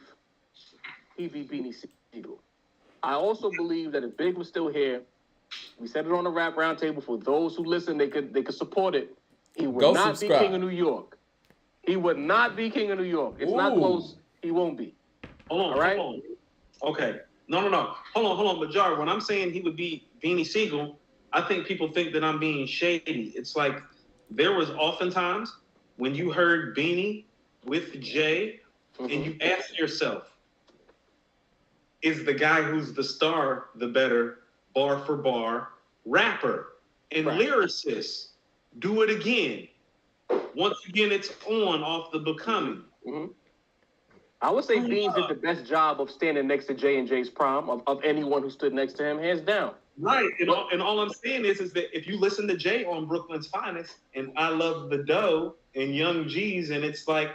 he beat Beanie Siegel. I also believe that if Big was still here, we said it on the Rap Roundtable. For those who listen, they could support it. He would not be King of New York. He would not be King of New York. It's not close. He won't be. Hold on. Okay. No. Hold on. But Jar, when I'm saying he would be Beanie Siegel, I think people think that I'm being shady. It's like there was oftentimes when you heard Beanie with Jay, and you ask yourself, is the guy who's the star the better bar for bar rapper? And lyricist, do it again. Once again, it's on off the Becoming. Mm-hmm. I would say Beans did the best job of standing next to Jay and Jay's prime of anyone who stood next to him, hands down. Right, and all I'm saying is that if you listen to Jay on Brooklyn's Finest and I Love the Dough and Young G's, and it's like,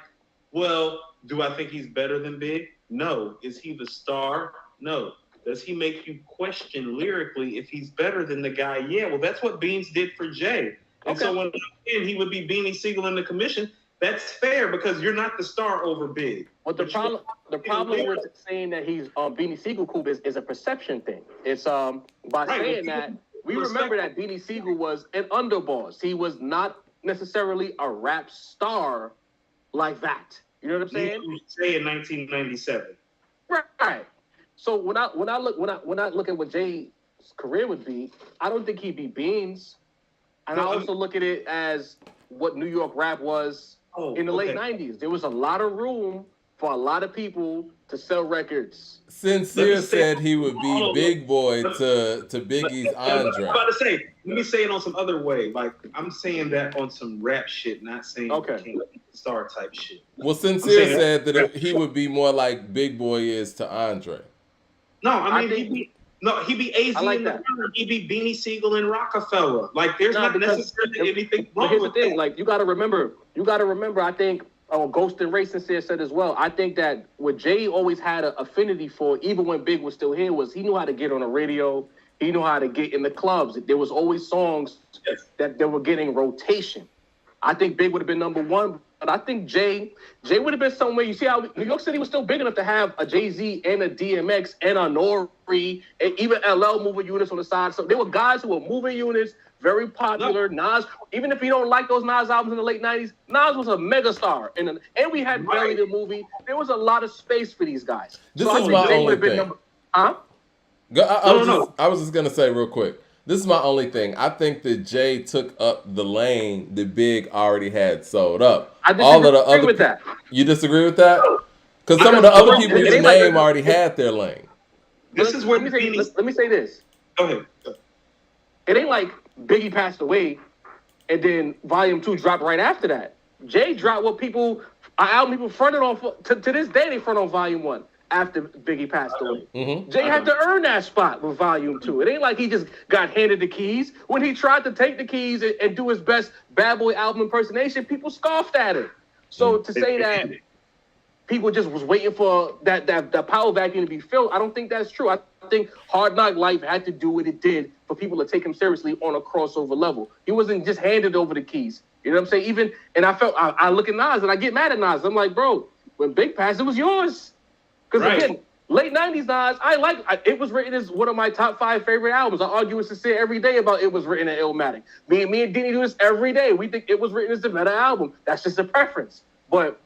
well, Do I think he's better than Big? No. Is he the star? No. Does he make you question lyrically if he's better than the guy? Yeah. Well, that's what Beans did for Jay. And so when he would be Beanie Siegel in the commission, that's fair because you're not the star over Big. But the problem with saying that he's Beanie Siegel cool is a perception thing. It's by saying that we remember that Beanie Siegel was an underboss. He was not necessarily a rap star like that. You know what I'm saying? You say in 1997. Right. So when I look at what Jay's career would be, I don't think he'd be Beans. And I also look at it as what New York rap was in the late 90s. There was a lot of room for a lot of people to sell records. Sincere said he would be Big Boy to Biggie's Andre. I'm about to say, let me say it on some other way. Like, I'm saying that on some rap shit, not saying star type shit. Well, Sincere said that he would be more like Big Boy is to Andre. No, I mean, he'd be AZ in the front. He'd be Beanie Siegel and Rockefeller. Like, there's not necessarily anything wrong with that. But here's the thing. Like, you got to remember, I think, Ghost and Ray Sincere said as well, I think that what Jay always had an affinity for, even when Big was still here, was he knew how to get on the radio. He knew how to get in the clubs. There was always songs that they were getting rotation. I think Big would have been number one, but I think Jay would have been somewhere. You see how New York City was still big enough to have a Jay-Z and a DMX and a Nori and even LL moving units on the side. So there were guys who were moving units, very popular. Nas, even if you don't like those Nas albums in the late 90s, Nas was a megastar. And we had Belly the movie. There was a lot of space for these guys. This is my only thing. I was just going to say real quick. This is my only thing. I think that Jay took up the lane that Big already had sold up. I disagree with that. You disagree with that? Because some of the other people you name already had their lane. This is where let me say this. Go ahead. It ain't like Biggie passed away and then Volume 2 dropped right after that. Jay dropped what album people fronted on to this day. They front on Volume 1. After Biggie passed away. Mm-hmm. Jay had to earn that spot with Volume 2. It ain't like he just got handed the keys. When he tried to take the keys and do his best Bad Boy album impersonation, people scoffed at it. So to say that people just was waiting for that power vacuum to be filled, I don't think that's true. I think Hard Knock Life had to do what it did for people to take him seriously on a crossover level. He wasn't just handed over the keys. You know what I'm saying? I look at Nas and I get mad at Nas. I'm like, bro, when Big passed, it was yours. Because again, late 90s Nas, it was written as one of my top 5 favorite albums. I argue with Sincere every day about It Was Written at Illmatic. Me and Dini do this every day. We think It Was Written as the better album. That's just a preference. But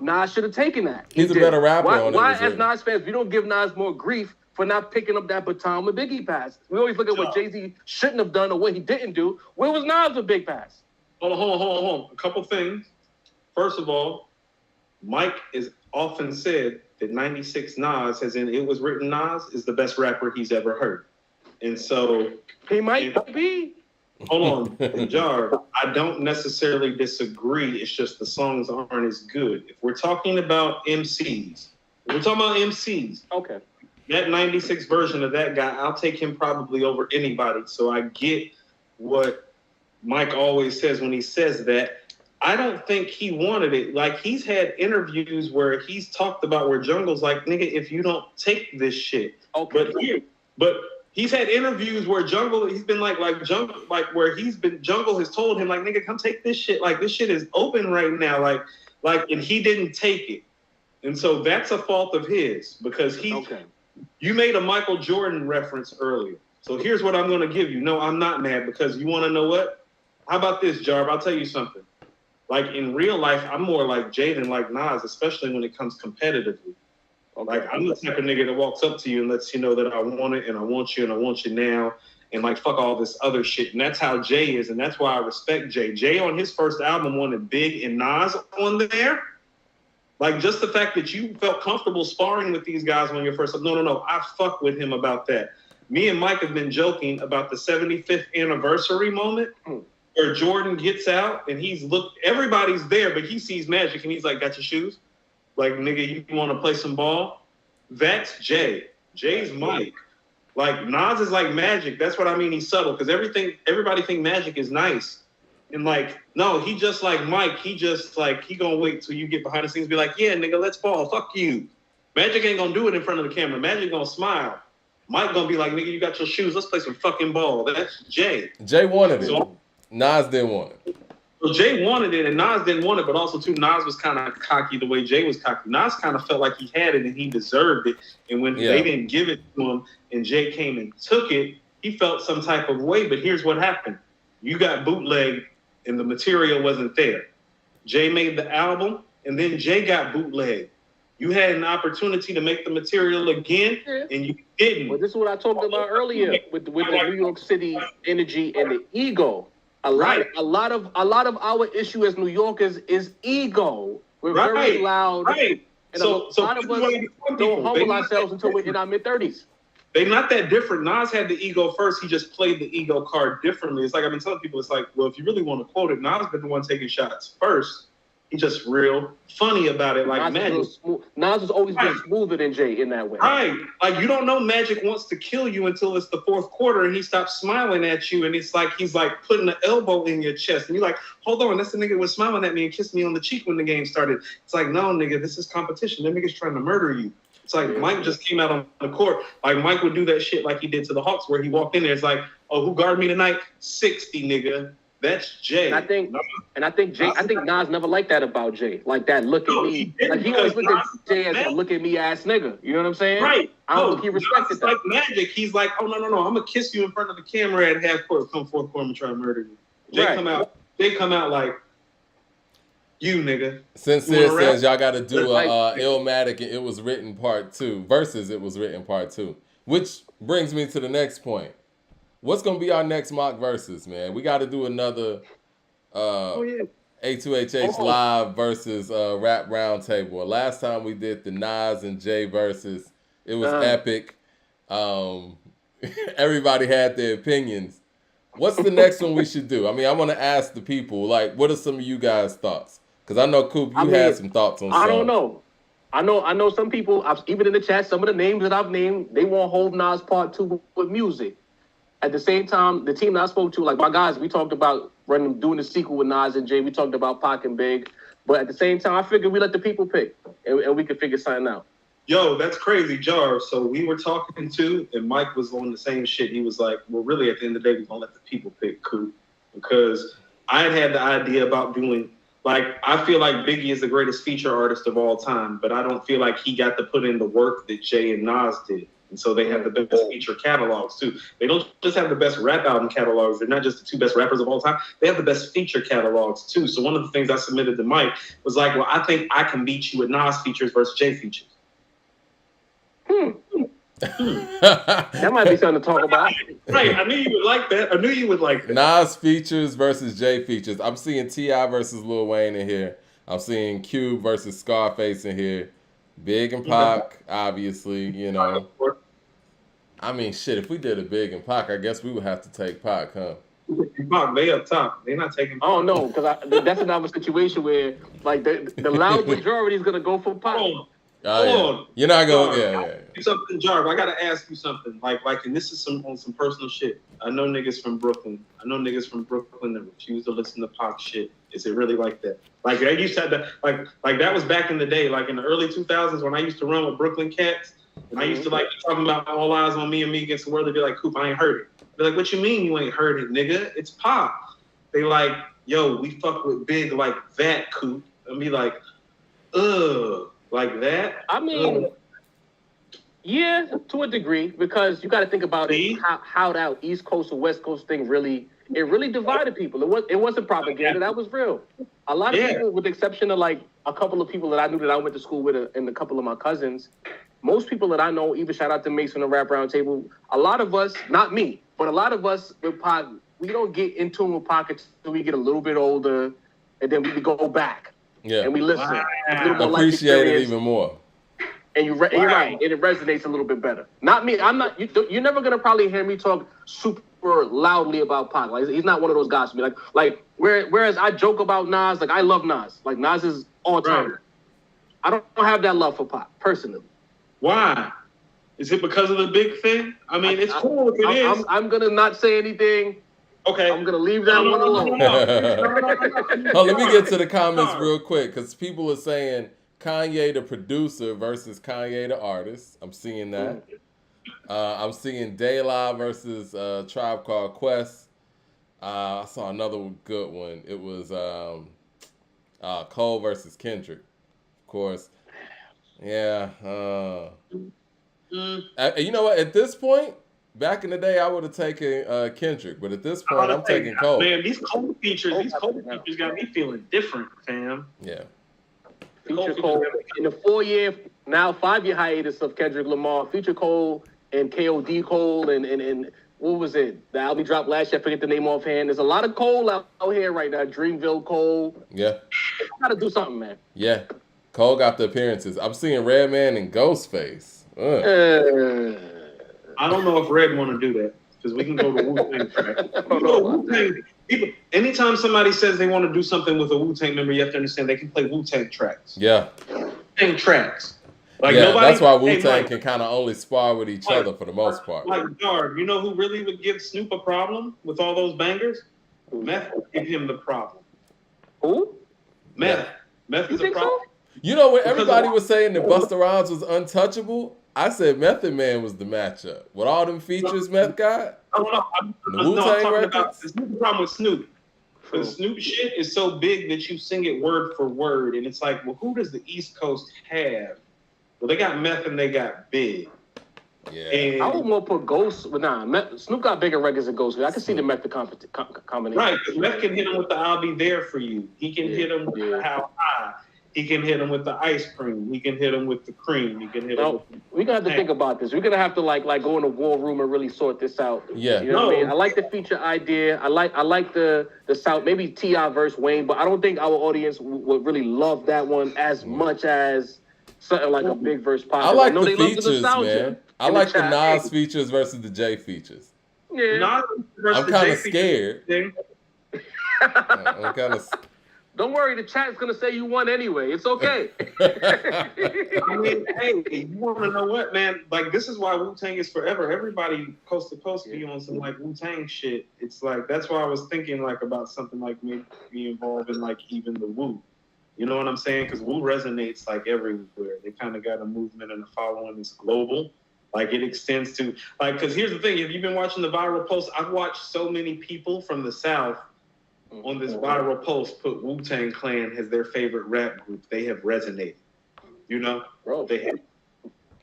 Nas should have taken that. He's a better rapper on it. Why, as Nas fans, we don't give Nas more grief for not picking up that baton when Biggie passed? We always look at what Jay-Z shouldn't have done or what he didn't do. Where was Nas with Big Pass? Hold on. A couple things. First of all, Mike is often said that 96 Nas, as in It Was Written Nas, is the best rapper he's ever heard. And so... He might be. Hold on. Jar, I don't necessarily disagree. It's just the songs aren't as good. If we're talking about MCs, okay. That 96 version of that guy, I'll take him probably over anybody. So I get what Mike always says when he says that. I don't think he wanted it. Like, he's had interviews where he's talked about where Jungle's like, nigga, if you don't take this shit. Okay. But he's had interviews where Jungle has told him, like, nigga, come take this shit. Like, this shit is open right now. Like, and he didn't take it. And so that's a fault of his because you made a Michael Jordan reference earlier. So here's what I'm going to give you. No, I'm not mad because you want to know what? How about this, Jarb? I'll tell you something. Like, in real life, I'm more like Jay than like Nas, especially when it comes competitively. Okay. Like, I'm the type of nigga that walks up to you and lets you know that I want it and I want you and I want you now and, like, fuck all this other shit. And that's how Jay is, and that's why I respect Jay. Jay on his first album wanted Big and Nas on there. Like, just the fact that you felt comfortable sparring with these guys on your first album. No. I fuck with him about that. Me and Mike have been joking about the 75th anniversary moment. Where Jordan gets out and everybody's there, but he sees Magic and he's like, got your shoes? Like, nigga, you want to play some ball? That's Jay. Jay's Mike. Like, Nas is like Magic. That's what I mean. He's subtle because everybody think Magic is nice. And like, no, he just like Mike. He just like he gonna wait till you get behind the scenes, and be like, yeah, nigga, let's ball. Fuck you. Magic ain't gonna do it in front of the camera. Magic gonna smile. Mike gonna be like, nigga, you got your shoes. Let's play some fucking ball. That's Jay. Jay wanted it. Nas didn't want it. So Jay wanted it, and Nas didn't want it. But also, too, Nas was kind of cocky the way Jay was cocky. Nas kind of felt like he had it and he deserved it. And when they didn't give it to him, and Jay came and took it, he felt some type of way. But here's what happened: you got bootlegged, and the material wasn't there. Jay made the album, and then Jay got bootlegged. You had an opportunity to make the material again, and you didn't. Well, this is what I talked about earlier with the New York City energy and the ego. A lot of our issue as New Yorkers is ego. We're very loud. Right. And a lot of us don't humble ourselves until we're in our mid-30s. They're not that different. Nas had the ego first. He just played the ego card differently. It's like I've been telling people, it's like, well, if you really want to quote it, Nas been the one taking shots first. He's just real funny about it, like Magic. Nas has always been smoother than Jay in that way. Right. Like, you don't know Magic wants to kill you until it's the fourth quarter and he stops smiling at you and it's like he's like putting an elbow in your chest. And you're like, hold on, that's the nigga that was smiling at me and kissed me on the cheek when the game started. It's like, no, nigga, this is competition. That nigga's trying to murder you. It's like Mike just came out on the court. Like, Mike would do that shit like he did to the Hawks where he walked in there. It's like, oh, who guarded me tonight? 60, nigga. That's Jay. And I think Nas never liked that about Jay. Like that look at me. Like he always looked at Jay as a look at me ass nigga. You know what I'm saying? Right. I don't think he respected that. Like Magic, he's like, oh no. I'm gonna kiss you in front of the camera at half court, come fourth quarter and try to murder you. Jay come out like you nigga. Sincere says y'all gotta do a Illmatic and It Was Written Part 2 versus It Was Written Part 2. Which brings me to the next point. What's gonna be our next mock versus, man? We got to do another A2HH live versus rap roundtable. Last time we did the Nas and Jay versus, it was epic. Everybody had their opinions. What's the next one we should do? I mean, I want to ask the people, like, what are some of you guys' thoughts? Because I know Coop, you had some thoughts on. I don't know. I know some people. Even in the chat, some of the names that I've named, they want Hov Nas Part 2 with music. At the same time, the team that I spoke to, like my guys, we talked about doing the sequel with Nas and Jay. We talked about Pac and Big. But at the same time, I figured we let the people pick and we could figure something out. Yo, that's crazy, Jar. So we were talking to, and Mike was on the same shit. He was like, well, really, at the end of the day, we're going to let the people pick, Coop. Because I had the idea about doing, like, I feel like Biggie is the greatest feature artist of all time, but I don't feel like he got to put in the work that Jay and Nas did. And so they have the best feature catalogs, too. They don't just have the best rap album catalogs. They're not just the two best rappers of all time. They have the best feature catalogs, too. So one of the things I submitted to Mike was like, well, I think I can beat you with Nas features versus Jay features. That might be something to talk about. Right. I knew you would like that. Nas features versus Jay features. I'm seeing T.I. versus Lil Wayne in here. I'm seeing Cube versus Scarface in here. Big and Pac, obviously, you know. I mean, shit, if we did a Big and Pac, I guess we would have to take Pac, huh? Pac, they up top. They're not taking Pac. Oh, no, because that's another situation where, like, the loud majority is going to go for Pac. Hold on. You're not going, Something, Jarv, I got to ask you something. Like, and this is on some personal shit. I know niggas from Brooklyn that refuse to listen to Pac shit. Is it really like that? Like, I used to have that, like that was back in the day, like in the early 2000s when I used to run with Brooklyn cats. And I used to like talking about All Eyes on Me and Me Against the World. They'd be like, Coop, I ain't heard it. They're like, what you mean you ain't heard it, nigga? It's Pac. They like, yo, we fuck with Big like that, Coop. And be like, like that? I mean, yeah, to a degree, because you got to think about it, how that East Coast or West Coast thing really divided people. It wasn't propaganda. That was real. A lot of people, with the exception of like a couple of people that I knew that I went to school with and a couple of my cousins, most people that I know, even shout out to Mace from the Rap Roundtable, a lot of us, not me, but a lot of us with Pac, we don't get in tune with Pac until we get a little bit older, and then we go back. Yeah. And we listen. Wow. Appreciate it even more. And you're right, and it resonates a little bit better. Not me. I'm not. You're never gonna probably hear me talk super loudly about Pac. Like, he's not one of those guys to be like. Whereas I joke about Nas, like I love Nas. Like Nas is all time. Right. I don't have that love for Pac personally. Why? Is it because of the Big thing? I mean, it's cool if it is. I'm gonna not say anything. Okay. I'm gonna leave that one alone. Oh, let me get to the comments real quick because people are saying Kanye the producer versus Kanye the artist. I'm seeing that. I'm seeing De La versus Tribe Called Quest. I saw another good one. It was Cole versus Kendrick, of course. Yeah. You know what? At this point, back in the day, I would have taken Kendrick, but at this point, I'm taking Cole. Man, these Cole features got me feeling different, fam. Yeah. Feature Cole in the 5-year hiatus of Kendrick Lamar. Feature Cole and KOD Cole and what was it? The album dropped last year. I forget the name offhand. There's a lot of Cole out here right now. Dreamville Cole. Yeah. Gotta do something, man. Yeah. Cole got the appearances. I'm seeing Redman and Ghostface. I don't know if Red want to do that because we can go to Wu-Tang track. Wu-Tang, anytime somebody says they want to do something with a Wu-Tang member, you have to understand they can play Wu-Tang tracks. Yeah. Wu-Tang tracks. Like that's why Wu-Tang can kind of only spar with each other for the most part. Like Jarv, you know who really would give Snoop a problem with all those bangers? Meth would give him the problem. Who? Meth. Yeah. Meth is a problem. So? You know when everybody was saying that Busta Rhymes was untouchable, I said Method Man was the matchup. With all them features Meth got, I'm talking about the problem with Snoop. The Snoop shit is so big that you sing it word for word, and it's like, well, who does the East Coast have? Well, they got Meth and they got Big. Yeah. And I would more put Ghost, but Snoop got bigger records than Ghost. I can see the Meth combination. Right, because Meth can hit him with the I'll Be There For You. He can hit him with the How High. He can hit him with the ice cream. He can hit him with the cream. He can hit him with the... We're going to have to think about this. We're going to have to like go in the war room and really sort this out. Yeah. You know what I mean? I like the feature idea. I like the South, maybe T.I. versus Wayne, but I don't think our audience would really love that one as much as something like a Big verse Pop. I like the features, man. I like the Nas features versus the J features. Yeah. I'm kind of scared. I'm kind of... Don't worry, the chat's gonna say you won anyway. It's okay. I mean, hey, you want to know what, man? Like, this is why Wu-Tang is forever. Everybody coast to coast be on some like Wu-Tang shit. It's like that's why I was thinking like about something like maybe be involved in like even the Wu. You know what I'm saying? Because Wu resonates like everywhere. They kind of got a movement and a following that's global. Like it extends to like because here's the thing: if you've been watching the viral posts, I've watched so many people from the South. On this viral post, put Wu-Tang Clan as their favorite rap group. They have resonated. You know, they have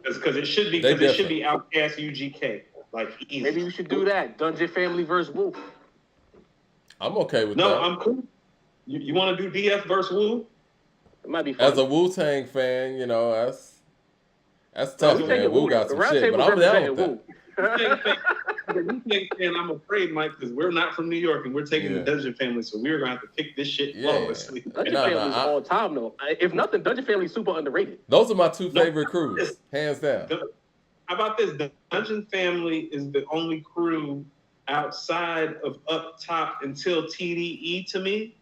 because it should be Outkast, UGK. Like easy. Maybe we should do that. Dungeon Family versus Wu. I'm okay with that. No, I'm cool. You want to do DF versus Wu? It might be fun. As a Wu-Tang fan, you know that's tough, man. Wu got some shit, but I'm down with that. And I'm afraid, Mike, because we're not from New York and we're taking the Dungeon Family, so we're gonna have to pick this shit flawlessly. Dungeon Family's all time though. If nothing, Dungeon Family's super underrated. Those are my two favorite crews, hands down. How about this? The Dungeon Family is the only crew outside of Up Top until TDE to me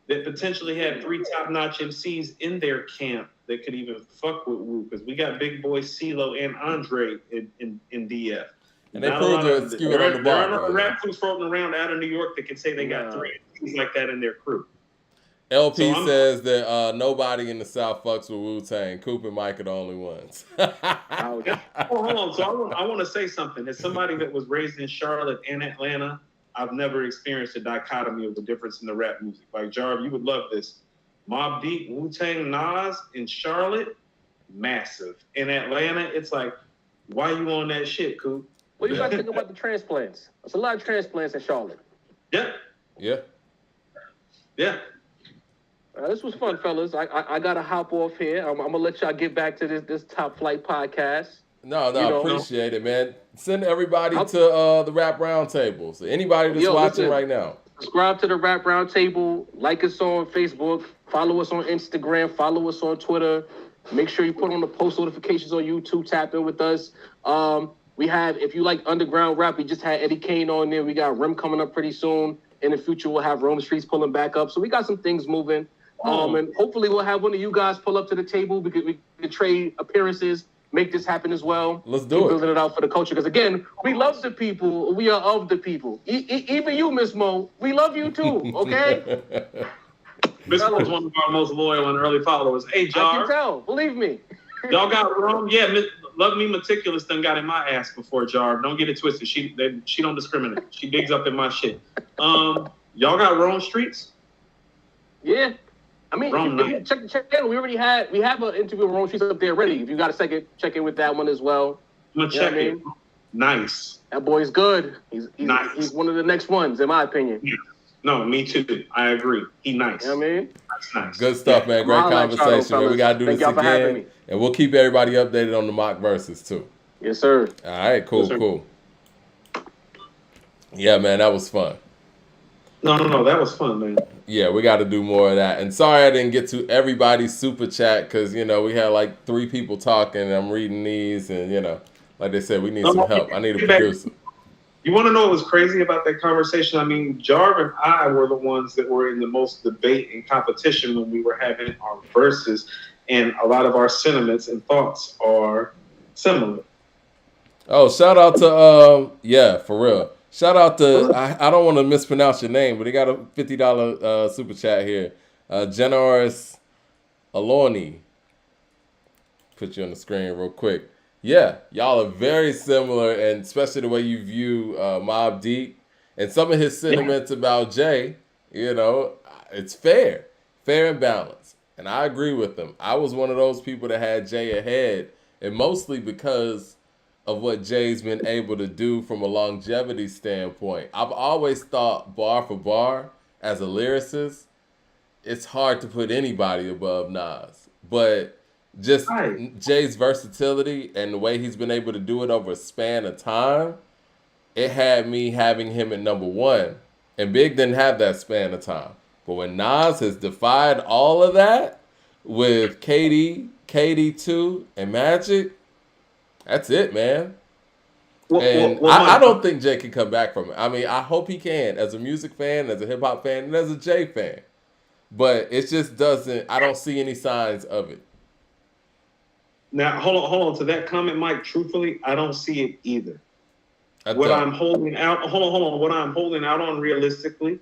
that potentially had 3 top-notch MCs in their camp that could even fuck with Wu, because we got Big Boy, CeeLo, and Andre in DF. And they proved to skew it on the bar. There are no rap crews floating around out of New York that can say they got 3 things like that in their crew. LP says that nobody in the South fucks with Wu-Tang. Coop and Mike are the only ones. Hold on. So I want to say something. As somebody that was raised in Charlotte and Atlanta, I've never experienced a dichotomy of the difference in the rap music. Like, Jarv, you would love this. Mobb Deep, Wu-Tang, Nas in Charlotte, massive. In Atlanta, it's like, why you on that shit, Coop? Well, you got to think about the transplants. There's a lot of transplants in Charlotte. Yeah. This was fun, fellas. I got to hop off here. I'm going to let y'all get back to this Top Flight podcast. No, appreciate it, man. Send everybody to the Rap Roundtable. So anybody that's watching right now. Subscribe to the Rap Roundtable. Like us on Facebook. Follow us on Instagram. Follow us on Twitter. Make sure you put on the post notifications on YouTube. Tap in with us. We have, if you like underground rap, we just had Eddie Kane on there. We got Rim coming up pretty soon. In the future, we'll have Rome Streets pulling back up. So we got some things moving. And hopefully we'll have one of you guys pull up to the table. We could trade appearances make this happen as well. Let's Keep do it. building it out for the culture. Because again, we love the people. We are of the people. Even you, Miss Mo, we love you too. Okay. Miss Mo's one of our most loyal and early followers. Hey, Jar. I can tell. Believe me. Y'all got Rome? Yeah, Love Me Meticulous done got in my ass before, Jar. Don't get it twisted. She don't discriminate. She digs up in my shit. Y'all got Rome Streets? Yeah. I mean, if you check in. We have an interview with Rome Streets up there ready. If you got a second, check in with that one as well. I'm gonna check it. Nice. That boy's good. He's nice. He's one of the next ones, in my opinion. Yeah. No, me too. I agree. He nice. You know what I mean? That's nice. Good stuff, man. Great conversation, man. We got to do this again. And we'll keep everybody updated on the mock verses, too. Yes, sir. All right, cool, cool. Yeah, man, that was fun. No, that was fun, man. Yeah, we got to do more of that. And sorry I didn't get to everybody's super chat because, we had like 3 people talking. And I'm reading these and, like they said, we need some help. I need a producer. You want to know what was crazy about that conversation? I mean, Jarv and I were the ones that were in the most debate and competition when we were having our verses, and a lot of our sentiments and thoughts are similar. Oh, shout out to, for real. Shout out to, I don't want to mispronounce your name, but he got a $50 super chat here. Generous Aloni. Put you on the screen real quick. Yeah, y'all are very similar, and especially the way you view Mobb Deep and some of his sentiments about Jay, it's fair and balanced. And I agree with him. I was one of those people that had Jay ahead, and mostly because of what Jay's been able to do from a longevity standpoint. I've always thought bar for bar, as a lyricist, it's hard to put anybody above Nas. But just Jay's versatility and the way he's been able to do it over a span of time, it had me having him at number 1. And Big didn't have that span of time. But when Nas has defied all of that with KD, KD2, and Magic, that's it, man. I don't think Jay can come back from it. I mean, I hope he can as a music fan, as a hip-hop fan, and as a Jay fan. But it just doesn't, I don't see any signs of it. Now, hold on to that comment, Mike. Truthfully, I don't see it either. What I'm holding out on realistically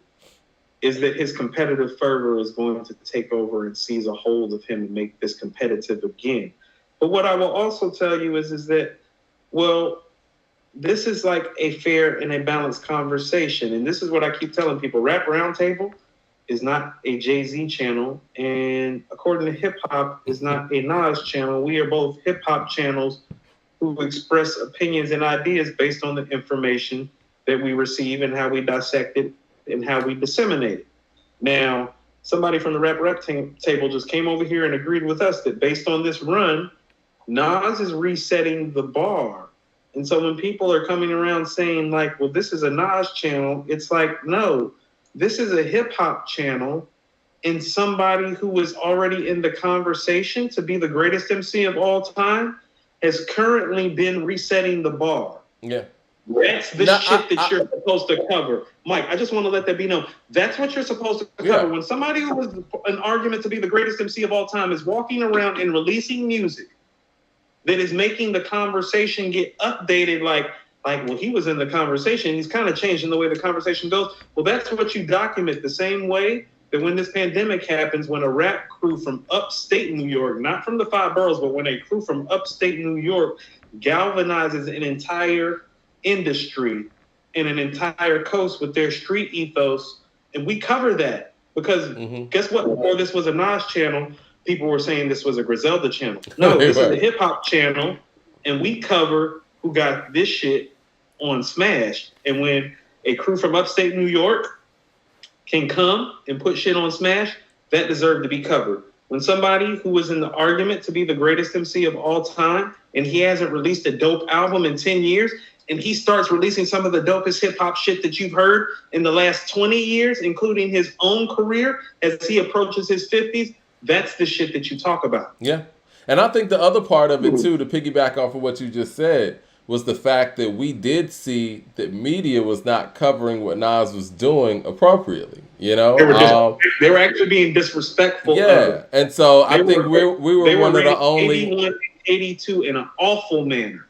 is that his competitive fervor is going to take over and seize a hold of him and make this competitive again. But what I will also tell you is that, well, this is like a fair and a balanced conversation. And this is what I keep telling people. Rap Roundtable is not a Jay-Z channel, and according to hip hop, is not a Nas channel. We are both hip hop channels who express opinions and ideas based on the information that we receive and how we dissect it and how we disseminate it. Now, somebody from the Rap table just came over here and agreed with us that based on this run, Nas is resetting the bar. And so when people are coming around saying like, well, this is a Nas channel, it's like, no, this is a hip hop channel, and somebody who was already in the conversation to be the greatest MC of all time has currently been resetting the bar. Yeah. That's the shit that you're supposed to cover. Mike, I just want to let that be known. That's what you're supposed to cover. Yeah. When somebody who was an argument to be the greatest MC of all time is walking around and releasing music that is making the conversation get updated like, well, he was in the conversation. He's kind of changing the way the conversation goes. Well, that's what you document the same way that when this pandemic happens, when a rap crew from upstate New York, not from the 5 boroughs, but when a crew from upstate New York galvanizes an entire industry and an entire coast with their street ethos, and we cover that. Because guess what? Before this was a Nas channel, people were saying this was a Griselda channel. No, this is a hip-hop channel, and we cover who got this shit on Smash. And when a crew from upstate New York can come and put shit on Smash, that deserved to be covered. When somebody who was in the argument to be the greatest MC of all time, and he hasn't released a dope album in 10 years, and he starts releasing some of the dopest hip-hop shit that you've heard in the last 20 years, including his own career as he approaches his 50s, that's the shit that you talk about. Yeah. And I think the other part of it, too, to piggyback off of what you just said, was the fact that we did see that media was not covering what Nas was doing appropriately. They were actually being disrespectful. Yeah, and so I think we were one of the only KD2 in an awful manner.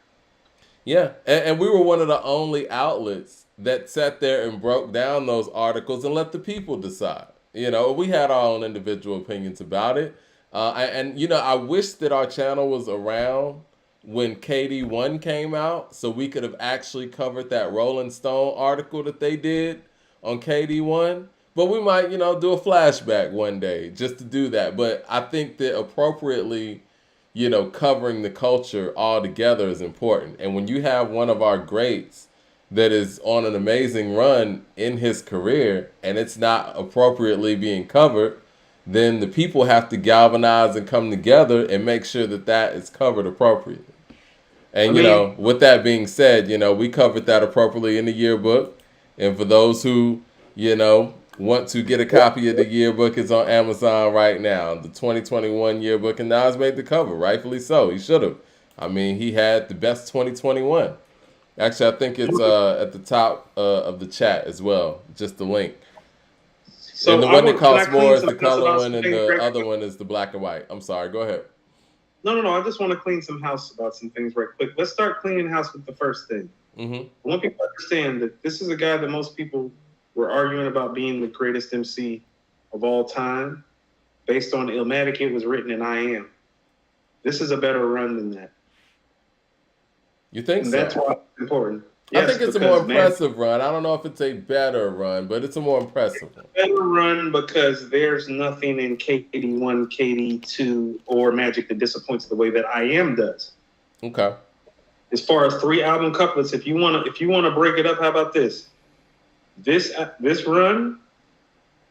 Yeah, and we were one of the only outlets that sat there and broke down those articles and let the people decide. We had our own individual opinions about it. I wish that our channel was around when KD1 came out so we could have actually covered that Rolling Stone article that they did on KD1. But we might, do a flashback one day just to do that. But I think that appropriately, covering the culture all together is important. And when you have one of our greats that is on an amazing run in his career and it's not appropriately being covered, then the people have to galvanize and come together and make sure that that is covered appropriately. And, with that being said, we covered that appropriately in the yearbook. And for those who, want to get a copy of the yearbook, it's on Amazon right now. The 2021 yearbook, and Nas made the cover, rightfully so. He should have. I mean, he had the best 2021. Actually, I think it's at the top of the chat as well, just the link. So and the one that costs more is the color one, and the other one is the black and white. I'm sorry, go ahead. No. I just want to clean some house about some things right quick. Let's start cleaning house with the first thing. I want people to understand that this is a guy that most people were arguing about being the greatest MC of all time. Based on Illmatic, it was written in I Am. This is a better run than that. You think so? That's why it's important. Yes, I think it's a more impressive run. I don't know if it's a better run, but it's a more impressive one. Better run because there's nothing in KD1, KD2, or Magic that disappoints the way that I Am does. Okay. As far as 3 album couplets, if you wanna break it up, how about this? This run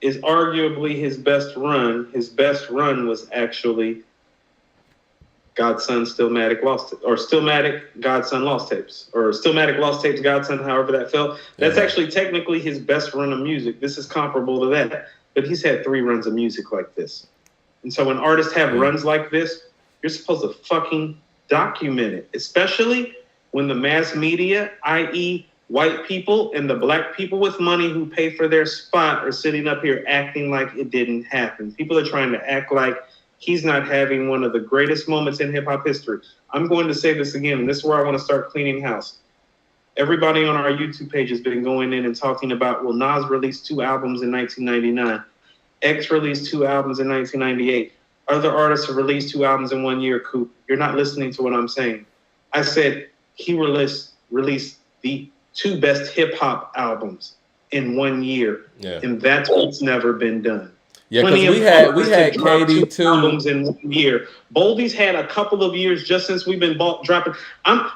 is arguably his best run. His best run was actually Godson, Stillmatic, Lost, or Stillmatic, Godson, Lost Tapes, or Stillmatic, Lost Tapes, Godson, however that fell. That's actually technically his best run of music. This is comparable to that, but he's had 3 runs of music like this. And so when artists have runs like this, you're supposed to fucking document it, especially when the mass media, i.e., white people and the black people with money who pay for their spot are sitting up here acting like it didn't happen. People are trying to act like he's not having one of the greatest moments in hip-hop history. I'm going to say this again, and this is where I want to start cleaning house. Everybody on our YouTube page has been going in and talking about, well, Nas released 2 albums in 1999. X released 2 albums in 1998. Other artists have released 2 albums in 1 year, Coop. You're not listening to what I'm saying. I said he released the 2 best hip-hop albums in 1 year. Yeah. And that's what's never been done. Yeah, because we had KD2 albums in 1 year. Boldy's had a couple of years just since we've been dropping. I'm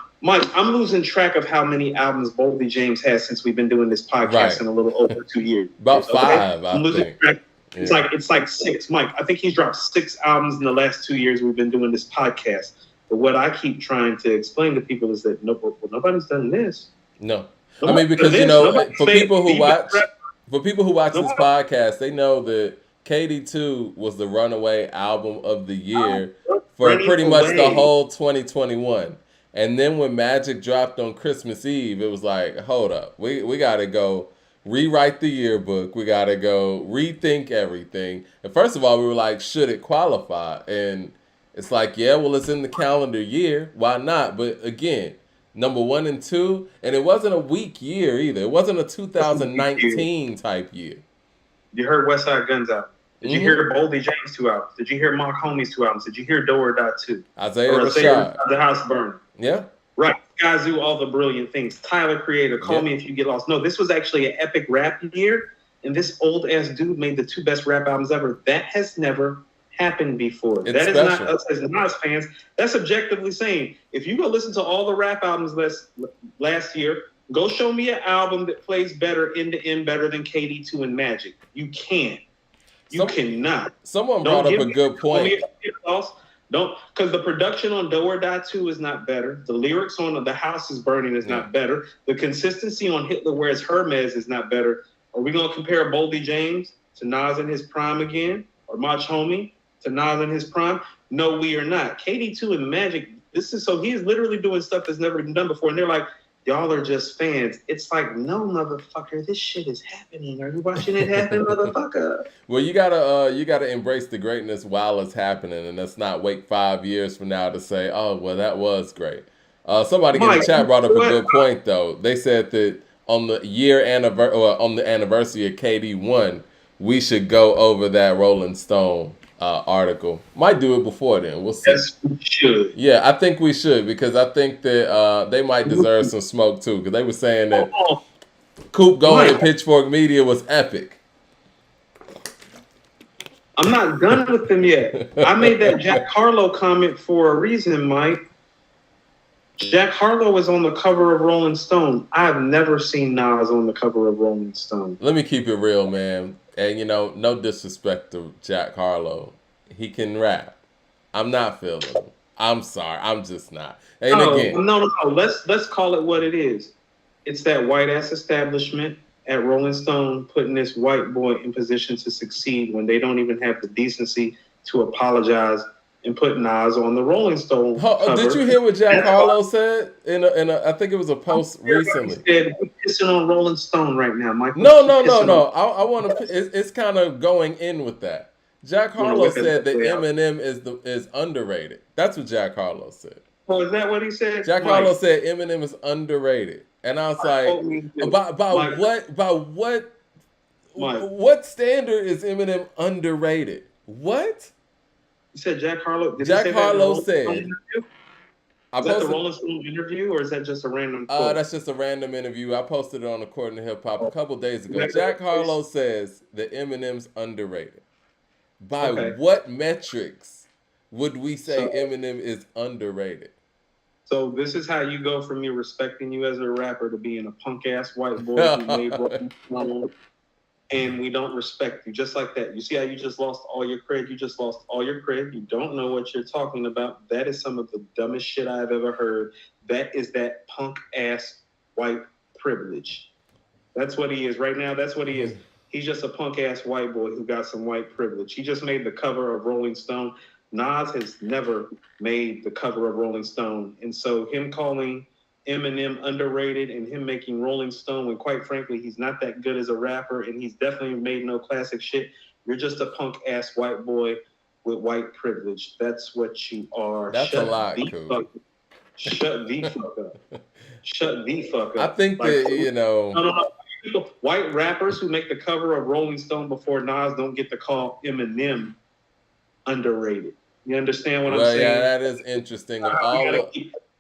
losing track of how many albums Boldy James has since we've been doing this podcast in a little over 2 years. About 5, I'm losing think. Track. Yeah. It's like 6. Mike, I think he's dropped 6 albums in the last 2 years we've been doing this podcast. But what I keep trying to explain to people is that nobody's done this. No. I mean, because, for people who watch this podcast, they know that KD2 was the runaway album of the year for pretty much the whole 2021. And then when Magic dropped on Christmas Eve, it was like, hold up. We got to go rewrite the yearbook. We got to go rethink everything. And first of all, we were like, should it qualify? And it's like, yeah, well, it's in the calendar year. Why not? But again, number 1 and 2, and it wasn't a weak year either. It wasn't a 2019 type year. You heard West Side Guns out. Did you hear Boldy James 2 albums? Did you hear Mark Homie's 2 albums? Did you hear Do or Die 2? Isaiah Rashad. The House Burning. Yeah. Right. Skyzoo, All the Brilliant Things. Tyler Creator, Call Me If You Get Lost. No, this was actually an epic rap year, and this old-ass dude made the 2 best rap albums ever. That has never happened before. That is not us as Nas fans. That's objectively saying, if you go listen to all the rap albums last year, go show me an album that plays better end to end better than KD2 and Magic. You can't. You cannot. Someone brought up a good point. Don't, because the production on Do or Die 2 is not better. The lyrics on The House is Burning is not better. The consistency on Hitler Wears Hermes is not better. Are we going to compare Boldy James to Nas in his prime again? Or Mach Homie to Nas in his prime? No, we are not. KD2 and Magic, he is literally doing stuff that's never been done before. And they're like, y'all are just fans. It's like, no, motherfucker, this shit is happening. Are you watching it happen, motherfucker? Well, you gotta embrace the greatness while it's happening, and let's not wait 5 years from now to say, "Oh, well, that was great." Somebody in the Mike, chat brought up a what? good point, though. They said that on the on the anniversary of KD1, we should go over that Rolling Stone article. Might do it before then. We'll see. Yes, we should. Yeah, I think we should because I think that they might deserve some smoke too. Because they were saying that Coop going to Pitchfork Media was epic. I'm not done with them yet. I made that Jack Harlow comment for a reason, Mike. Jack Harlow is on the cover of Rolling Stone. I've never seen Nas on the cover of Rolling Stone. Let me keep it real, man. And, no disrespect to Jack Harlow. He can rap. I'm not feeling him. I'm sorry. I'm just not. And again. No. Let's call it what it is. It's that white-ass establishment at Rolling Stone putting this white boy in position to succeed when they don't even have the decency to apologize and put Nas on the Rolling Stone cover. Did you hear what Jack Harlow said in a I think it was a post recently? He said, "We're pissing on Rolling Stone right now, Mike." No. I want to. It's kind of going in with that. Jack Harlow said that Eminem is underrated. That's what Jack Harlow said. Oh, is that what he said? Jack Harlow said Eminem is underrated. And I was like, what standard is Eminem underrated? What? You said Jack Harlow? Jack Harlow said. Is that the Rolling Stone interview, or is that just a random quote? That's just a random interview. I posted it on According to Hip Hop a couple days ago. Jack Harlow says that Eminem's underrated. By what metrics would we say Eminem is underrated? So this is how you go from me respecting you as a rapper to being a punk ass white boy who made Rolling Stone, and we don't respect you just like that. You see how you just lost all your cred? You just lost all your cred. You don't know what you're talking about. That is some of the dumbest shit I've ever heard. That is that punk ass white privilege. That's what he is right now. That's what he is. He's just a punk ass white boy who got some white privilege. He just made the cover of Rolling Stone. Nas has never made the cover of Rolling Stone. And so him calling Eminem underrated and him making Rolling Stone when, quite frankly, he's not that good as a rapper and he's definitely made no classic shit. You're just a punk-ass white boy with white privilege. That's what you are. That's a lot, cool. Shut the fuck up. Shut the fuck up. I think that, No. White rappers who make the cover of Rolling Stone before Nas don't get to call Eminem underrated. You understand what I'm saying? Yeah, that is interesting.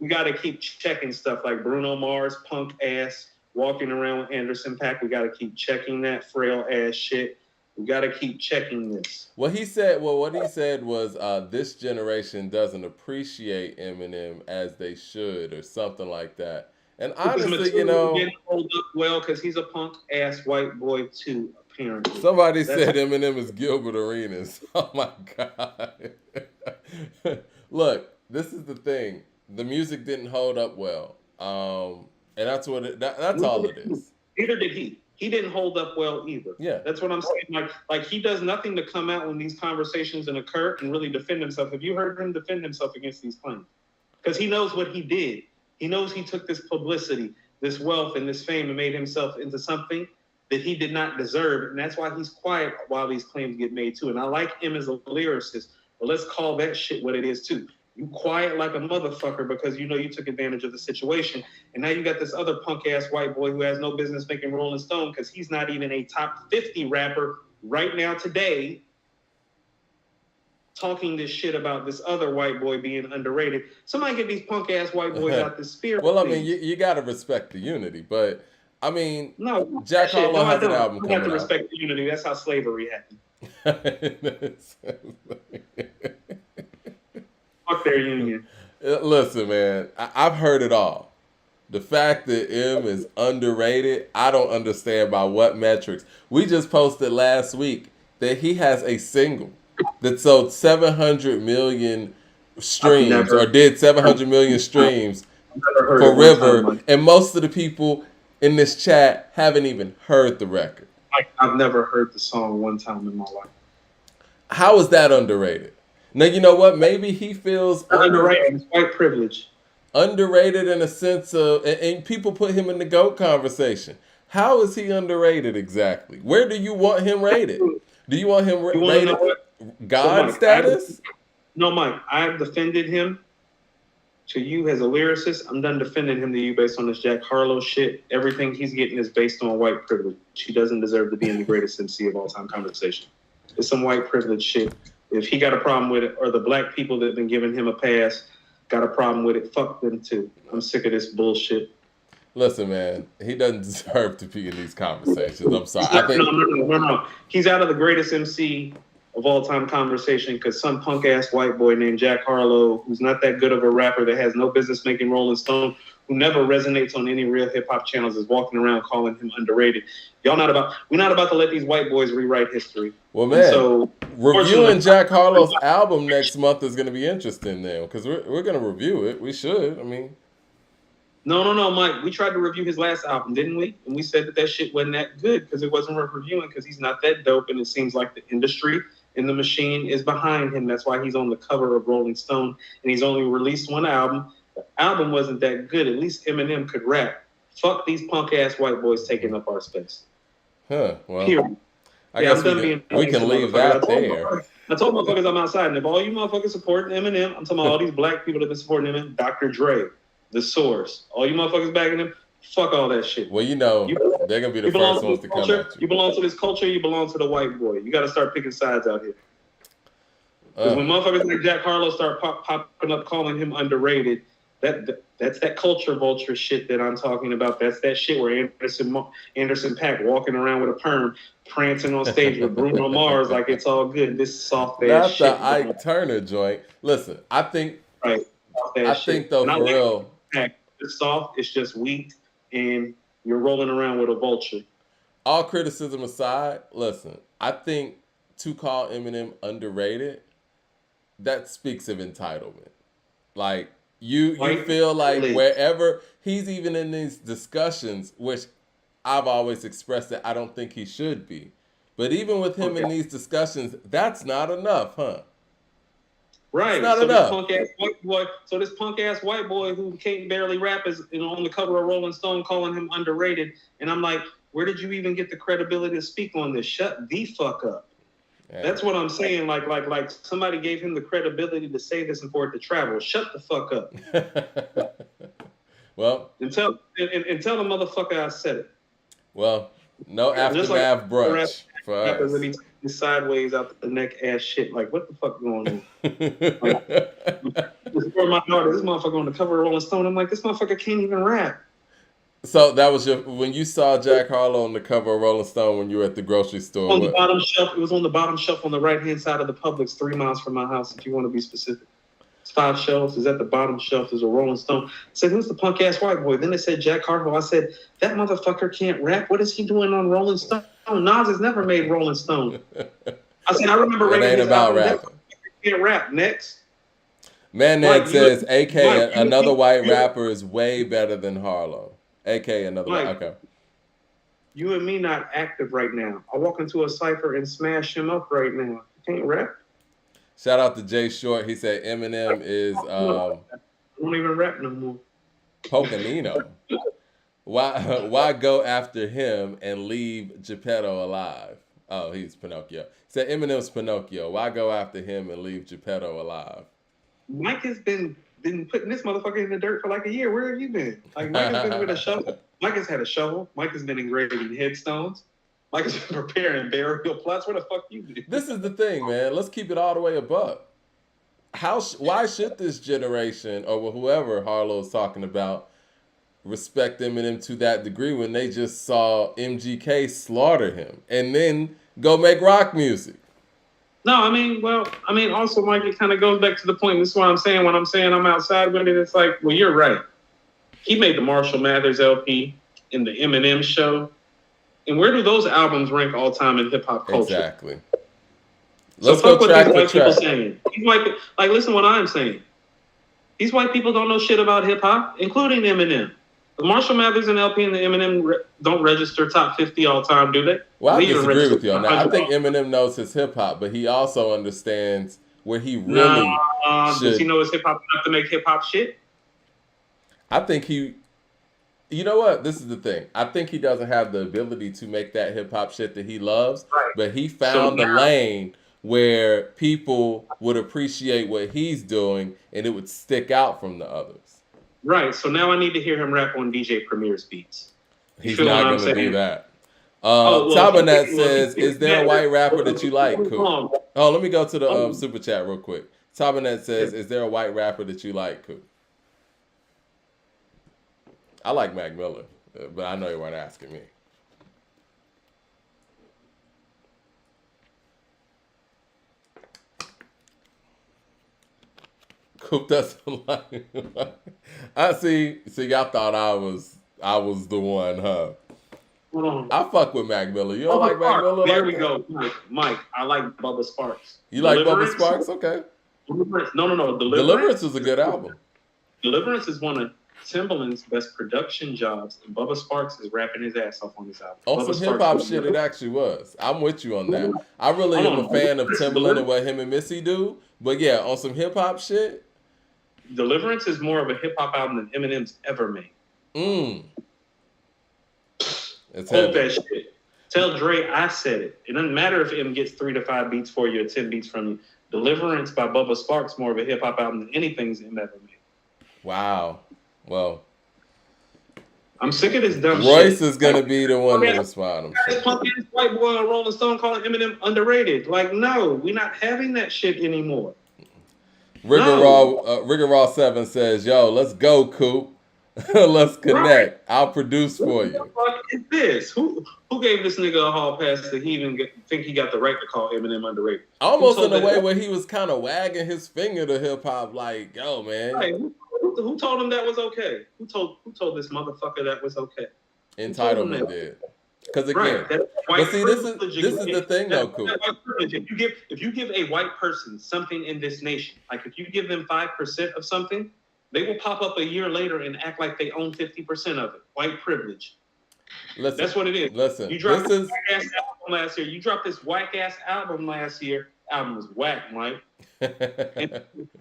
We got to keep checking stuff like Bruno Mars, punk ass, walking around with Anderson .Paak. We got to keep checking that frail ass shit. We got to keep checking this. What he said was this generation doesn't appreciate Eminem as they should, or something like that. And honestly, didn't hold up well because he's a punk ass white boy too. Apparently. Somebody said Eminem is Gilbert Arenas. Oh my God. Look, this is the thing. The music didn't hold up well. And that's what that's all it is. Neither did he. He didn't hold up well either. Yeah. That's what I'm saying. Like he does nothing to come out when these conversations occur and really defend himself. Have you heard him defend himself against these claims? Because he knows what he did. He knows he took this publicity, this wealth, and this fame and made himself into something that he did not deserve. And that's why he's quiet while these claims get made too. And I like him as a lyricist, but let's call that shit what it is too. You quiet like a motherfucker because you know you took advantage of the situation. And now you got this other punk ass white boy who has no business making Rolling Stone because he's not even a top 50 rapper right now today, talking this shit about this other white boy being underrated. Somebody get these punk ass white boys out this sphere. Well, I mean, you got to respect the unity, but I mean, no, Jack Harlow has an album coming out. You have to respect the unity. That's how slavery happened. Fuck their union. Listen, man, I've heard it all. The fact that M is underrated, I don't understand by what metrics. We just posted last week that he has a single that sold 700 million streams or did 700 million streams for River, and most of the people in this chat haven't even heard the record. I've never heard the song one time in my life. How is that underrated? Now, you know what? Maybe he feels underrated. It's white privilege. Underrated in a sense of, and people put him in the GOAT conversation. How is he underrated exactly? Where do you want him rated? Do you want him You want to rated know what? God status? No, Mike, I've defended him to you as a lyricist. I'm done defending him to you based on this Jack Harlow shit. Everything he's getting is based on white privilege. He doesn't deserve to be in the greatest MC of all time conversation. It's some white privilege shit. If he got a problem with it, or the black people that have been giving him a pass got a problem with it, fuck them too. I'm sick of this bullshit. Listen, man, he doesn't deserve to be in these conversations. I'm sorry. No. He's out of the greatest MC of all time conversation because some punk ass white boy named Jack Harlow, who's not that good of a rapper, that has no business making Rolling Stone, who never resonates on any real hip hop channels, is walking around calling him underrated. We're not about to let these white boys rewrite history. Well, man, so reviewing Jack Harlow's album next month is going to be interesting now because we're going to review it. We should. I mean, no, Mike. We tried to review his last album, didn't we? And we said that shit wasn't that good because it wasn't worth reviewing because he's not that dope, and it seems like the industry and the machine is behind him. That's why he's on the cover of Rolling Stone, and he's only released one album. The album wasn't that good. At least Eminem could rap. Fuck these punk ass white boys taking up our space. Huh? Well, period. I guess we can leave that there. I told motherfuckers I'm outside, and if all you motherfuckers supporting Eminem, I'm talking about all these black people that have been supporting Eminem, Dr. Dre, The Source, all you motherfuckers backing him, fuck all that shit. Well, they're going to be the first ones to come at you. You belong to this culture, you belong to the white boy. You got to start picking sides out here. Because when motherfuckers like Jack Harlow start popping up calling him underrated, that's that culture vulture shit that I'm talking about. That's that shit where Anderson .Paak walking around with a perm, prancing on stage with Bruno Mars like it's all good. This soft ass shit. Not the Ike Turner joint. Listen, I think though for real, it's soft. It's just weak, and you're rolling around with a vulture. All criticism aside, listen, I think to call Eminem underrated, that speaks of entitlement. Like. You feel like wherever he's even in these discussions, which I've always expressed that I don't think he should be. But even with him in these discussions, that's not enough, huh? Right. Not enough. This punk ass white boy who can't barely rap is on the cover of Rolling Stone calling him underrated. And I'm like, where did you even get the credibility to speak on this? Shut the fuck up. Yeah. That's what I'm saying. Like somebody gave him the credibility to say this and for it to travel. Shut the fuck up. Well, and tell the motherfucker I said it. Well, no aftermath brunch for us. When he's sideways out the neck ass shit. Like, what the fuck going on? For my daughter, this motherfucker on the cover of Rolling Stone. I'm like, this motherfucker can't even rap. So that was when you saw Jack Harlow on the cover of Rolling Stone when you were at the grocery store. On the bottom shelf. It was on the bottom shelf on the right-hand side of the Publix, 3 miles from my house, if you want to be specific. It's 5 shelves. It's at the bottom shelf. There's a Rolling Stone. I said, who's the punk-ass white boy? Then they said Jack Harlow. I said, that motherfucker can't rap. What is he doing on Rolling Stone? Nas has never made Rolling Stone. I said, I remember it ain't about rapping. Can't rap. Next. Man says, AK, another white rapper is way better than Harlow. AK, another one. Okay. You and me not active right now. I walk into a cipher and smash him up right now. You can't rap. Shout out to Jay Short. He said Eminem is I don't even rap no more. Pocanino. Why go after him and leave Geppetto alive? Oh, he's Pinocchio. He said Eminem's Pinocchio. Why go after him and leave Geppetto alive? Mike has been putting this motherfucker in the dirt for like a year. Where have you been? Like, Mike has been with a shovel. Mike has had a shovel. Mike has been engraving headstones. Mike has been preparing burial plots. Where the fuck you been? This is the thing, man. Let's keep it all the way above. Why should this generation, or whoever Harlow's talking about, respect Eminem to that degree when they just saw MGK slaughter him and then go make rock music? No, also, Mike, it kind of goes back to the point. This is what I'm saying. When I'm saying I'm outside with it, it's like, well, you're right. He made the Marshall Mathers LP and the Eminem show. And where do those albums rank all time in hip hop culture? Exactly. Let's go track what these white people saying. These white, listen to what I'm saying. These white people don't know shit about hip hop, including Eminem. The Marshall Mathers and LP and the Eminem don't register top 50 all time, do they? Well, I disagree with you on that. I think Eminem knows his hip hop, but he also understands where he really should. Does he know his hip hop enough to make hip hop shit? I think he. You know what? This is the thing. I think he doesn't have the ability to make that hip hop shit that he loves, Right. but he So found the now, lane where people would appreciate what he's doing and it would stick out from the others. right. So now I need to hear him rap on DJ Premier's beats. You He's feel what not I'm going to saying? do that. Oh well, Tabernet well, says, "Is there a white rapper that you like, Coop?" Hold on. Oh, let me go to the Oh, super chat real quick. Tabernet says, "Is there a white rapper that you like, Coop?" I like Mac Miller, but I know you weren't asking me. Coop doesn't like. I see. See, y'all thought I was the one, huh? hold on. I fuck with Mac Miller. You don't Bubba like Mac Sparks. Miller? There like we that? go. Mike, I like Bubba Sparks. You like Bubba Deliverance? Sparks? Okay. Deliverance. No. Deliverance was a good album. Deliverance is one of Timbaland's best production jobs, and Bubba Sparks is rapping his ass off on this album. On Bubba some hip Sparks hop was- shit, it actually was. I'm with you on that. I really Hold am a on. fan of Deliverance- Timbaland and what him and Missy do. But yeah, on some hip hop shit, Deliverance is more of a hip hop album than Eminem's ever made. It's Quote heavy. that shit. Tell Dre I said it. It doesn't matter if M gets 3 to 5 beats for you or 10 beats from you. Deliverance by Bubba Sparks more of a hip hop album than anything's M ever made. Wow. Well, I'm sick of this dumb Royce shit. is gonna be the one to respond. I'm This sure. punk ass white boy on Rolling Stone calling Eminem underrated. Like, no, we're not having that shit anymore. Rigor Raw 7 says, "Yo, let's go, Coop. Let's connect. I'll produce for What the you." fuck is this? Who gave this nigga a hall pass that he even think he got the right to call Eminem underrated? Almost Who in told a way that- where he was kind of wagging his finger to hip hop, like, "Yo, man, Right, who told him that was okay? Who told this motherfucker that was okay? entitlement did." Because again, Right. That but white see, this privilege is the again. thing, though, Coop. That white privilege. If you give a white person something in this nation, like if you give them 5% of something, they will pop up a year later and act like they own 50% of it. White privilege. Listen, That's what it is. Listen, You dropped this is whack ass album last year. You dropped this whack ass album last year. Album was whack, Mike. And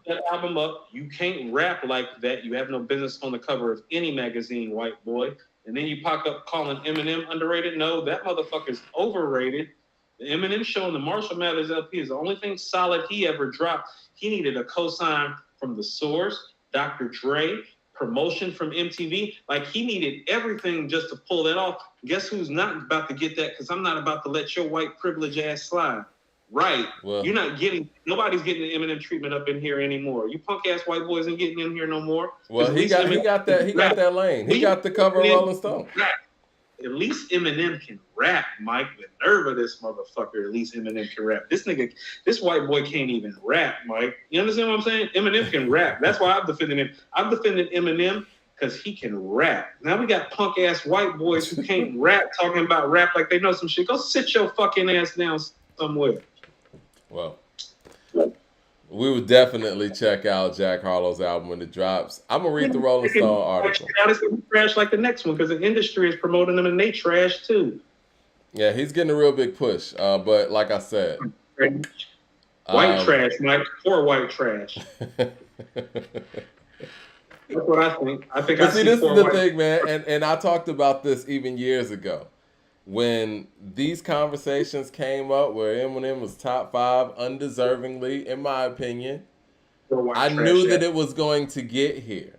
that album up. You can't rap like that. You have no business on the cover of any magazine, white boy. And then you pop up calling Eminem underrated. No, that motherfucker's overrated. The Eminem show and the Marshall Mathers LP is the only thing solid he ever dropped. He needed a cosign from The Source, Dr. Dre, promotion from MTV. Like, he needed everything just to pull that off. Guess who's not about to get that? Because I'm not about to let your white privilege ass slide. Right. Well, Nobody's getting the Eminem treatment up in here anymore. You punk ass white boys ain't getting in here no more. well, At he least got Eminem- that lane. He got the cover of Rolling Stone. At least Eminem can rap, Mike. The nerve of this motherfucker. At least Eminem can rap. This white boy can't even rap, Mike. You understand what I'm saying? Eminem can rap. That's why I'm defending him. I'm defending Eminem because he can rap. Now we got punk ass white boys who can't rap, talking about rap like they know some shit. Go sit your fucking ass down somewhere. Well, we would definitely check out Jack Harlow's album when it drops. I'm gonna read the Rolling Stone article. It's gonna be trash like the next one because the industry is promoting them and they trash too. Yeah, he's getting a real big push. But like I said, White trash, Mike. Poor white trash. That's what I think. But see, this is the thing, man, and I talked about this even years ago. When these conversations came up where Eminem was top 5 undeservingly, in my opinion, I knew that it was going to get here.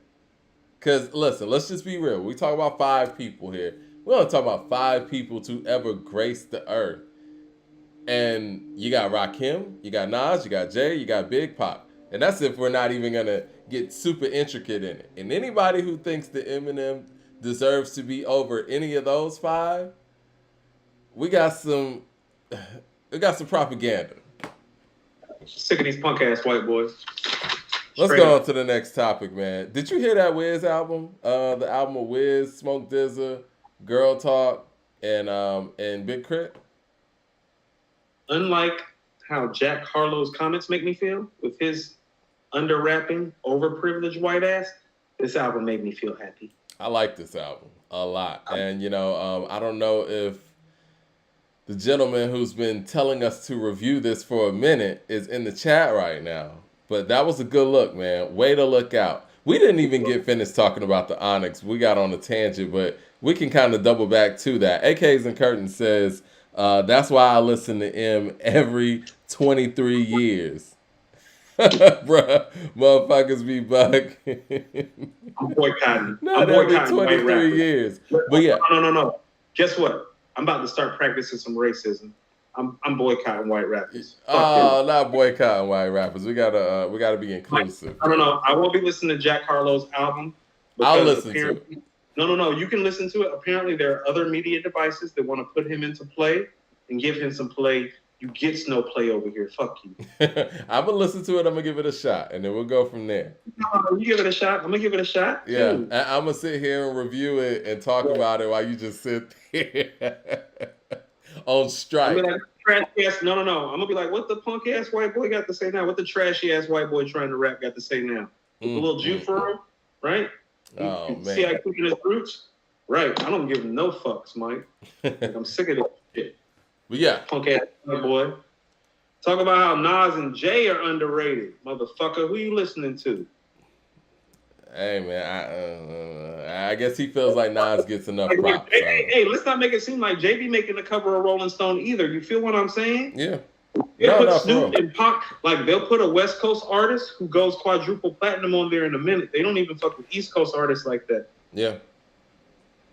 Because, listen, let's just be real. We talk about 5 people here. We don't talk about 5 people to ever grace the earth. And you got Rakim, you got Nas, you got Jay, you got Big Pop. And that's if we're not even going to get super intricate in it. And anybody who thinks that Eminem deserves to be over any of those 5, we got some propaganda. Sick of these punk ass white boys. Let's go on to the next topic, man. Did you hear that Wiz album? The album of Wiz, Smoke DZA, Girl Talk, and Big Crit? Unlike how Jack Harlow's comments make me feel with his under-rapping, overprivileged white ass, this album made me feel happy. I like this album a lot. And, I don't know if the gentleman who's been telling us to review this for a minute is in the chat right now. But that was a good look, man. Way to look out. We didn't even get finished talking about the Onyx. We got on a tangent, but we can kind of double back to that. AKs and Curtains says, that's why I listen to M every 23 years. Bruh, motherfuckers be bugging. I'm boycotting. Not I'm every boycotting white 23 rappers. years. But yeah. No. Guess what? I'm about to start practicing some racism. I'm boycotting white rappers. Oh, not boycotting white rappers. We gotta be inclusive. No. I won't be listening to Jack Harlow's album. I'll listen to it. No. You can listen to it. Apparently, there are other media devices that want to put him into play and give him some play. You get no play over here. Fuck you. I'm gonna listen to it. I'm gonna give it a shot, and then we'll go from there. No, you give it a shot. I'm gonna give it a shot. Yeah, I'm gonna sit here and review it and talk about it while you just sit there on strike. Like, trash ass. No. I'm gonna be like, what the punk ass white boy got to say now? What the trashy ass white boy trying to rap got to say now? With a little Jew for him, right? Oh man. See how I keep his roots? Right. I don't give no fucks, Mike. Like, I'm sick of that shit. But yeah, punk ass white boy. Talk about how Nas and Jay are underrated, motherfucker. Who you listening to? Hey man, I guess he feels like Nas gets enough props. Hey, let's not make it seem like Jay be making the cover of Rolling Stone either. You feel what I'm saying? Yeah. They'll put Snoop and Pac, like they'll put a West Coast artist who goes quadruple platinum on there in a minute. They don't even fuck with East Coast artists like that. Yeah.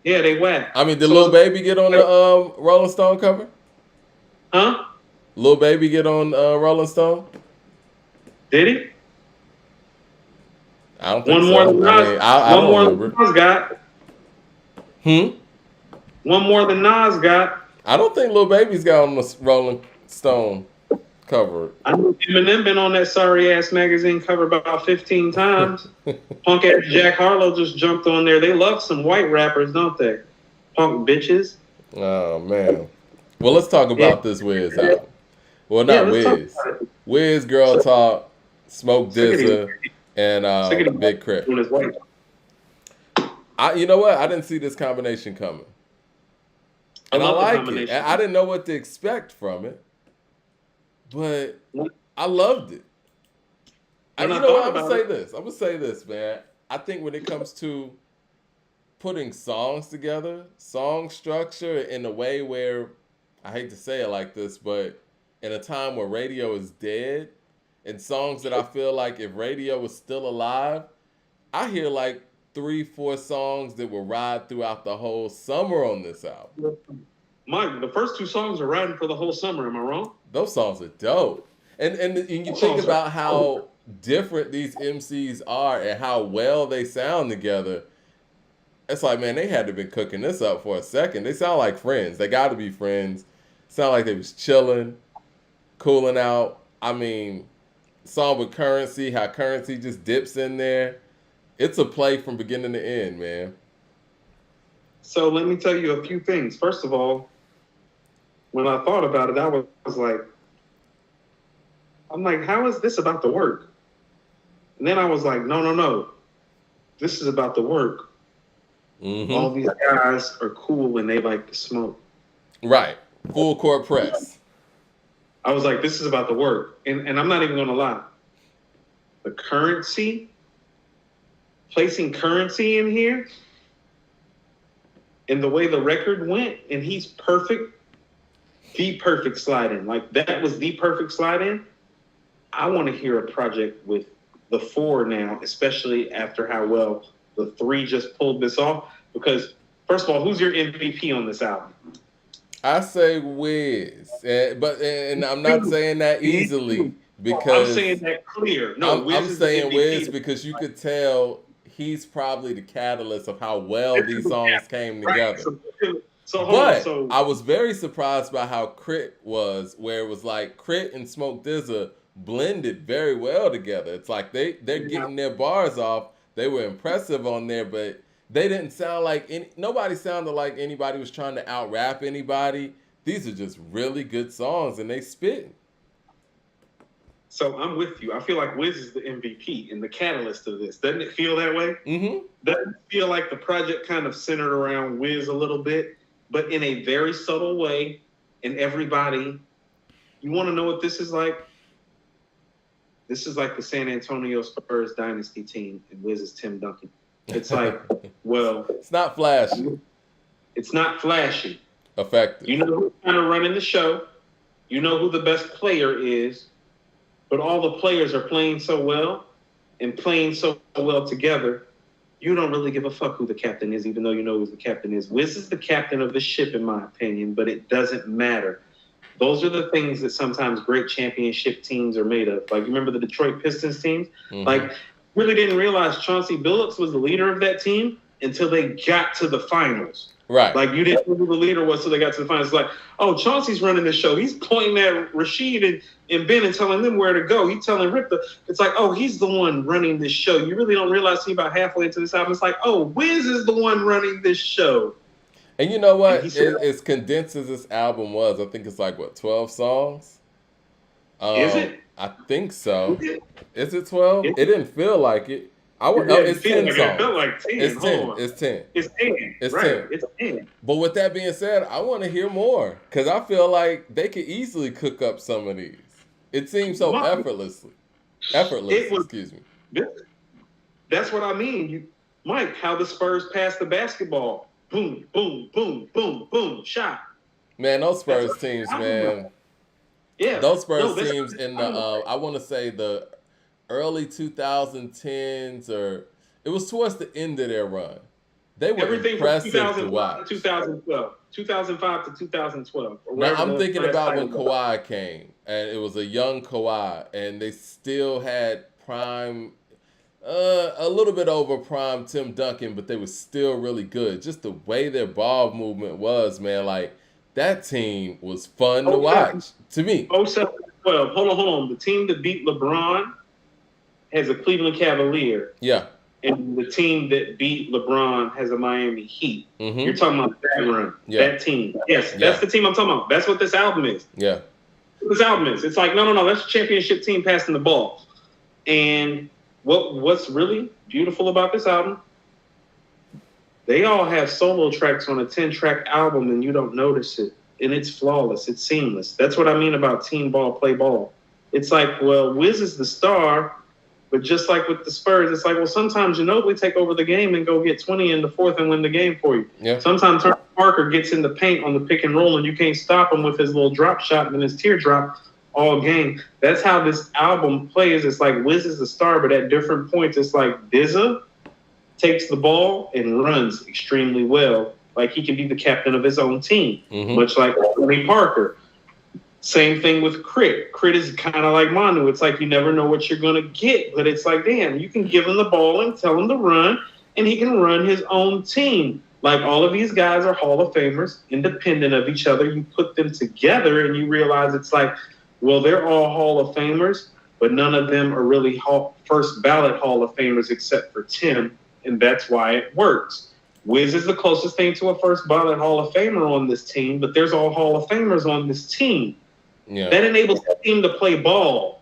Yeah, they whack. I mean, did Lil Baby get on the Rolling Stone cover? Huh? Lil Baby get on Rolling Stone? Did he? I don't think so. One more than Nas got. One more than Nas got. I don't think Lil Baby's got on the Rolling Stone cover. I know Eminem been on that sorry ass magazine cover about 15 times. Punk ass Jack Harlow just jumped on there. They love some white rappers, don't they? Punk bitches. Oh man. Well, let's talk about this Wiz album. Well, not Wiz. Wiz, Girl Talk, Smoke DZA, and Big Crit. You know what? I didn't see this combination coming. And I like it. I didn't know what to expect from it. But I loved it. You know what? I'm going to say this, man. I think when it comes to putting songs together, song structure in a way where, I hate to say it like this, but in a time where radio is dead, and songs that I feel like if radio was still alive, I hear like 3-4 songs that will ride throughout the whole summer on this album. Mike, the first 2 songs are riding for the whole summer. Am I wrong? Those songs are dope. And you think about how different these MCs are and how well they sound together. It's like, man, they had to have been cooking this up for a second. They sound like friends. They got to be friends. Sound like they was chilling, cooling out. I mean, song with Currency, how Currency just dips in there. It's a play from beginning to end, man. So let me tell you a few things. First of all, when I thought about it, I was like, how is this about the work? And then I was like, no. This is about the work. Mm-hmm. All these guys are cool and they like to smoke. Right. Full court press. I was like, this is about the work. And I'm not even going to lie. The Currency, placing Currency in here, and the way the record went, and he's perfect, the perfect slide in. Like, that was the perfect slide in. I want to hear a project with the 4 now, especially after how well the 3 just pulled this off. Because, first of all, who's your MVP on this album? I say Wiz, and I'm not saying that easily because I'm saying that clear. No, I'm saying Wiz because you could tell he's probably the catalyst of how well these songs came together. So I was very surprised by how Crit was, where it was like Crit and Smoke DZA blended very well together. It's like they're getting their bars off. They were impressive on there, but they didn't sound like nobody sounded like anybody was trying to out-rap anybody. These are just really good songs, and they spit. So I'm with you. I feel like Wiz is the MVP and the catalyst of this. Doesn't it feel that way? Mm-hmm. Doesn't it feel like the project kind of centered around Wiz a little bit, but in a very subtle way, and everybody, you want to know what this is like? this is like the San Antonio Spurs dynasty team, and Wiz is Tim Duncan. It's like, well, it's not flashy. It's not flashy. Effective. You know who's kind of running the show. You know who the best player is, but all the players are playing so well and playing so well together. You don't really give a fuck who the captain is, even though you know who the captain is. Wiz is the captain of the ship, in my opinion, but it doesn't matter. Those are the things that sometimes great championship teams are made of. Like, you remember the Detroit Pistons teams? Mm-hmm. Like, really didn't realize Chauncey Billups was the leader of that team until they got to the finals. Right. Like, you didn't know who the leader was until they got to the finals. It's like, oh, Chauncey's running the show. He's pointing at Rasheed and Ben and telling them where to go. He's telling Rip it's like, oh, he's the one running this show. You really don't realize he's about halfway into this album. It's like, oh, Wiz is the one running this show. And you know what? As condensed as this album was, I think it's like, 12 songs? Is it? I think so. Is it 12? It didn't feel like it. It's 10 songs. It felt like 10. It's 10. It's 10. It's 10. It's right. 10. It's 10. But with that being said, I want to hear more because I feel like they could easily cook up some of these. It seems so effortless. Excuse me. That's what I mean. Mike, how the Spurs pass the basketball. Boom, boom, boom, boom, boom, shot. Man, those Spurs teams, man. Yeah. Those Spurs teams in the, I want to say the early 2010s, or it was towards the end of their run. They were everything impressive from 2005 to watch. 2005 to 2012. Now, I'm thinking about when Kawhi came, and it was a young Kawhi, and they still had prime, a little bit over prime Tim Duncan, but they were still really good. Just the way their ball movement was, man, like that team was fun to watch to me. 07-12. Hold on. The team that beat LeBron has a Cleveland Cavalier. Yeah. And the team that beat LeBron has a Miami Heat. Mm-hmm. You're talking about that run. Yeah. That team. Yes, that's the team I'm talking about. That's what this album is. Yeah. This album is. It's like, no. That's a championship team passing the ball. And what's really beautiful about this album, they all have solo tracks on a 10-track album and you don't notice it. And it's flawless. It's seamless. That's what I mean about team ball, play ball. It's like, well, Wiz is the star, but just like with the Spurs, it's like, well, sometimes Ginobili take over the game and go get 20 in the fourth and win the game for you. Yeah. Sometimes Parker gets in the paint on the pick and roll and you can't stop him with his little drop shot and his teardrop all game. That's how this album plays. It's like Wiz is the star, but at different points, it's like Dizza takes the ball and runs extremely well. Like he can be the captain of his own team, much like Tony Parker. Same thing with Crit. Crit is kind of like Manu. It's like you never know what you're going to get, but it's like, damn, you can give him the ball and tell him to run, and he can run his own team. Like all of these guys are Hall of Famers, independent of each other. You put them together and you realize it's like, well, they're all Hall of Famers, but none of them are really first ballot Hall of Famers except for Tim, and that's why it works. Wiz is the closest thing to a first ballot Hall of Famer on this team, but there's all Hall of Famers on this team. Yeah. That enables the team to play ball.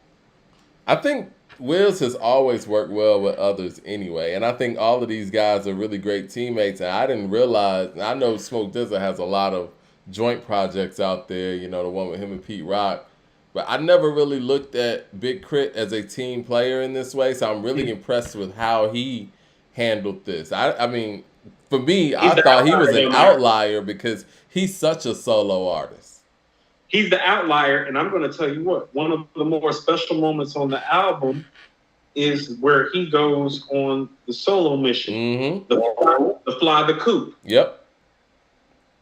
I think Wiz has always worked well with others anyway, and I think all of these guys are really great teammates, and I didn't realize, I know Smoke Dizza has a lot of joint projects out there, you know, the one with him and Pete Rock, but I never really looked at Big Crit as a team player in this way, so I'm really impressed with how he handled this. I mean, for me, I thought he was an outlier because he's such a solo artist. He's the outlier, and I'm going to tell you what, one of the more special moments on the album is where he goes on the solo mission, the fly the coop. Yep.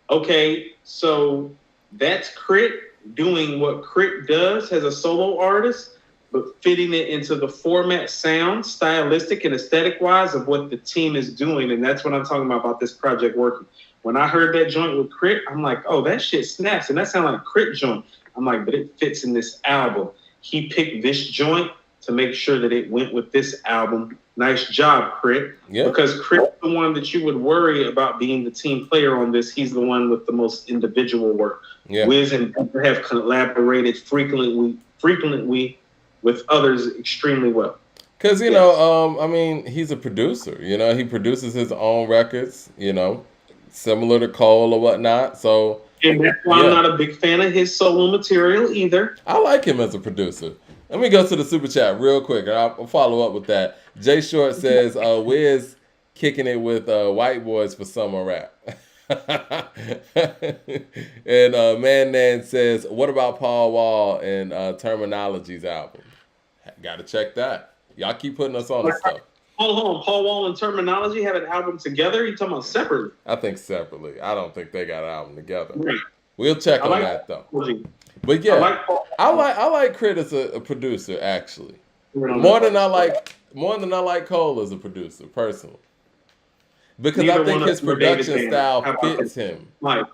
Okay, so that's Crit doing what Crit does as a solo artist, but fitting it into the format, sound, stylistic, and aesthetic-wise of what the team is doing, and that's what I'm talking about this project working. When I heard that joint with Crit, I'm like, oh, that shit snaps. And that sounds like a Crit joint. I'm like, but it fits in this album. He picked this joint to make sure that it went with this album. Nice job, Crit. Yep. Because Crit's the one that you would worry about being the team player on this. He's the one with the most individual work. Yeah. Wiz and Booker have collaborated frequently with others extremely well. Because, you know, I mean, he's a producer. You know, he produces his own records, you know, similar to Cole or whatnot. So, and that's why I'm not a big fan of his solo material either. I like him as a producer. Let me go to the super chat real quick, and I'll follow up with that. Jay Short says, Wiz kicking it with white boys for summer rap. And Man Nan says, what about Paul Wall and Terminology's album? Got to check that. Y'all keep putting us on this stuff. Hold on. Paul Wall and Terminology have an album together? You talking about separately? I think separately. I don't think they got an album together. Right. We'll check on that though. But yeah, I like Crit as a producer actually. More than I like Cole as a producer personally. Because I think his production style fits him. Mike,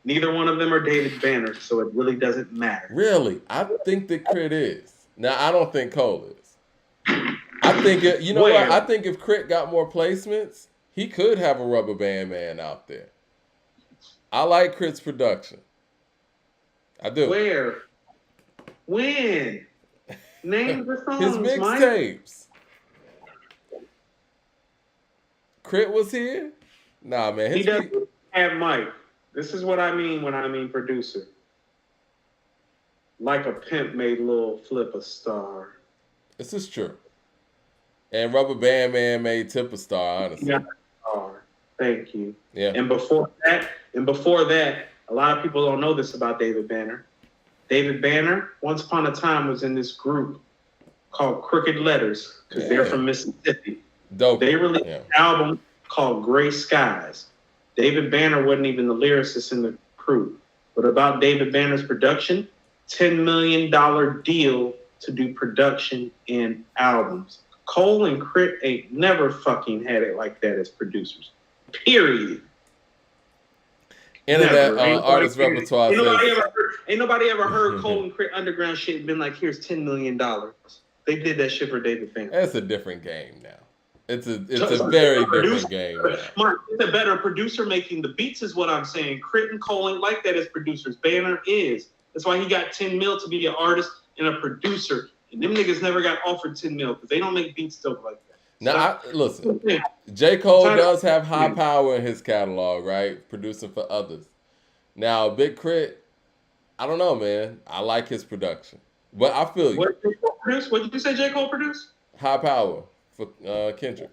neither one of them are David Banner, so it really doesn't matter. Really? I think that Crit is. Now, I don't think Cole is. I think, what? I think if Crit got more placements, he could have a Rubber Band Man out there. I like Crit's production. I do. Where? When? Name the songs, his mixtapes. Crit was here? Nah, man. He doesn't have Mike. This is what I mean when I mean producer. Like a pimp made Lil Flip a star. This is true. And Rubber Band Man made Tip a star, honestly. Yeah. Thank you. Yeah. And before that, a lot of people don't know this about David Banner. David Banner, once upon a time, was in this group called Crooked Letters because they're from Mississippi. Dope. They released an album called Gray Skies. David Banner wasn't even the lyricist in the crew. But about David Banner's production, $10 million deal to do production and albums. Cole and Crit ain't never fucking had it like that as producers. Period. Internet artist repertoire ain't nobody ever heard Cole and Crit underground shit and been like, here's $10 million. They did that shit for David Banner. That's a different game now. It's a very different game now. Mark, it's a better producer making the beats is what I'm saying. Crit and Cole ain't like that as producers. Banner is. That's why he got 10 mil to be an artist and a producer. And them niggas never got offered 10 mil because they don't make beats dope like that. Now, listen, J. Cole does have high power in his catalog, right? Producing for others. Now, Big Crit, I don't know, man. I like his production. But I feel you. What did you say J. Cole produced? High power for Kendrick.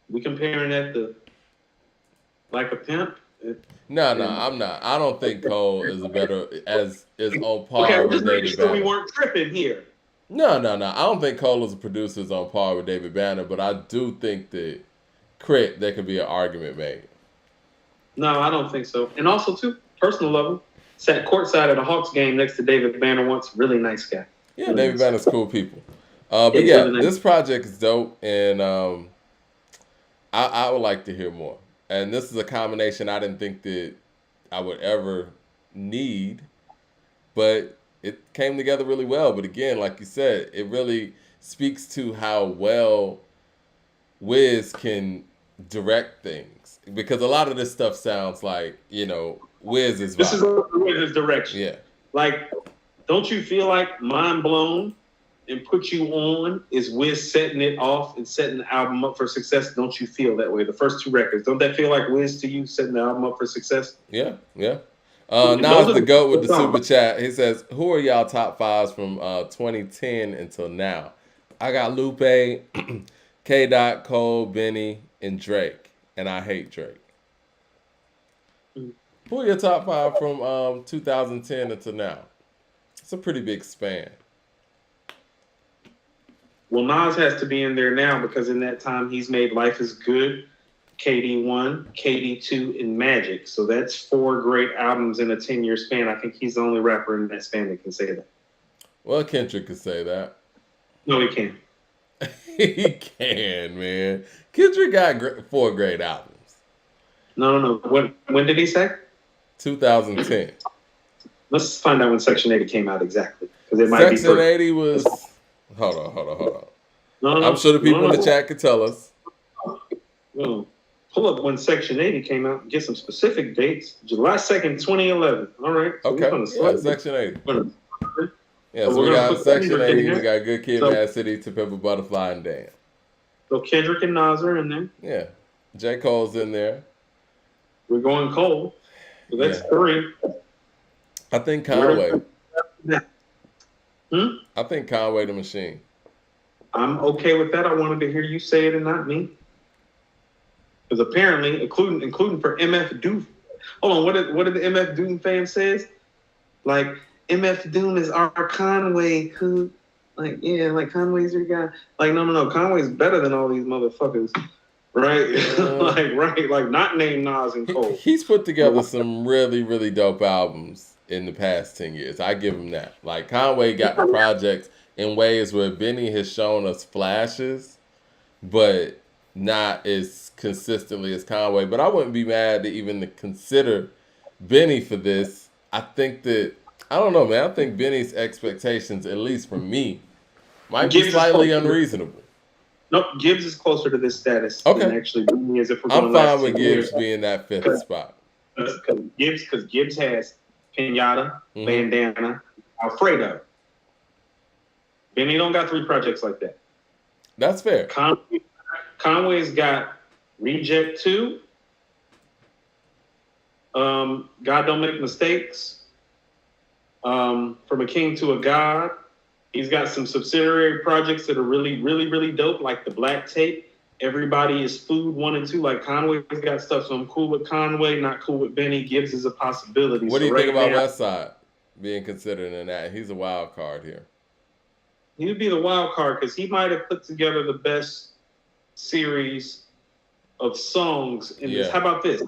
We comparing that to like a pimp? No, I'm not. I don't think Cole is on par with David Banner. We weren't tripping here. No. I don't think Cole as a producer is on par with David Banner, but I do think that Crit, there could be an argument made. No, I don't think so. And also, too, personal level, sat courtside at a Hawks game next to David Banner once. Really nice guy. Yeah, really David Banner's cool people. But yeah, really nice. This project is dope, and I would like to hear more. And this is a combination I didn't think that I would ever need, but it came together really well. But again, like you said, it really speaks to how well Wiz can direct things. Because a lot of this stuff sounds like, Wiz's vibe. This is Wiz's direction. Yeah. Like, don't you feel like Mind Blown and Put You On is Wiz setting it off and setting the album up for success? Don't you feel that way? The first two records, don't that feel like Wiz to you setting the album up for success? Yeah. Now it's the GOAT with the super chat. He says, who are y'all top fives from 2010 until now? I got Lupe, K. Cole, Benny, and Drake. And I hate Drake. Who are your top five from 2010 until now? It's a pretty big span. Well, Nas has to be in there now because in that time he's made Life is Good, KD1, KD2, and Magic. So that's 4 great albums in a 10-year span. I think he's the only rapper in that span that can say that. Well, Kendrick could say that. No, he can't. He can, man. Kendrick got 4 great albums. No. When did he say? 2010. Let's find out when Section 80 came out exactly. Because it might Section 80 was... Hold on. No, I'm sure the people in the chat could tell us. Pull up when Section 80 came out and get some specific dates. July 2nd, 2011. All right. So okay. Section 80. Yeah, so we got Section 80. We got Good Kid, Mad City, To Pimp a Butterfly, and Damn. So Kendrick and Nas are in there. Yeah. J. Cole's in there. We're going Cole. So that's 3. I think Conway. I think Conway the Machine. I'm okay with that. I wanted to hear you say it and not me. Because apparently, including for MF Doom. Hold on, what did the MF Doom fan says? Like, MF Doom is our Conway. Who, like, yeah, like Conway's your guy. Like, no. Conway's better than all these motherfuckers. Right? like not named Nas and Cole. He's put together some really, really dope albums in the past 10 years. I give him that. Like, Conway got the projects in ways where Benny has shown us flashes, but not as consistently as Conway. But I wouldn't be mad to even consider Benny for this. I think that, I don't know, man. I think Benny's expectations, at least for me, might be slightly unreasonable. Nope, Gibbs is closer to this status than actually Benny is. If we're I'm fine with Gibbs being that fifth spot. Because Gibbs has Pinata, Bandana, Alfredo. Benny don't got 3 projects like that. That's fair. Conway's got Reject 2, God Don't Make Mistakes, From a King to a God. He's got some subsidiary projects that are really, really, really dope, like the Black Tape. Everybody is Food 1 and 2. Like, Conway's got stuff, so I'm cool with Conway, not cool with Benny. Gibbs is a possibility. What do you think about Westside being considered in that? He's a wild card here. He would be the wild card because he might have put together the best series of songs in this. How about this?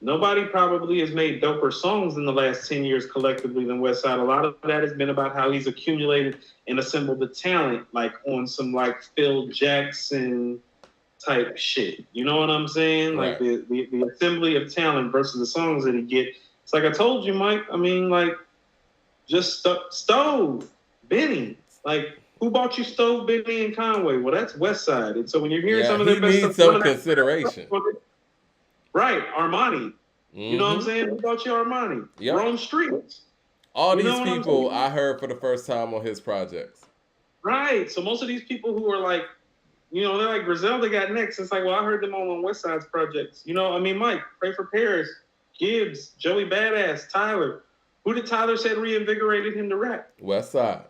Nobody probably has made doper songs in the last 10 years collectively than Westside. A lot of that has been about how he's accumulated and assembled the talent, like on some like Phil Jackson type shit. You know what I'm saying? Right. Like the assembly of talent versus the songs that he get. It's like I told you, Mike. I mean, like, just Stove, Benny. Like, who bought you Stove, Benny, and Conway? Well, that's Westside. And so when you're hearing some of their best stuff, some consideration. Right, Armani. You know what I'm saying? Who bought you Armani? Yep. Rome Streets. All these people I heard for the first time on his projects. Right. So most of these people who are like, you know, they're like, Griselda got next. It's like, well, I heard them all on Westside's projects. You know, I mean, Mike, Pray for Paris, Gibbs, Joey Badass, Tyler. Who did Tyler said reinvigorated him to rap? Westside.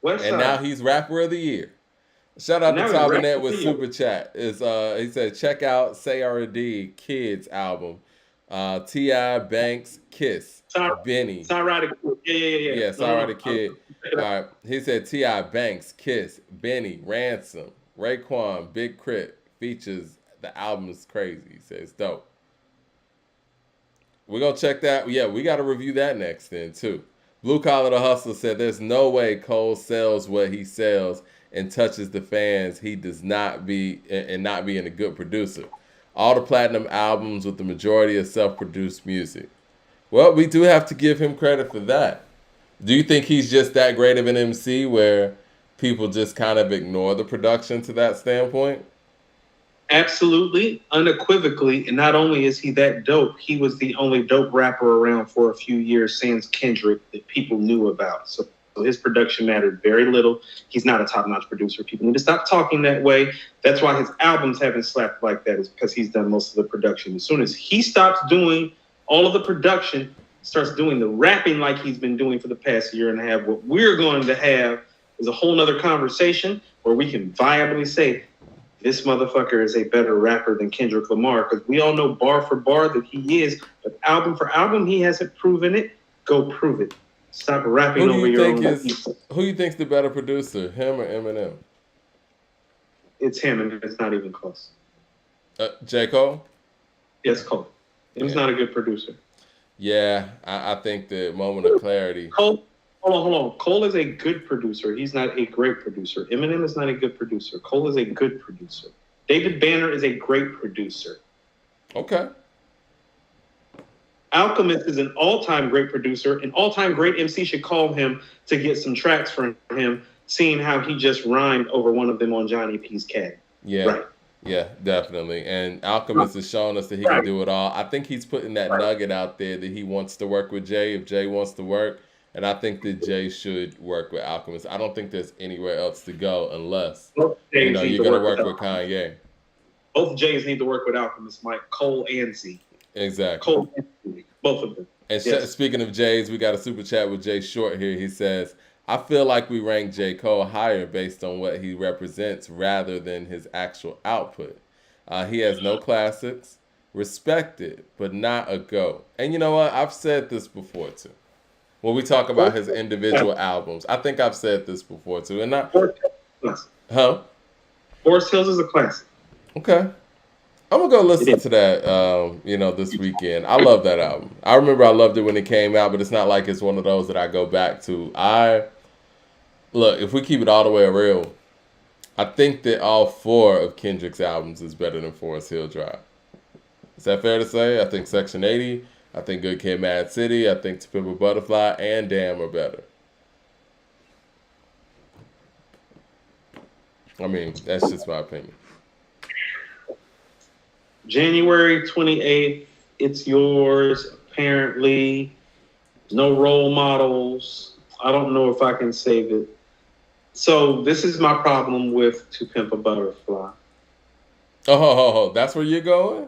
Westside. And now he's Rapper of the Year. Shout out to Tobinet with Super Chat. He said, check out Say R&D Kids album. T.I. Banks, Kiss, Benny. Songwriter Kid. Yeah. Songwriter Kid. All right. He said T.I. Banks, Kiss, Benny, Ransom, Raekwon, Big Crit features. The album is crazy. He says it's dope. We're going to check that. Yeah, we got to review that next then, too. Blue Collar the Hustler said there's no way Cole sells what he sells and touches the fans. He does not be, and not being a good producer. All the platinum albums with the majority of self-produced music. Well, we do have to give him credit for that. Do you think he's just that great of an MC where people just kind of ignore the production to that standpoint? Absolutely, unequivocally. And not only is he that dope, he was the only dope rapper around for a few years, sans Kendrick, that people knew about. So his production mattered very little. He's not a top-notch producer. People need to stop talking that way. That's why his albums haven't slapped like that, is because he's done most of the production. As soon as he stops doing all of the production, starts doing the rapping like he's been doing for the past year and a half, what we're going to have is a whole nother conversation where we can viably say, this motherfucker is a better rapper than Kendrick Lamar, because we all know bar for bar that he is, but album for album, he hasn't proven it. Go prove it. Stop rapping over your own. Who you think's the better producer, him or Eminem? It's him, and it's not even close. J. Cole? Yes, Cole. He's not a good producer. Yeah, I think the moment of clarity. Hold on. Cole is a good producer. He's not a great producer. Eminem is not a good producer. Cole is a good producer. David Banner is a great producer. Okay. Alchemist is an all-time great producer. An all-time great MC should call him to get some tracks from him, seeing how he just rhymed over one of them on Johnny P's Cat. Yeah. Right. Yeah, definitely. And Alchemist has shown us that he can do it all. I think he's putting that nugget out there that he wants to work with Jay if Jay wants to work. And I think that Jay should work with Alchemist. I don't think there's anywhere else to go unless you're going to work with Kanye. Both Jays need to work with Alchemist, Mike. Cole and Z. Exactly. Cole and Z. Both of them. And speaking of Jays, we got a super chat with Jay Short here. He says, I feel like we rank J. Cole higher based on what he represents rather than his actual output. He has no classics, respected, but not a go. And you know what? I've said this before too. When we talk about his individual albums, I think I've said this before too. And not, huh? Forest Hills is a classic. Okay. I'm gonna go listen to that, this weekend. I love that album. I remember I loved it when it came out, but it's not like it's one of those that I go back to. Look, if we keep it all the way real, I think that all 4 of Kendrick's albums is better than Forest Hill Drive. Is that fair to say? I think Section 80, I think Good Kid, Mad City, I think To Pimp a Butterfly, and Damn are better. I mean, that's just my opinion. January 28th, it's yours, apparently. No role models. I don't know if I can save it. So this is my problem with To Pimp a Butterfly. Oh, that's where you're going?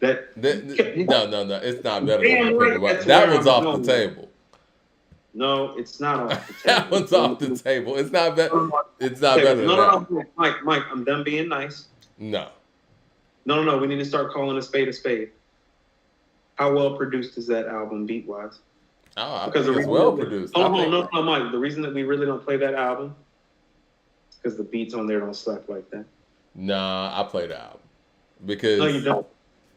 No, it's not better than To Pimp a Butterfly. That one's off the table. No, it's not off the table. That one's off the table. It's not better. It's not better than that. No, Mike, I'm done being nice. No. No. We need to start calling a spade a spade. How well produced is that album beat wise? Oh, because it's well produced. No, Mike. The reason that we really don't play that album is because the beats on there don't slap like that. Nah, I play the album because no, you don't.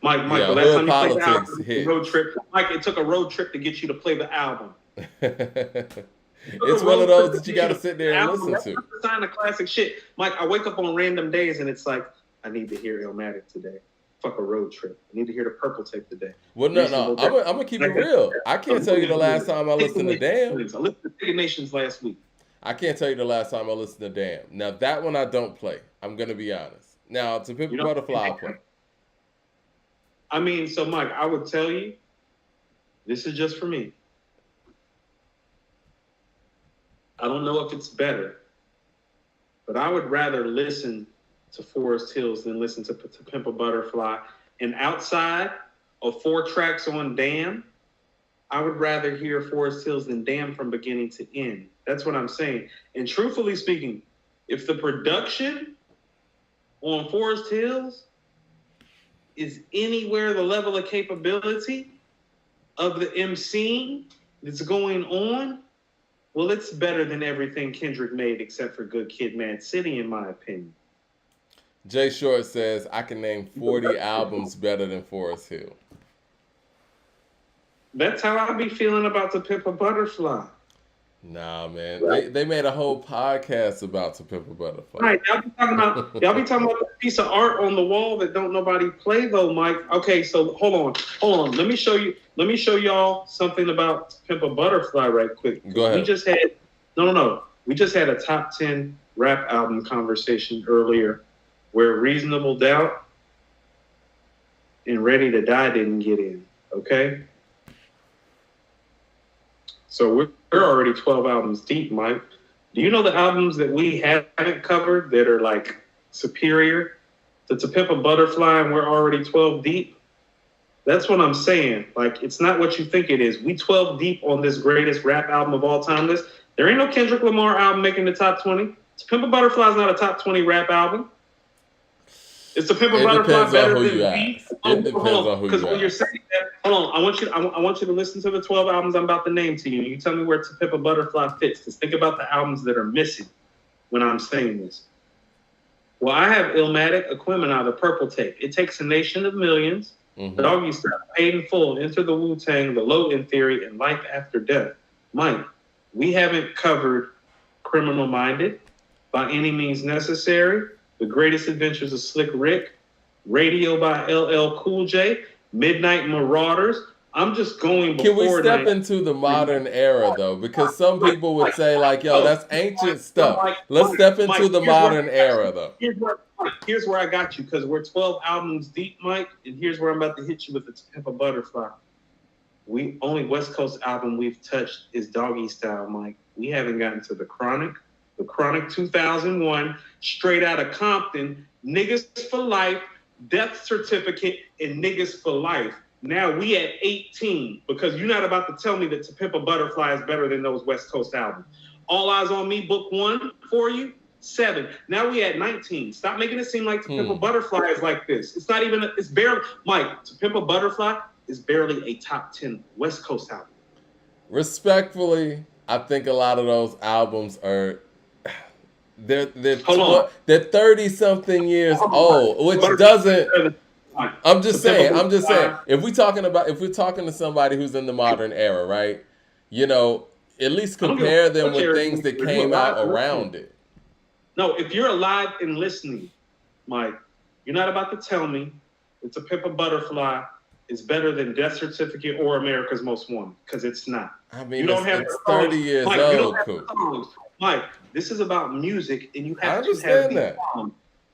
Mike. Yeah, the last time you played the album, hit. Road trip. Mike, it took a road trip to get you to play the album. It's one of those that you got to sit there and listen to. That's sign of classic shit. Mike, I wake up on random days and it's like, I need to hear Illmatic today. Fuck a road trip. I need to hear the Purple Tape today. Well, no. I'm gonna keep it real. I can't tell you the last time I listened to Damn. I listened to Big Nations last week. I can't tell you the last time I listened to Damn. Now that one I don't play. I'm gonna be honest. Now To Pimp a Butterfly I play. I mean, so Mike, I would tell you, this is just for me. I don't know if it's better, but I would rather listen to Forest Hills than listen to Pimp a Butterfly. And outside of 4 tracks on Damn, I would rather hear Forest Hills than Damn from beginning to end. That's what I'm saying. And truthfully speaking, if the production on Forest Hills is anywhere the level of capability of the MC that's going on, well, it's better than everything Kendrick made except for Good Kid, Mad City, in my opinion. Jay Short says, I can name 40 albums better than Forest Hill. That's how I be feeling about To Pimp a Butterfly. Nah, man. They made a whole podcast about To Pimp a Butterfly. Right. Y'all be talking about the piece of art on the wall that don't nobody play though, Mike. Okay, so hold on. Let me show y'all something about To Pimp a Butterfly right quick. Go ahead. We just had a top 10 rap album conversation earlier where Reasonable Doubt and Ready to Die didn't get in. Okay? So we're already 12 albums deep, Mike. Do you know the albums that we haven't covered that are like superior to Pimp a Butterfly and we're already 12 deep? That's what I'm saying. Like, it's not what you think it is. We 12 deep on this greatest rap album of all time list. There ain't no Kendrick Lamar album making the top 20. Pimp a Butterfly is not a top 20 rap album. It's The Pimp a Butterfly better than Beat. It depends on who Because you when you're saying that, hold on, I want you to listen to the 12 albums I'm about to name to you. You tell me where To Pimp a Butterfly fits. Just think about the albums that are missing when I'm saying this. Well, I have Illmatic, Aquemini, The Purple Tape. It Takes a Nation of Millions, Doggy Style, Paid in Full, Enter the Wu-Tang, The Low End Theory, and Life After Death. Mike, we haven't covered Criminal Minded, By Any Means Necessary, The Greatest Adventures of Slick Rick, Radio by LL Cool J, Midnight Marauders. I'm just going before. Can we step into the modern era, though? Because some people would say, like, yo, that's ancient stuff. Let's step into the modern era, though. Here's where I got you, because we're 12 albums deep, Mike, and here's where I'm about to hit you with the Pimp a Butterfly. Only West Coast album we've touched is Doggy Style, Mike. We haven't gotten to The Chronic 2001, Straight Outta Compton, Niggas for Life, Death Certificate, and Niggas for Life. Now we at 18, because you're not about to tell me that To Pimp a Butterfly is better than those West Coast albums. All Eyes on Me, book 1 for you, 7. Now we at 19. Stop making it seem like To Pimp a Butterfly is like this. It's not even, it's barely, Mike, To Pimp a Butterfly is barely a top 10 West Coast album. Respectfully, I think a lot of those albums are they're 30 something years old, which doesn't. I'm just saying. If we're talking to somebody who's in the modern era, right? You know, at least compare them with things that came out around it. No, if you're alive and listening, Mike, you're not about to tell me that To Pimp a Butterfly is better than Death Certificate or America's Most Wanted, because it's not. I mean, it's 30 years old. Mike, this is about music, and you have I understand that.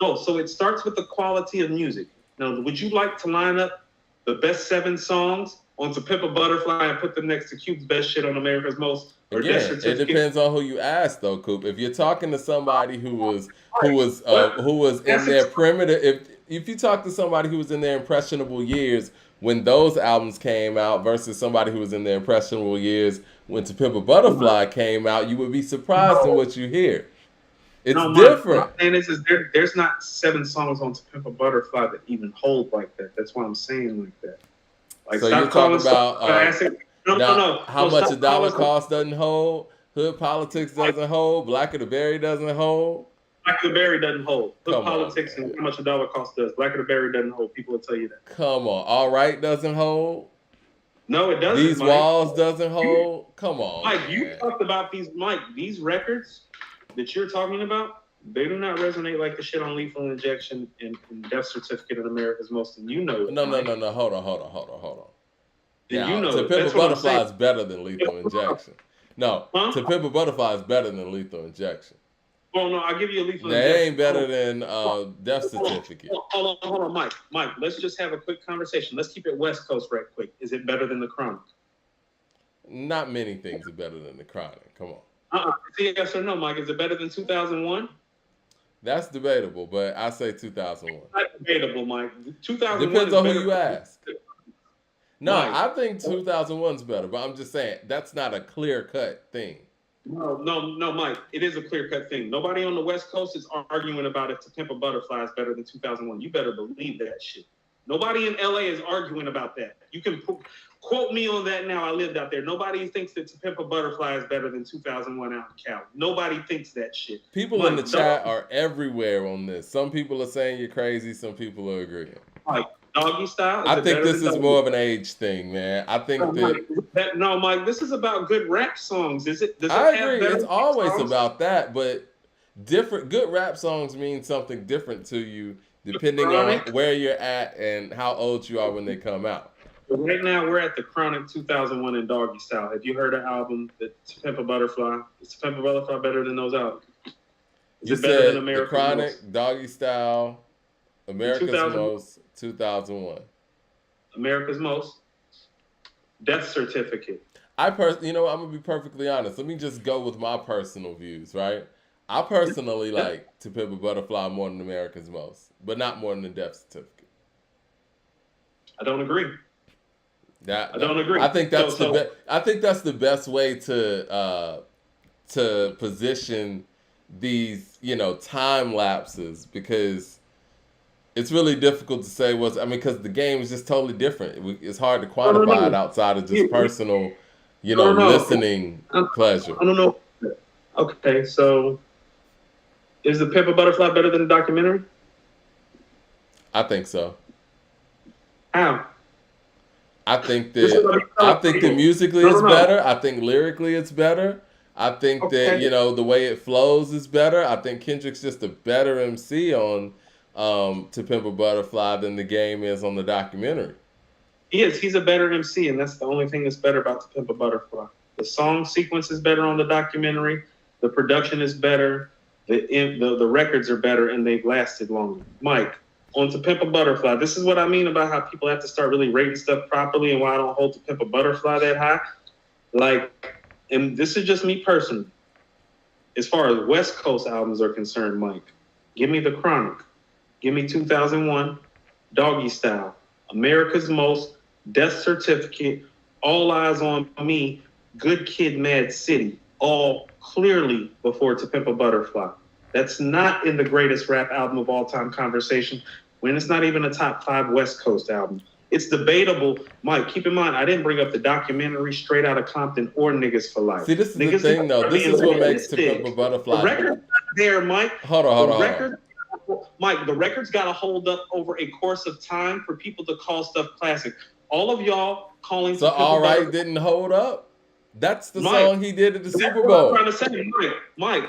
No, so it starts with the quality of music. Now, would you like to line up the best 7 songs on To Pimp a Butterfly and put them next to Cube's best shit on America's Most? Again, it depends on who you ask, though, Coop. If you're talking to somebody who was in their primitive, if you talk to somebody who was in their impressionable years when those albums came out versus somebody who was in their impressionable years when To Pimp a Butterfly came out, you would be surprised in what you hear. It's different. And there's not 7 songs on To Pimp a Butterfly that even hold like that. That's why I'm saying like that. Like, so you're talking about how much a dollar cost doesn't hold, Hood Politics doesn't hold, Black of the Berry doesn't hold. Black of the Berry doesn't hold. Hood Politics and how much a dollar cost does. Black of the Berry doesn't hold. People will tell you that. Come on. All Right doesn't hold. No, it doesn't. These Walls doesn't hold. Come on. Mike, you talked about these records that you're talking about, they do not resonate like the shit on Lethal Injection and Death Certificate in America's Most, and you know it. No. Hold on. Yeah, you know, To Pimp a Butterfly is better than Lethal Injection. No, To Pimp a Butterfly is better than Lethal Injection. Oh no, I'll give you a Lethal Injection. They ain't better than Death Certificate. Hold on, Mike. Let's just have a quick conversation. Let's keep it West Coast right quick. Is it better than The Chronic? Not many things are better than The Chronic. Come on. Yes or no, Mike? Is it better than 2001? That's debatable, but I say 2001. Not debatable, Mike. 2001 depends on who you ask. No, Mike. I think 2001's better, but I'm just saying that's not a clear-cut thing. No, Mike. It is a clear-cut thing. Nobody on the West Coast is arguing about it. To Pimp a Butterfly is better than 2001. You better believe that shit. Nobody in LA is arguing about that. You can quote me on that now. I lived out there. Nobody thinks that To Pimp a Butterfly is better than 2001 out in Cali. Nobody thinks that shit. People in the chat are everywhere on this. Some people are saying you're crazy. Some people are agreeing. Like Doggy Style? I think this is more of an age thing, man. I think No, Mike, this is about good rap songs. Is it? I agree. It's always about that, but good rap songs mean something different to you depending on where you're at and how old you are when they come out. Right now, we're at The Chronic 2001 and Doggy Style. Have you heard an album that To Pimp a Butterfly? Is To Pimp a Butterfly better than those albums? Is it better than America's The Chronic, Most? Doggy Style, America's Most, 2001. America's Most, Death Certificate. I'm gonna be perfectly honest. Let me just go with my personal views, right? I personally like To Pimp a Butterfly more than America's Most, but not more than the Death Certificate. I don't agree. I don't agree. I think that's I think that's the best way to position these, time lapses, because it's really difficult to say because the game is just totally different. It's hard to quantify it outside of just personal, listening pleasure. I don't know. Okay, so is The Pimp a Butterfly better than the documentary? I think so. How? I think that musically it's better. I think lyrically it's better. I think that the way it flows is better. I think Kendrick's just a better MC on To Pimp a Butterfly than the game is on the documentary. He is. He's a better MC, and that's the only thing that's better about To Pimp a Butterfly. The song sequence is better on the documentary. The production is better. The records are better, and they've lasted longer. Mike, on To Pimp a Butterfly, this is what I mean about how people have to start really rating stuff properly and why I don't hold To Pimp a Butterfly that high. And this is just me personally. As far as West Coast albums are concerned, Mike, give me The Chronic. Give me 2001, Doggy Style, America's Most, Death Certificate, All Eyes on Me, Good Kid, Mad City. all clearly before To Pimp a Butterfly. That's not in the greatest rap album of all time conversation when it's not even a top 5 West Coast album. It's debatable. Mike, keep in mind, I didn't bring up the documentary Straight Outta Compton or Niggas for Life. See, this is Niggas the thing, though. This is what makes To Pimp a Butterfly. The record's not there, Mike. Hold on. Mike, the record's got to hold up over a course of time for people to call stuff classic. All of y'all calling. So All Right didn't hold up? That's the song he did at the Super Bowl. What I'm trying to say, Mike.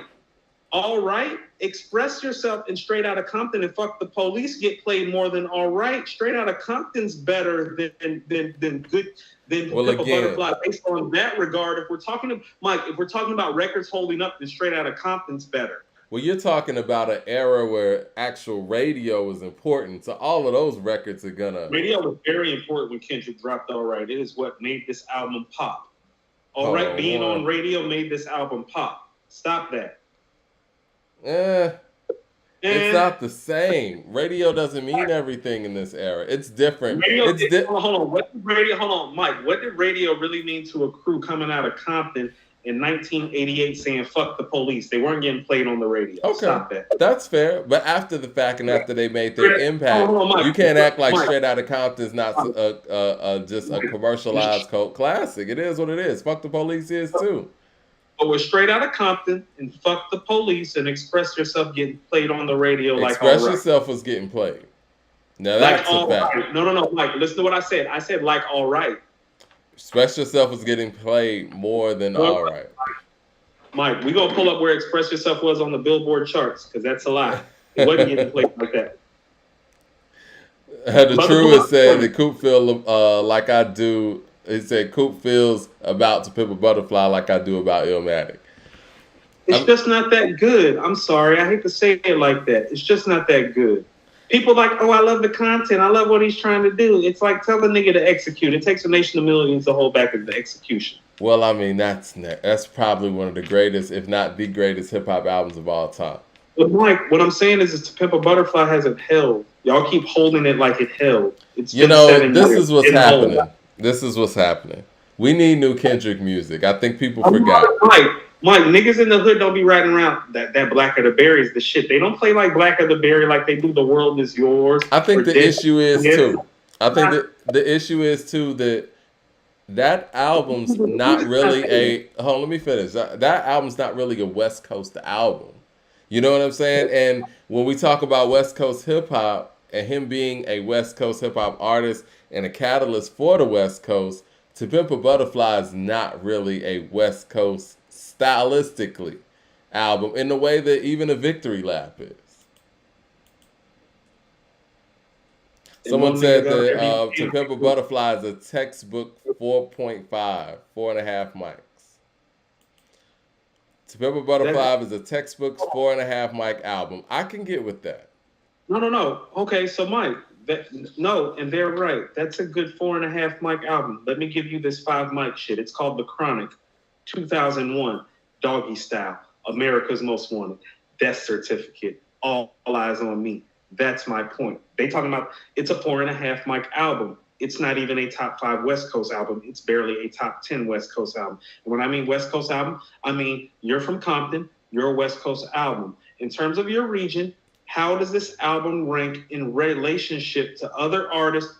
All Right, Express Yourself and Straight Outta Compton and Fuck the Police get played more than All Right. Straight Outta Compton's better than good than Butterfly based on that regard. If we're talking about records holding up, then Straight Outta Compton's better. Well, you're talking about an era where actual radio was important, so all of those records are gonna. Radio was very important when Kendrick dropped All Right. It is what made this album pop. All Right being on radio made this album pop. Stop that. It's not the same. Radio doesn't mean everything in this era. It's different. Hold on, Mike. What did radio really mean to a crew coming out of Compton in 1988 saying "fuck the police"? They weren't getting played on the radio. Okay, stop that. That's fair. But after the fact and after they made their impact, you can't act like Straight Outta Compton's not just a commercialized cult classic. It is what it is. Fuck the Police is too. But with Straight Outta Compton and Fuck the Police and Express Yourself getting played on the radio like Express Yourself was getting played. Now that's a fact. Right. No, Mike. Listen to what I said. I said like All Right. Express Yourself was getting played more than All Right. Mike, we gonna pull up where Express Yourself was on the Billboard charts because that's a lie. It wasn't getting played like that. The Truest said that Coop feel like I do. He said Coop feels about To Pimp a Butterfly like I do about Illmatic. It's just not that good. I'm sorry. I hate to say it like that. It's just not that good. People like, oh, I love the content. I love what he's trying to do. It's like tell the nigga to execute. It takes a nation of millions to hold back the execution. Well, I mean, that's probably one of the greatest, if not the greatest, hip-hop albums of all time. But Mike, what I'm saying is To Pimp a Butterfly hasn't held. Y'all keep holding it like it held. This is what's happening. This is what's happening. We need new Kendrick music. I think people forgot. Mike, niggas in the hood don't be riding around that Black of the Berry is the shit. They don't play like Black of the Berry like they do The World Is Yours. I think the issue is too. I think that the issue is too that album's not really a. Hold on, let me finish. That album's not really a West Coast album. You know what I'm saying? And when we talk about West Coast hip hop and him being a West Coast hip hop artist and a catalyst for the West Coast, To Pimp a Butterfly is not really a West Coast stylistically album in the way that even a Victory Lap is. Someone said that To Pimp a Butterfly is a textbook 4.5 mics. To Pimp a Butterfly is a textbook 4.5 mic album. I can get with that. No. Okay, so Mike, and they're right. That's a good 4.5 mic album. Let me give you this 5 mic shit. It's called The Chronic, 2001, Doggy Style, America's Most Wanted, Death Certificate, All Eyes on Me. That's my point. They talking about it's a 4.5 mic album. It's not even a top 5 West Coast album. It's barely a top 10 West Coast album. And when I mean West Coast album, I mean you're from Compton, you're a West Coast album. In terms of your region, how does this album rank in relationship to other artists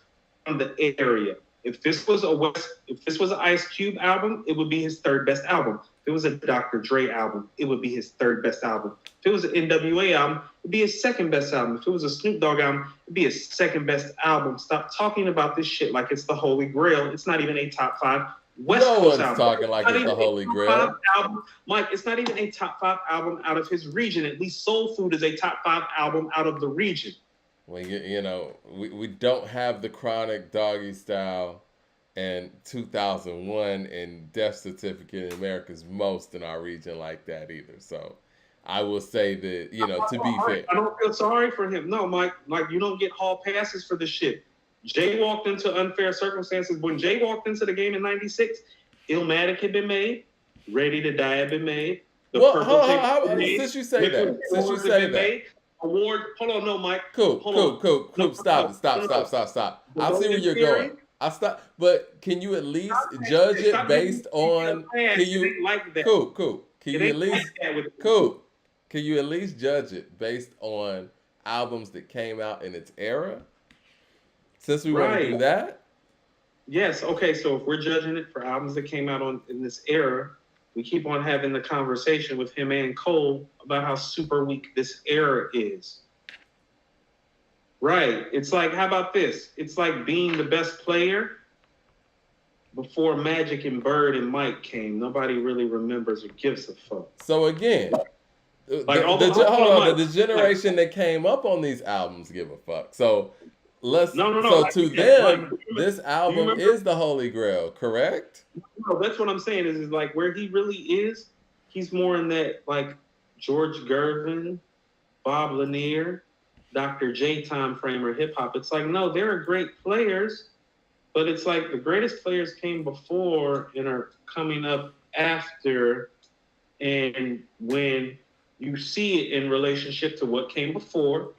from the area? If this was an Ice Cube album, it would be his 3rd best album. If it was a Dr. Dre album, it would be his 3rd best album. If it was an NWA album, it would be his 2nd best album. If it was a Snoop Dogg album, it would be his 2nd best album. Stop talking about this shit like it's the Holy Grail. It's not even a top 5 West Coast album. Talking like it's the Holy Grail. Mike, it's not even a top 5 album out of his region. At least Soul Food is a top 5 album out of the region. Well, we don't have The Chronic, Doggy Style, and 2001 and Death Certificate in America's Most in our region like that either. So I will say that, to be fair. I don't feel sorry for him. No, Mike, you don't get hall passes for this shit. Jay walked into unfair circumstances. When Jay walked into the game in 96, Illmatic had been made, Ready to Die had been made. Since you say that. Award, hold on, no, Mike. Cool. Stop. I see where you're going. I stop. But can you at least judge it based on? Can you? Like that. Cool. Can It you ain't at least? like that with Cool. Can you at least judge it based on albums that came out in its era? Since we want to do right. that, Yes. Okay. So if we're judging it for albums that came out in this era, we keep on having the conversation with him and Cole about how super weak this era is. Right. It's like, how about this? It's like being the best player before Magic and Bird and Mike came. Nobody really remembers or gives a fuck. so again, Like, the generation that came up on these albums give a fuck. So No. So Like, to them, this album is the holy grail, correct? No, that's what I'm saying. Is like where he really is. He's more in that like George Gervin, Bob Lanier, Dr. J time frame or hip hop. It's like no, they're great players, but it's like the greatest players came before and are coming up after. And when you see it in relationship to what came before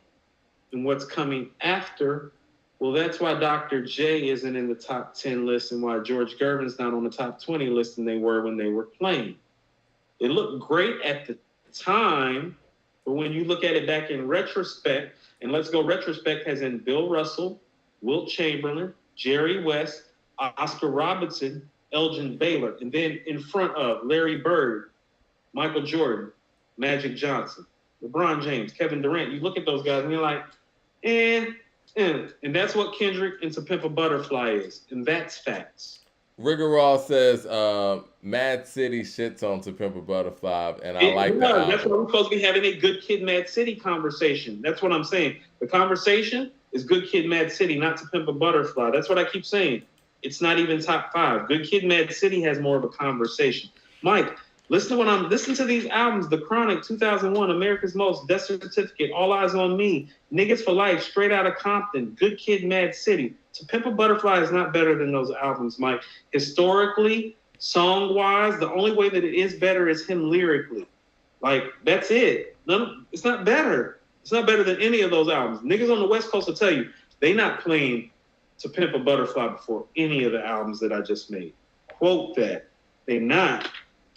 and what's coming after, well, that's why Dr. J isn't in the top 10 list and why George Gervin's not on the top 20 list than they were when they were playing. It looked great at the time, but when you look at it back in retrospect, and let's go retrospect as in Bill Russell, Wilt Chamberlain, Jerry West, Oscar Robertson, Elgin Baylor, and then in front of Larry Bird, Michael Jordan, Magic Johnson, LeBron James, Kevin Durant. You look at those guys and you're like, and that's what Kendrick and To Pimp a Butterfly is, and that's facts. Rigor Raw says Mad City shits on To Pimp a Butterfly, and I like that. That's why we're supposed to be having a Good Kid, Mad City conversation. That's what I'm saying. The conversation is Good Kid, Mad City, not To Pimp a Butterfly. That's what I keep saying. It's not even top 5. Good Kid, Mad City has more of a conversation. Mike, listen to these albums: The Chronic, 2001, America's Most, Death Certificate, All Eyes on Me, Niggas for Life, Straight Outta Compton, Good Kid, Mad City. To Pimp a Butterfly is not better than those albums, Mike. Historically, song-wise, the only way that it is better is him lyrically. Like, that's it. It's not better. It's not better than any of those albums. Niggas on the West Coast will tell you, they not playing To Pimp a Butterfly before any of the albums that I just made. Quote that. They not.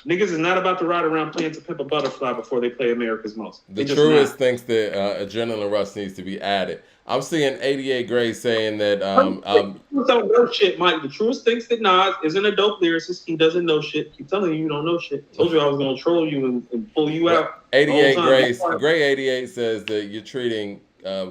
Niggas is not about to ride around playing To Pimp a Butterfly before they play America's Most. The Truest thinks that Adrenaline Rush needs to be added. I'm seeing 88 Gray saying that. Don't know shit, Mike. The Truest thinks that Nas isn't a dope lyricist. He doesn't know shit. Keep telling you don't know shit. Told you I was gonna troll you and pull you out. 88 Gray 88 says that you're treating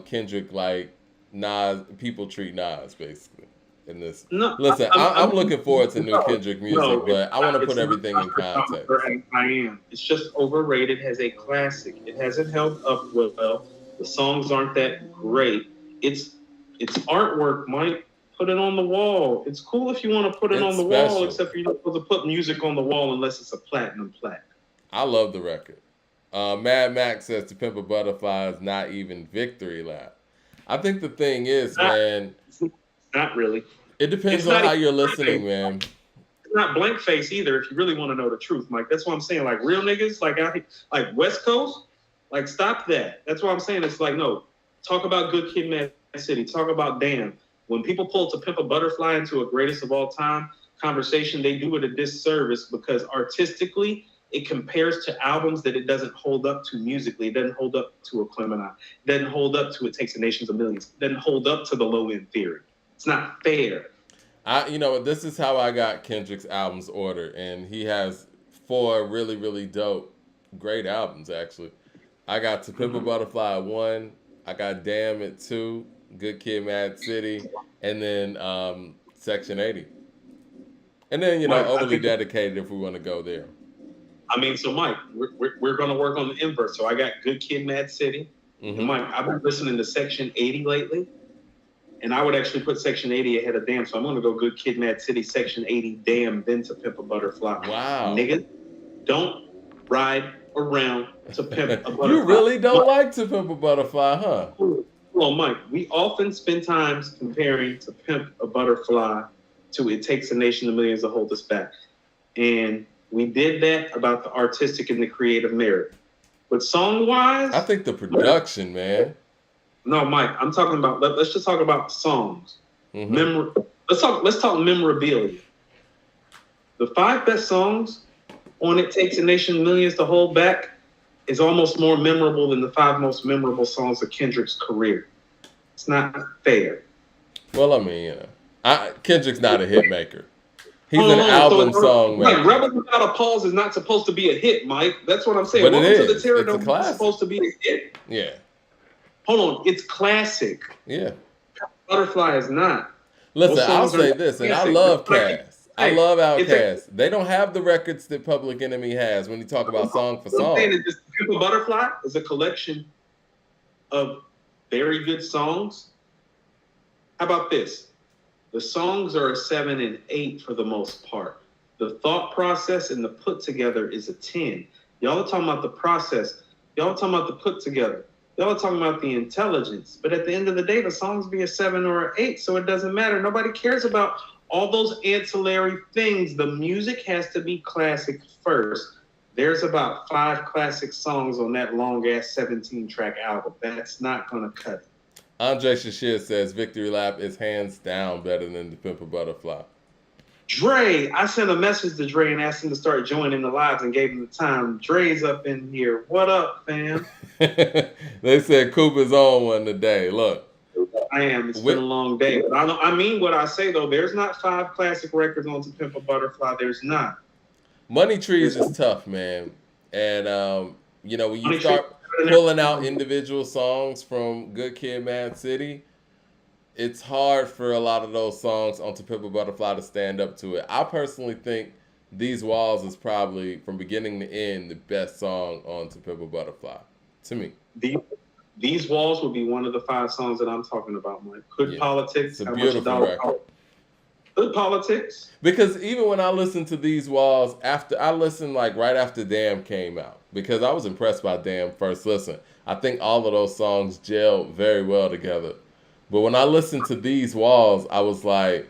Kendrick like Nas. People treat Nas basically. In this, no, listen, I'm looking forward to new Kendrick music, but I want to put everything in context. I am. It's just overrated as a classic. It hasn't held up well. The songs aren't that great. It's artwork, Mike. Put it on the wall. It's cool if you want to put it on the wall, except for you're not supposed to put music on the wall unless it's a platinum plaque. I love the record. Mad Max says To Pimp a Butterfly is not even Victory Lap. I think the thing is, man. Not really. It depends on how you're listening, man. It's not Blank Face either, if you really want to know the truth, Mike. That's what I'm saying. Like real niggas, like West Coast, like stop that. That's what I'm saying. It's like, no, talk about Good Kid, Mad City. Talk about Damn. When people pull To Pimp a Butterfly into a greatest of all time conversation, they do it a disservice because artistically, it compares to albums that it doesn't hold up to musically. It doesn't hold up to a Clemini. It doesn't hold up to It Takes a Nation of Millions. It doesn't hold up to the Low End Theory. It's not fair. This is how I got Kendrick's albums ordered, and he has 4 really, really dope, great albums, actually. I got To Pimp a Butterfly at 1, I got Damn at 2, Good Kid, Mad City, and then Section 80. And then, Mike, Overly Dedicated if we want to go there. I mean, so Mike, we're going to work on the inverse. So I got Good Kid, Mad City. Mm-hmm. And Mike, I've been listening to Section 80 lately. And I would actually put Section 80 ahead of Damn. So I'm going to go Good Kid, Mad City, Section 80, Damn, then To Pimp a Butterfly. Wow. Nigga, don't ride around To Pimp a Butterfly. You really don't like To Pimp a Butterfly, huh? Well, Mike, we often spend times comparing To Pimp a Butterfly to It Takes a Nation of Millions to Hold Us Back. And we did that about the artistic and the creative merit. But song-wise... I think the production, man. No, Mike, I'm talking about, let's just talk about songs. Mm-hmm. Let's talk memorabilia. The 5 best songs on It Takes a Nation Millions to Hold Back is almost more memorable than the 5 most memorable songs of Kendrick's career. It's not fair. Well, I mean, Kendrick's not a hit maker. He's an album song maker. Like, Rebel Without a Pause is not supposed to be a hit, Mike. That's what I'm saying. But Welcome it to the Terror It's a classic. Supposed to be a hit. Yeah. Hold on, it's classic. Yeah. Butterfly is not. Listen, I'll say this, and I love Cass. I love Outkast. They don't have the records that Public Enemy has when you talk about song for song. Pimp a Butterfly is a collection of very good songs. How about this? The songs are a 7 and 8 for the most part. The thought process and the put together is a 10. Y'all are talking about the process. Y'all are talking about the put together. Y'all are talking about the intelligence. But at the end of the day, the songs be a 7 or an 8, so it doesn't matter. Nobody cares about all those ancillary things. The music has to be classic first. There's about 5 classic songs on that long-ass 17-track album. That's not going to cut it. Andre Shashir says Victory Lap is hands down better than The Pimp a Butterfly. Dre, I sent a message to Dre and asked him to start joining the lives and gave him the time. Dre's up in here. What up, fam? They said Cooper's on one today. Look. I am. It's been a long day. But I mean what I say, though. There's not 5 classic records on To Pimp a Butterfly. There's not. Money Trees is tough, man. And, when you start pulling out individual songs from Good Kid, Mad City, it's hard for a lot of those songs on To Pimp a Butterfly to stand up to it. I personally think These Walls is probably, from beginning to end, the best song on To Pimp a Butterfly, to me. These Walls would be one of the 5 songs that I'm talking about, Mike. Hood Politics. It's a beautiful record. Hood Politics. Because even when I listened to These Walls, I listened like right after Damn came out, because I was impressed by Damn first listen. I think all of those songs gelled very well together. But when I listened to These Walls, I was like,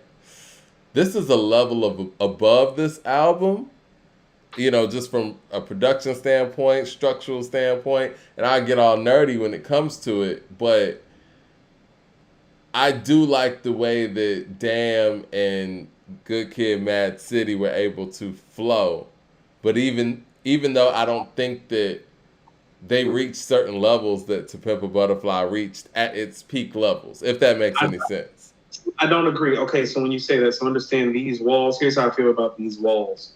this is a level of above this album, just from a production standpoint, structural standpoint, and I get all nerdy when it comes to it, but I do like the way that Damn and Good Kid, Mad City were able to flow. But even though I don't think that they reached certain levels that To Pimp a Butterfly reached at its peak levels, if that makes any sense. I don't agree. Okay, so when you say that, so understand These Walls. Here's how I feel about These Walls.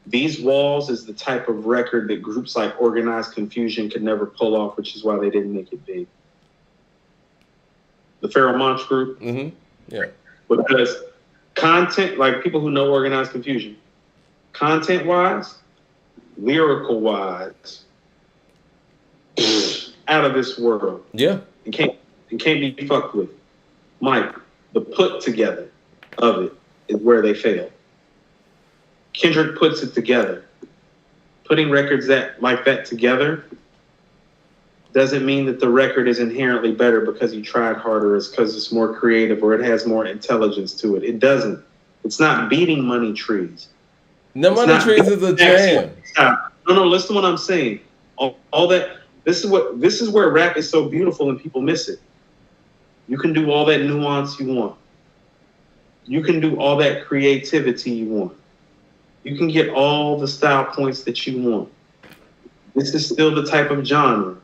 These Walls is the type of record that groups like Organized Confusion could never pull off, which is why they didn't make it big. The Pharoah Monch group. Mm-hmm. Yeah. Because content, like people who know Organized Confusion, content-wise, lyrical-wise, out of this world. Yeah. And can't be fucked with. Mike, the put together of it is where they fail. Kendrick puts it together. Putting records like that together doesn't mean that the record is inherently better because he tried harder, it's because it's more creative or it has more intelligence to it. It doesn't. It's not beating Money Trees. No, Money Trees is a jam. No, listen to what I'm saying. All that. This is where rap is so beautiful and people miss it. You can do all that nuance you want. You can do all that creativity you want. You can get all the style points that you want. This is still the type of genre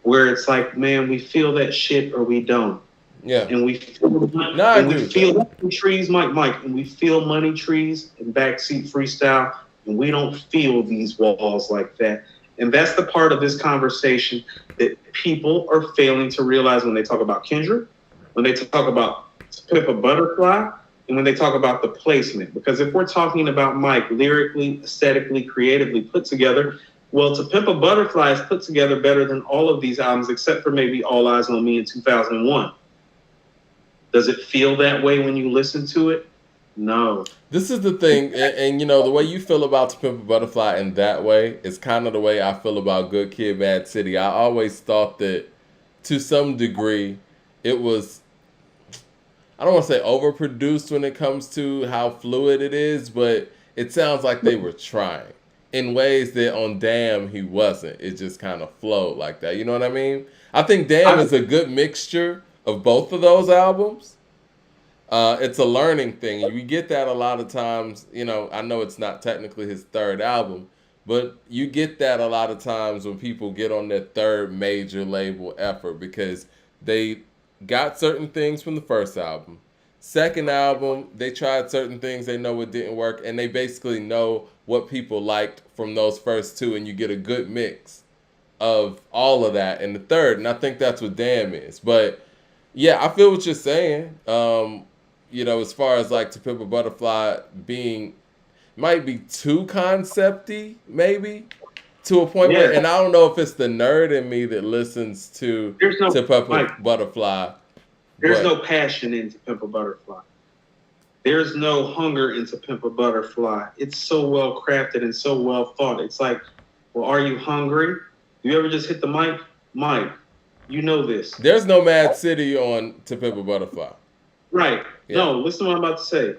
where it's like, man, we feel that shit or we don't. Yeah. And we feel Money Trees, Mike, and we feel Money Trees and Backseat Freestyle, and we don't feel These Walls like that. And that's the part of this conversation that people are failing to realize when they talk about Kendrick, when they talk about Pimp a Butterfly, and when they talk about the placement. Because if we're talking about Mike lyrically, aesthetically, creatively put together, well, To Pimp a Butterfly is put together better than all of these albums, except for maybe All Eyes on Me in 2001. Does it feel that way when you listen to it? No. This is the thing, and the way you feel about To Pimp a Butterfly in that way is kind of the way I feel about Good Kid, Mad City. I always thought that, to some degree, it was, I don't want to say overproduced when it comes to how fluid it is, but it sounds like they were trying in ways that on Damn he wasn't. It just kind of flowed like that. You know what I mean? I think Damn is a good mixture of both of those albums. It's a learning thing. You get that a lot of times. You know, I know it's not technically his third album, but you get that a lot of times when people get on their third major label effort because they got certain things from the first album. Second album, they tried certain things, they know it didn't work, and they basically know what people liked from those first two, and you get a good mix of all of that in the third. And I think that's what Damn is. But yeah, I feel what you're saying. You know, as far as like To Pimp a Butterfly being might be too concepty, maybe to a point where, and I don't know if it's the nerd in me that listens to To Pimp a Butterfly. There's no passion in To Pimp a Butterfly. There's no hunger in To Pimp a Butterfly. It's so well crafted and so well thought. It's like, well, are you hungry? You ever just hit the mic? Mike, you know this. There's no Mad City on To Pimp a Butterfly. Right. Yeah. No, listen to what I'm about to say.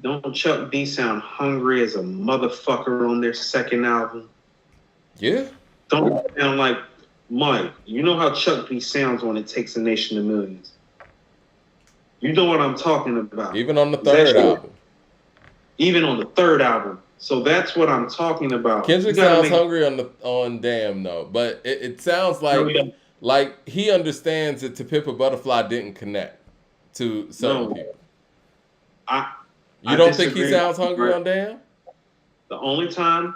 Don't Chuck D sound hungry as a motherfucker on their second album? Yeah. Don't sound like Mike. You know how Chuck D sounds when It Takes a Nation of Millions. You know what I'm talking about. Even on the third album. Even on the third album. So that's what I'm talking about. Kendrick sounds hungry on Damn though, but it sounds like he understands that To Pimp a Butterfly didn't connect to certain people. You don't think he sounds hungry on Damn? The only time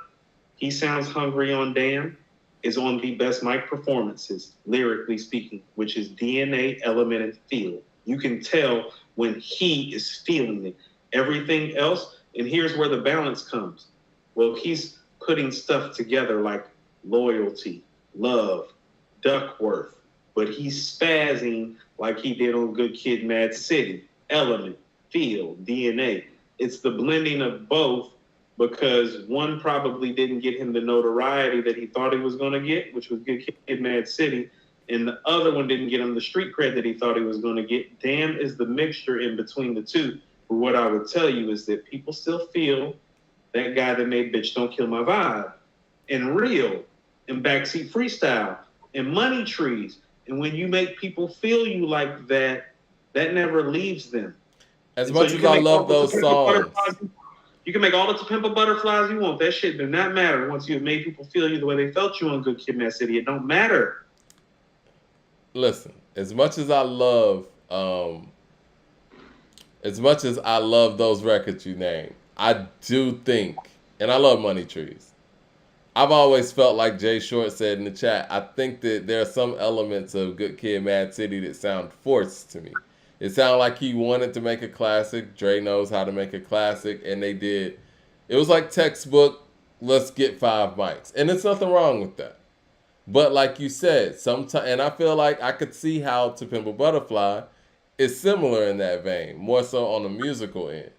he sounds hungry on Damn is on the best mic performances, lyrically speaking, which is DNA, Element, and Feel. You can tell when he is feeling it. Everything else, and here's where the balance comes. Well, he's putting stuff together like Loyalty, Love, Duckworth, but he's spazzing like he did on Good Kid, Mad City, Element, Feel, DNA. It's the blending of both because one probably didn't get him the notoriety that he thought he was going to get, which was Good Kid, Mad City, and the other one didn't get him the street cred that he thought he was going to get. Damn is the mixture in between the two. But what I would tell you is that people still feel that guy that made Bitch Don't Kill My Vibe, and Real, and Backseat Freestyle, and Money Trees. And when you make people feel you like that, that never leaves them. As much as I love those songs. You can make all the To Pimp a Butterflies you want. That shit do not matter once you've made people feel you the way they felt you on Good Kid, Mad City. It don't matter. Listen, as much as I love those records you named, I do think, and I love Money Trees. I've always felt like Jay Short said in the chat, I think that there are some elements of Good Kid, Mad City that sound forced to me. It sounded like he wanted to make a classic. Dre knows how to make a classic, and they did. It was like textbook, let's get 5 mics. And there's nothing wrong with that. But like you said, sometimes, and I feel like I could see how To Pimp a Butterfly is similar in that vein, more so on the musical end.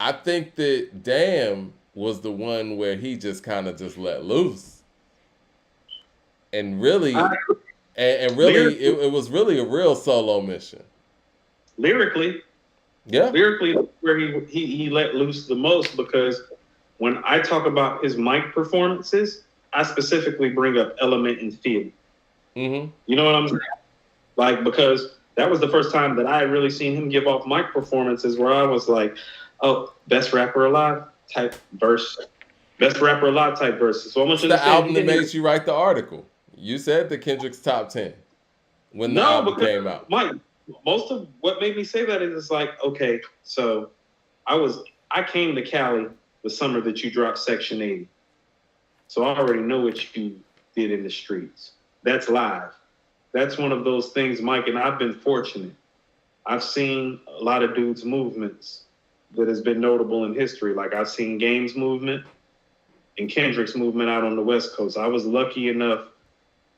I think that Damn was the one where he just kind of just let loose. And really, it was really a real solo mission. Lyrically, where he let loose the most, because when I talk about his mic performances, I specifically bring up Element and Feel. Mm-hmm. You know what I'm saying? Like, because that was the first time that I had really seen him give off mic performances where I was like, oh, best rapper alive type verse. Best rapper alive type verses. So I want you to the album that made you write the article. You said the Kendrick's top 10 when the album came out. Mike, most of what made me say that is like, okay, so I came to Cali the summer that you dropped Section 80. So I already know what you did in the streets. That's live. That's one of those things, Mike, and I've been fortunate. I've seen a lot of dudes' movements that has been notable in history. Like I've seen Game's movement and Kendrick's movement out on the West Coast. I was lucky enough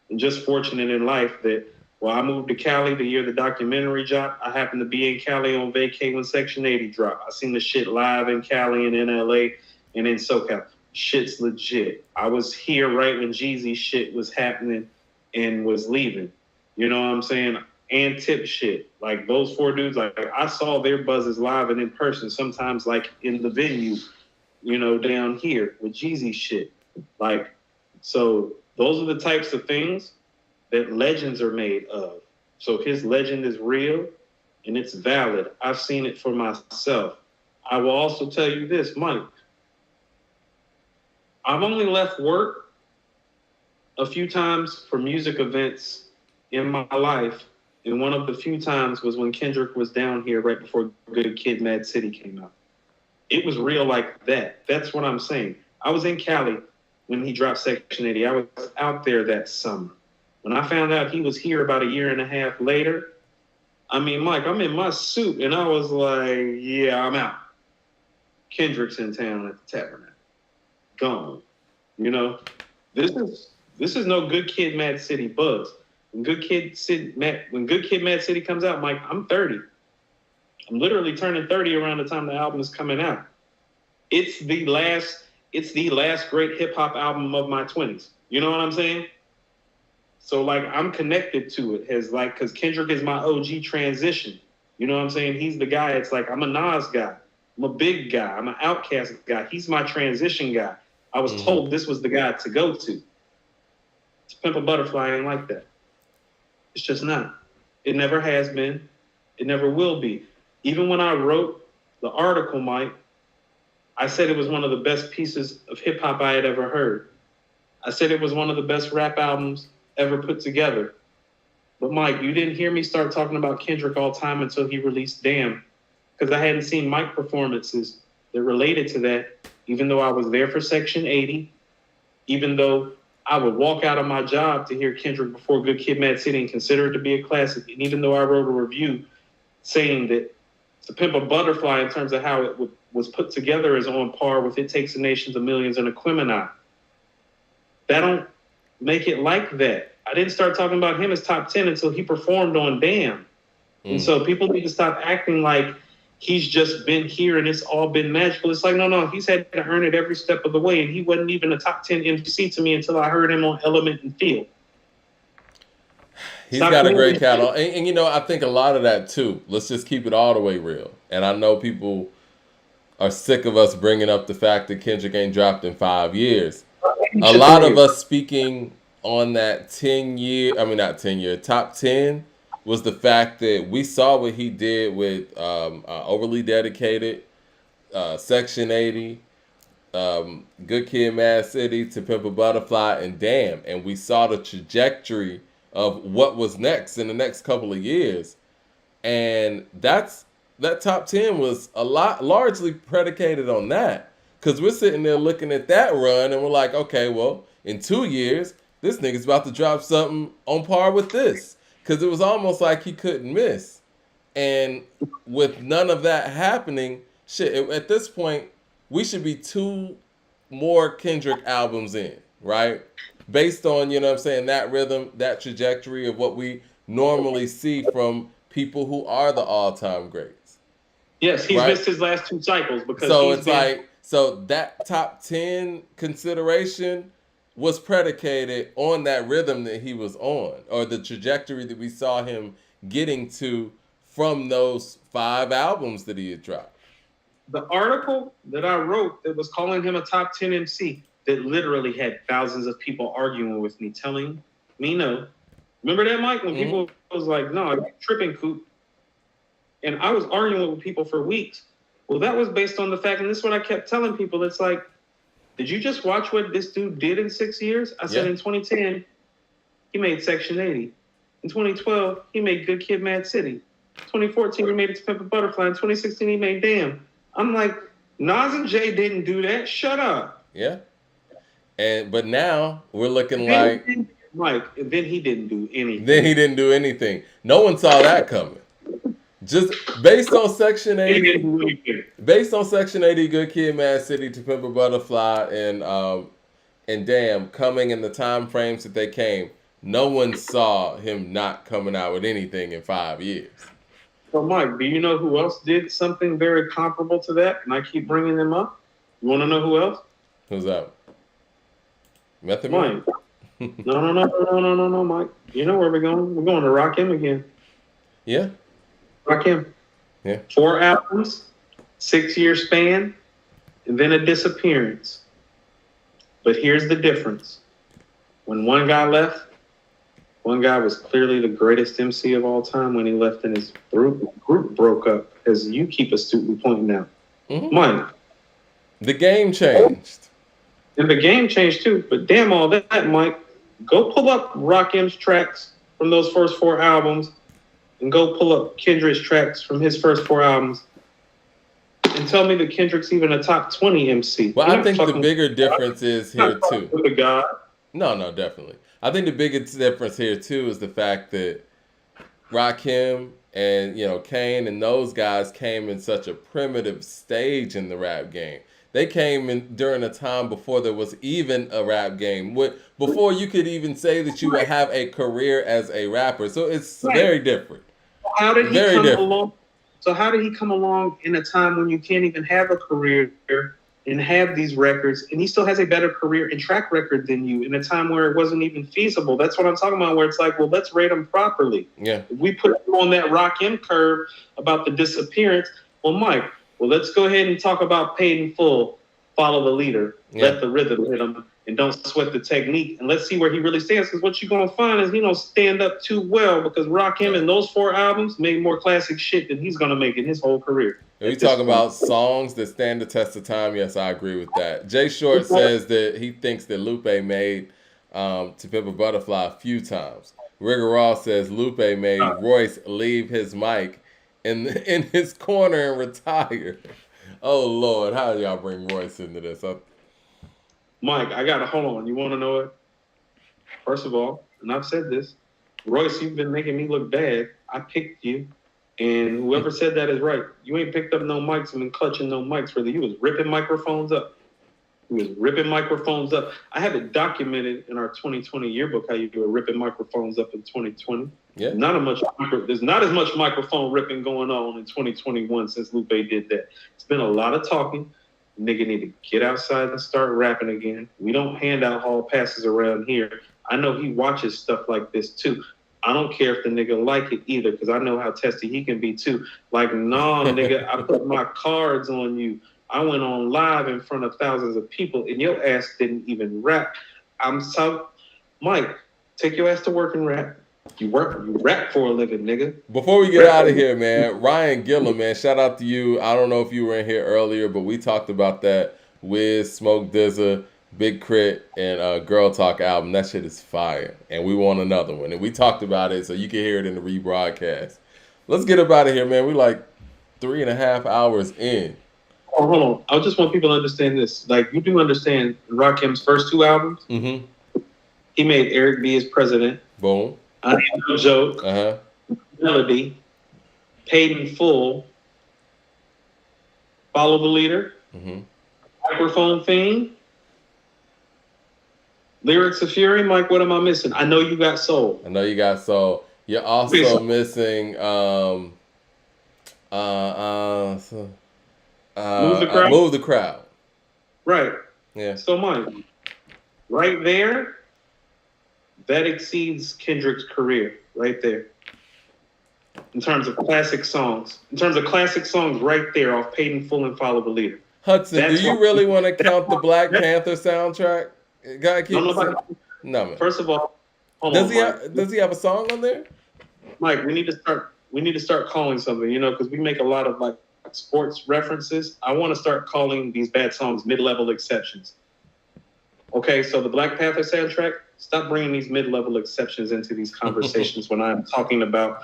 and just fortunate in life that I moved to Cali the year the documentary dropped. I happened to be in Cali on vacay when Section 80 dropped. I seen the shit live in Cali and in LA and in SoCal. Shit's legit. I was here right when Jeezy shit was happening and was leaving. You know what I'm saying? And Tip shit. Like those 4 dudes, like I saw their buzzes live and in person, sometimes like in the venue, you know, down here with Jeezy shit. Like, so those are the types of things that legends are made of. So his legend is real, and it's valid. I've seen it for myself. I will also tell you this, Mike. I've only left work a few times for music events in my life, and one of the few times was when Kendrick was down here right before Good Kid, Mad City came out. It was real like that. That's what I'm saying. I was in Cali when he dropped Section 80. I was out there that summer. When I found out he was here about a year and a half later, I mean, Mike, I'm in my suit, and I was like, yeah, I'm out. Kendrick's in town at the Tabernacle. Gone. You know, this is no Good Kid, Mad City buzz. When Good Kid, Mad City comes out, Mike, I'm 30. I'm literally turning 30 around the time the album is coming out. It's the last great hip hop album of my 20s. You know what I'm saying? So like I'm connected to it as like because Kendrick is my OG transition. You know what I'm saying? He's the guy. It's like I'm a Nas guy. I'm a big guy. I'm an Outkast guy. He's my transition guy. I was told this was the guy to go to. To Pimp a Butterfly ain't like that. It's just not. It never has been. It never will be. Even when I wrote the article, Mike, I said it was one of the best pieces of hip hop I had ever heard. I said it was one of the best rap albums ever put together. But Mike, you didn't hear me start talking about Kendrick all time until he released Damn, because I hadn't seen Mike performances that related to that, even though I was there for Section 80, even though I would walk out of my job to hear Kendrick before Good Kid, Mad City and consider it to be a classic. And even though I wrote a review saying that To Pimp a Butterfly in terms of how it was put together is on par with It Takes a Nation to Millions and Aquemini. That don't make it like that. I didn't start talking about him as top 10 until he performed on Damn. And so people need to stop acting like he's just been here and it's all been magical. It's like, no, he's had to earn it every step of the way. And he wasn't even a top 10 MC to me until I heard him on Element and Feel. He's got a great catalog. And, you know, I think a lot of that, too. Let's just keep it all the way real. And I know people are sick of us bringing up the fact that Kendrick ain't dropped in 5 years. A lot of us speaking on that top 10 was the fact that we saw what he did with Overly Dedicated, Section 80, Good Kid, Mad City, To Pimp a Butterfly, and Damn. And we saw the trajectory of what was next in the next couple of years. And that top 10 was largely predicated on that. Because we're sitting there looking at that run and we're like, okay, well, in 2 years, this nigga's about to drop something on par with this. Because it was almost like he couldn't miss. And with none of that happening, at this point, we should be 2 more Kendrick albums in, right? Based on, you know what I'm saying, that rhythm, that trajectory of what we normally see from people who are the all-time greats. Yes, he's missed his last 2 cycles because so that top 10 consideration was predicated on that rhythm that he was on, or the trajectory that we saw him getting to from those 5 albums that he had dropped. The article that I wrote that was calling him a top 10 MC that literally had thousands of people arguing with me, telling me no. Remember that, Mike? When people was like, no, you're tripping, Coop. And I was arguing with people for weeks. Well, that was based on the fact, and this is what I kept telling people. It's like, did you just watch what this dude did in 6 years? I said in 2010, he made Section 80. In 2012, he made Good Kid, Mad City. 2014, he made It to Pimp a Butterfly. In 2016, he made Damn. I'm like, Nas and Jay didn't do that. Shut up. Yeah. But now we're looking Mike, and then he didn't do anything. No one saw that coming. Just based on Section 80, Good Kid, Mad City, To Pimp a Butterfly, and Damn coming in the time frames that they came, no one saw him not coming out with anything in 5 years. So, Mike, do you know who else did something very comparable to that? And I keep bringing them up. You want to know who else? Who's that? Method Man? No, Mike. You know where we're going. We're going to Rakim again. Yeah. Rakim. Yeah. 4 albums, 6-year span, and then a disappearance. But here's the difference. When one guy left, One guy was clearly the greatest MC of all time when he left and his group broke up, as you keep astutely pointing out. Mike. The game changed. And the game changed too, but damn all that, Mike. Go pull up Rakim's tracks from those first 4 albums and go pull up Kendrick's tracks from his first 4 albums and tell me that Kendrick's even a top 20 MC. Well, I think the bigger difference is here too. No, definitely. I think the biggest difference here too is the fact that Rakim and Kane and those guys came in such a primitive stage in the rap game. They came in during a time before there was even a rap game, before you could even say that you would have a career as a rapper. So it's very different. How did he come along? So how did he come along in a time when you can't even have a career and have these records, and he still has a better career and track record than you in a time where it wasn't even feasible? That's what I'm talking about, where it's like, well, let's rate him properly. Yeah. If we put him on that Rakim curve about the disappearance, well, Mike, let's go ahead and talk about Paid in Full, Follow the Leader, Let the Rhythm Hit Him, and Don't Sweat the Technique. And let's see where he really stands, because what you're going to find is he don't stand up too well, because Rakim in those 4 albums made more classic shit than he's going to make in his whole career. Are you talking about songs that stand the test of time? Yes, I agree with that. Jay Short says that he thinks that Lupe made To Pimp a Butterfly a few times. Rigor Ross says Lupe made Royce leave his mic in his corner and retire. Oh, Lord, how do y'all bring Royce into this? Mike, I got to hold on. You want to know it? First of all, and I've said this, Royce, you've been making me look bad. I picked you. And whoever said that is right. You ain't picked up no mics and been clutching no mics. Whether you was ripping microphones up. I have it documented in our 2020 yearbook how you were ripping microphones up in 2020. Yeah. There's not as much microphone ripping going on in 2021 since Lupe did that. It's been a lot of talking. Nigga need to get outside and start rapping again. We don't hand out hall passes around here. I know he watches stuff like this too. I don't care if the nigga like it either, because I know how testy he can be too. Like, nah, nigga, I put my cards on you. I went on live in front of thousands of people, and your ass didn't even rap. Mike, take your ass to work and rap. You rap for a living, nigga. Before we get out of here, man, Ryan Gillum, man, shout out to you. I don't know if you were in here earlier, but we talked about that Wiz, Smoke DZA, Big Crit, and Girl Talk album. That shit is fire. And we want another one. And we talked about it, so you can hear it in the rebroadcast. Let's get up out of here, man. We like 3.5 hours in. Oh, hold on. I just want people to understand this. Like, you do understand Rakim's first 2 albums? Mm-hmm. He made Eric B. as president. Boom. I Ain't No Joke. Uh-huh. Melody. Paid in Full. Follow the Leader. Mm-hmm. Microphone Fiend. Lyrics of Fury. Mike, what am I missing? I Know You Got Soul. You're also missing Move the Crowd. Right. Yeah. So, Mike, right there, that exceeds Kendrick's career right there. In terms of classic songs. Right there off Paid in Full and Follow the Leader. Hudson, do you really want to count the Black Panther soundtrack? No, man. First of all, does he have a song on there? Mike, we need to start calling something, because we make a lot of like sports references. I want to start calling these bad songs mid-level exceptions. Okay, so the Black Panther soundtrack, stop bringing these mid-level exceptions into these conversations when I'm talking about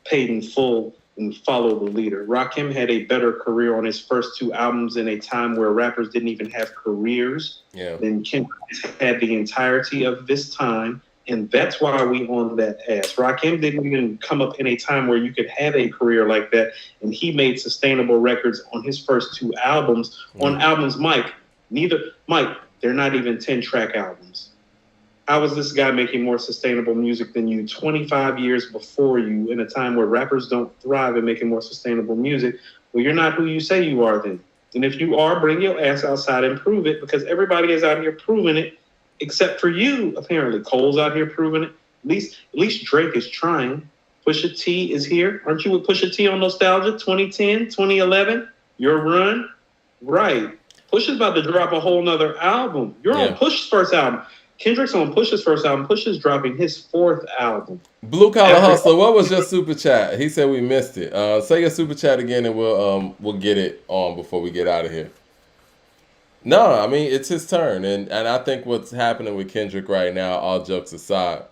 Paid in Full and Follow the Leader. Rakim had a better career on his first 2 albums in a time where rappers didn't even have careers. Yeah. Then Kendrick had the entirety of this time, and that's why we on that ass. Rakim didn't even come up in a time where you could have a career like that, and he made sustainable records on his first 2 albums. On albums, Mike, they're not even 10-track albums. How is this guy making more sustainable music than you 25 years before you in a time where rappers don't thrive in making more sustainable music? Well, you're not who you say you are then. And if you are, bring your ass outside and prove it, because everybody is out here proving it, except for you, apparently. Cole's out here proving it. At least Drake is trying. Pusha T is here. Aren't you with Pusha T on Nostalgia? 2010, 2011, your run? Right. Pusha's about to drop a whole nother album. You're on Push's first album. Kendrick's on Pusha's first album. Pusha's dropping his 4th album. Blue Collar Hustler, what was your super chat? He said we missed it. Say your super chat again, and we'll get it on before we get out of here. No, I mean it's his turn, and I think what's happening with Kendrick right now, all jokes aside,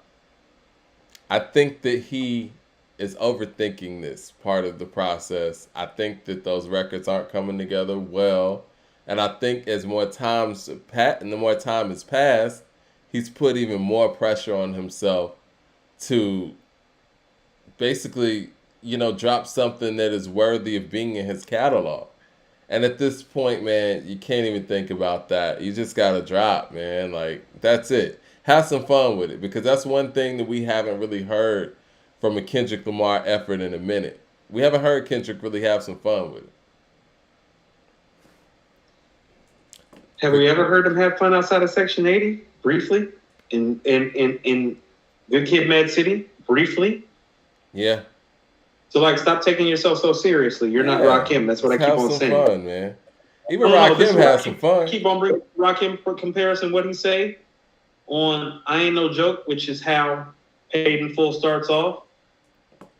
I think that he is overthinking this part of the process. I think that those records aren't coming together well, and I think as more time has passed, he's put even more pressure on himself to basically, drop something that is worthy of being in his catalog. And at this point, man, you can't even think about that. You just gotta drop, man. Like, that's it. Have some fun with it, because that's one thing that we haven't really heard from a Kendrick Lamar effort in a minute. We haven't heard Kendrick really have some fun with it. Have we ever heard him have fun outside of Section 80? Briefly? In Good Kid, Mad City? Briefly? Yeah. So, like, stop taking yourself so seriously. You're not Rakim. That's what I keep on saying. Have some fun, man. Even Rakim has some fun. Keep on bringing Rakim for comparison. What he say on I Ain't No Joke, which is how Paid in Full starts off.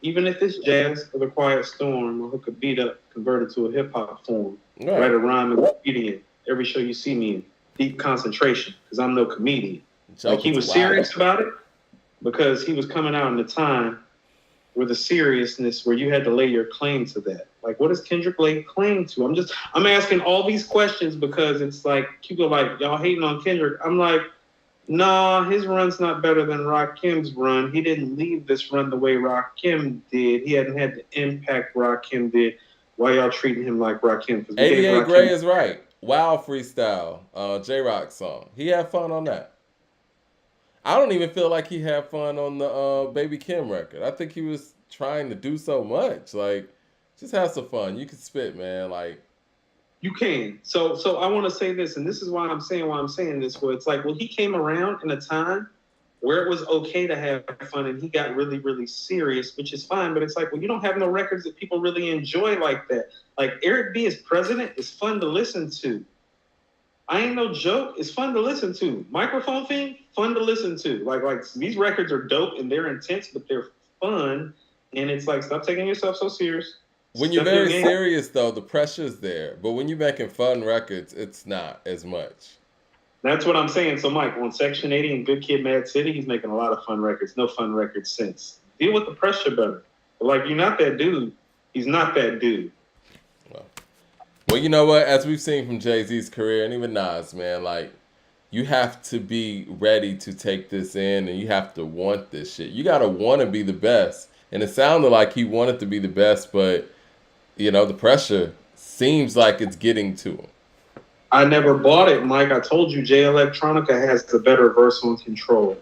Even if it's jazz or the quiet storm, or hook a beat up, converted to a hip hop form. Right. Write a rhyme and comedian. Every show you see me in. Deep concentration, because I'm no comedian. Like, he was serious about it because he was coming out in a time where the seriousness, where you had to lay your claim to that. Like, what does Kendrick lay claim to? I'm asking all these questions because it's like, people are like, y'all hating on Kendrick. I'm like, nah, his run's not better than Rakim's run. He didn't leave this run the way Rakim did. He hadn't had the impact Rakim did. Why y'all treating him like Rakim? 88 Gray is right. Wild Freestyle, J-Rock song. He had fun on that. I don't even feel like he had fun on the Baby Kim record. I think he was trying to do so much. Like, just have some fun. You can spit, man. Like, you can. So I want to say this, and this is why I'm saying this. Where it's like, well, he came around in a time where it was okay to have fun, and he got really, really serious, which is fine. But it's like, well, you don't have no records that people really enjoy like that. Like, Eric B. as president is fun to listen to. I Ain't No Joke is fun to listen to. Microphone Fiend, fun to listen to. Like these records are dope and they're intense, but they're fun. And it's like, stop taking yourself so serious. When you're very serious, though, the pressure's there. But when you're making fun records, it's not as much. That's what I'm saying. So, Mike, on Section 80 and Good Kid, Mad City, he's making a lot of fun records. No fun records since. Deal with the pressure better. But, like, you're not that dude. He's not that dude. Well, you know what? As we've seen from Jay-Z's career, and even Nas, man, like, you have to be ready to take this in, and you have to want this shit. You got to want to be the best. And it sounded like he wanted to be the best, but, the pressure seems like it's getting to him. I never bought it, Mike. I told you Jay Electronica has the better verse on Control.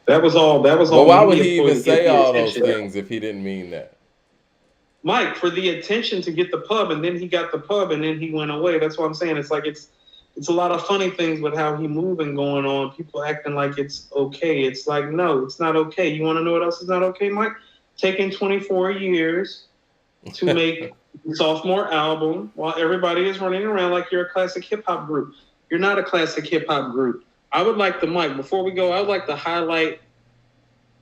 That was all. Well, why would he even say all those things if he didn't mean that? Mike, for the attention to get the pub, and then he got the pub, and then he went away. That's what I'm saying. It's like it's a lot of funny things with how he moving going on. People acting like it's okay. It's like, no, it's not okay. You want to know what else is not okay, Mike? Taking 24 years to make a sophomore album while everybody is running around like you're a classic hip hop group. You're not a classic hip hop group. I would like to, Mike, before we go, I would like to highlight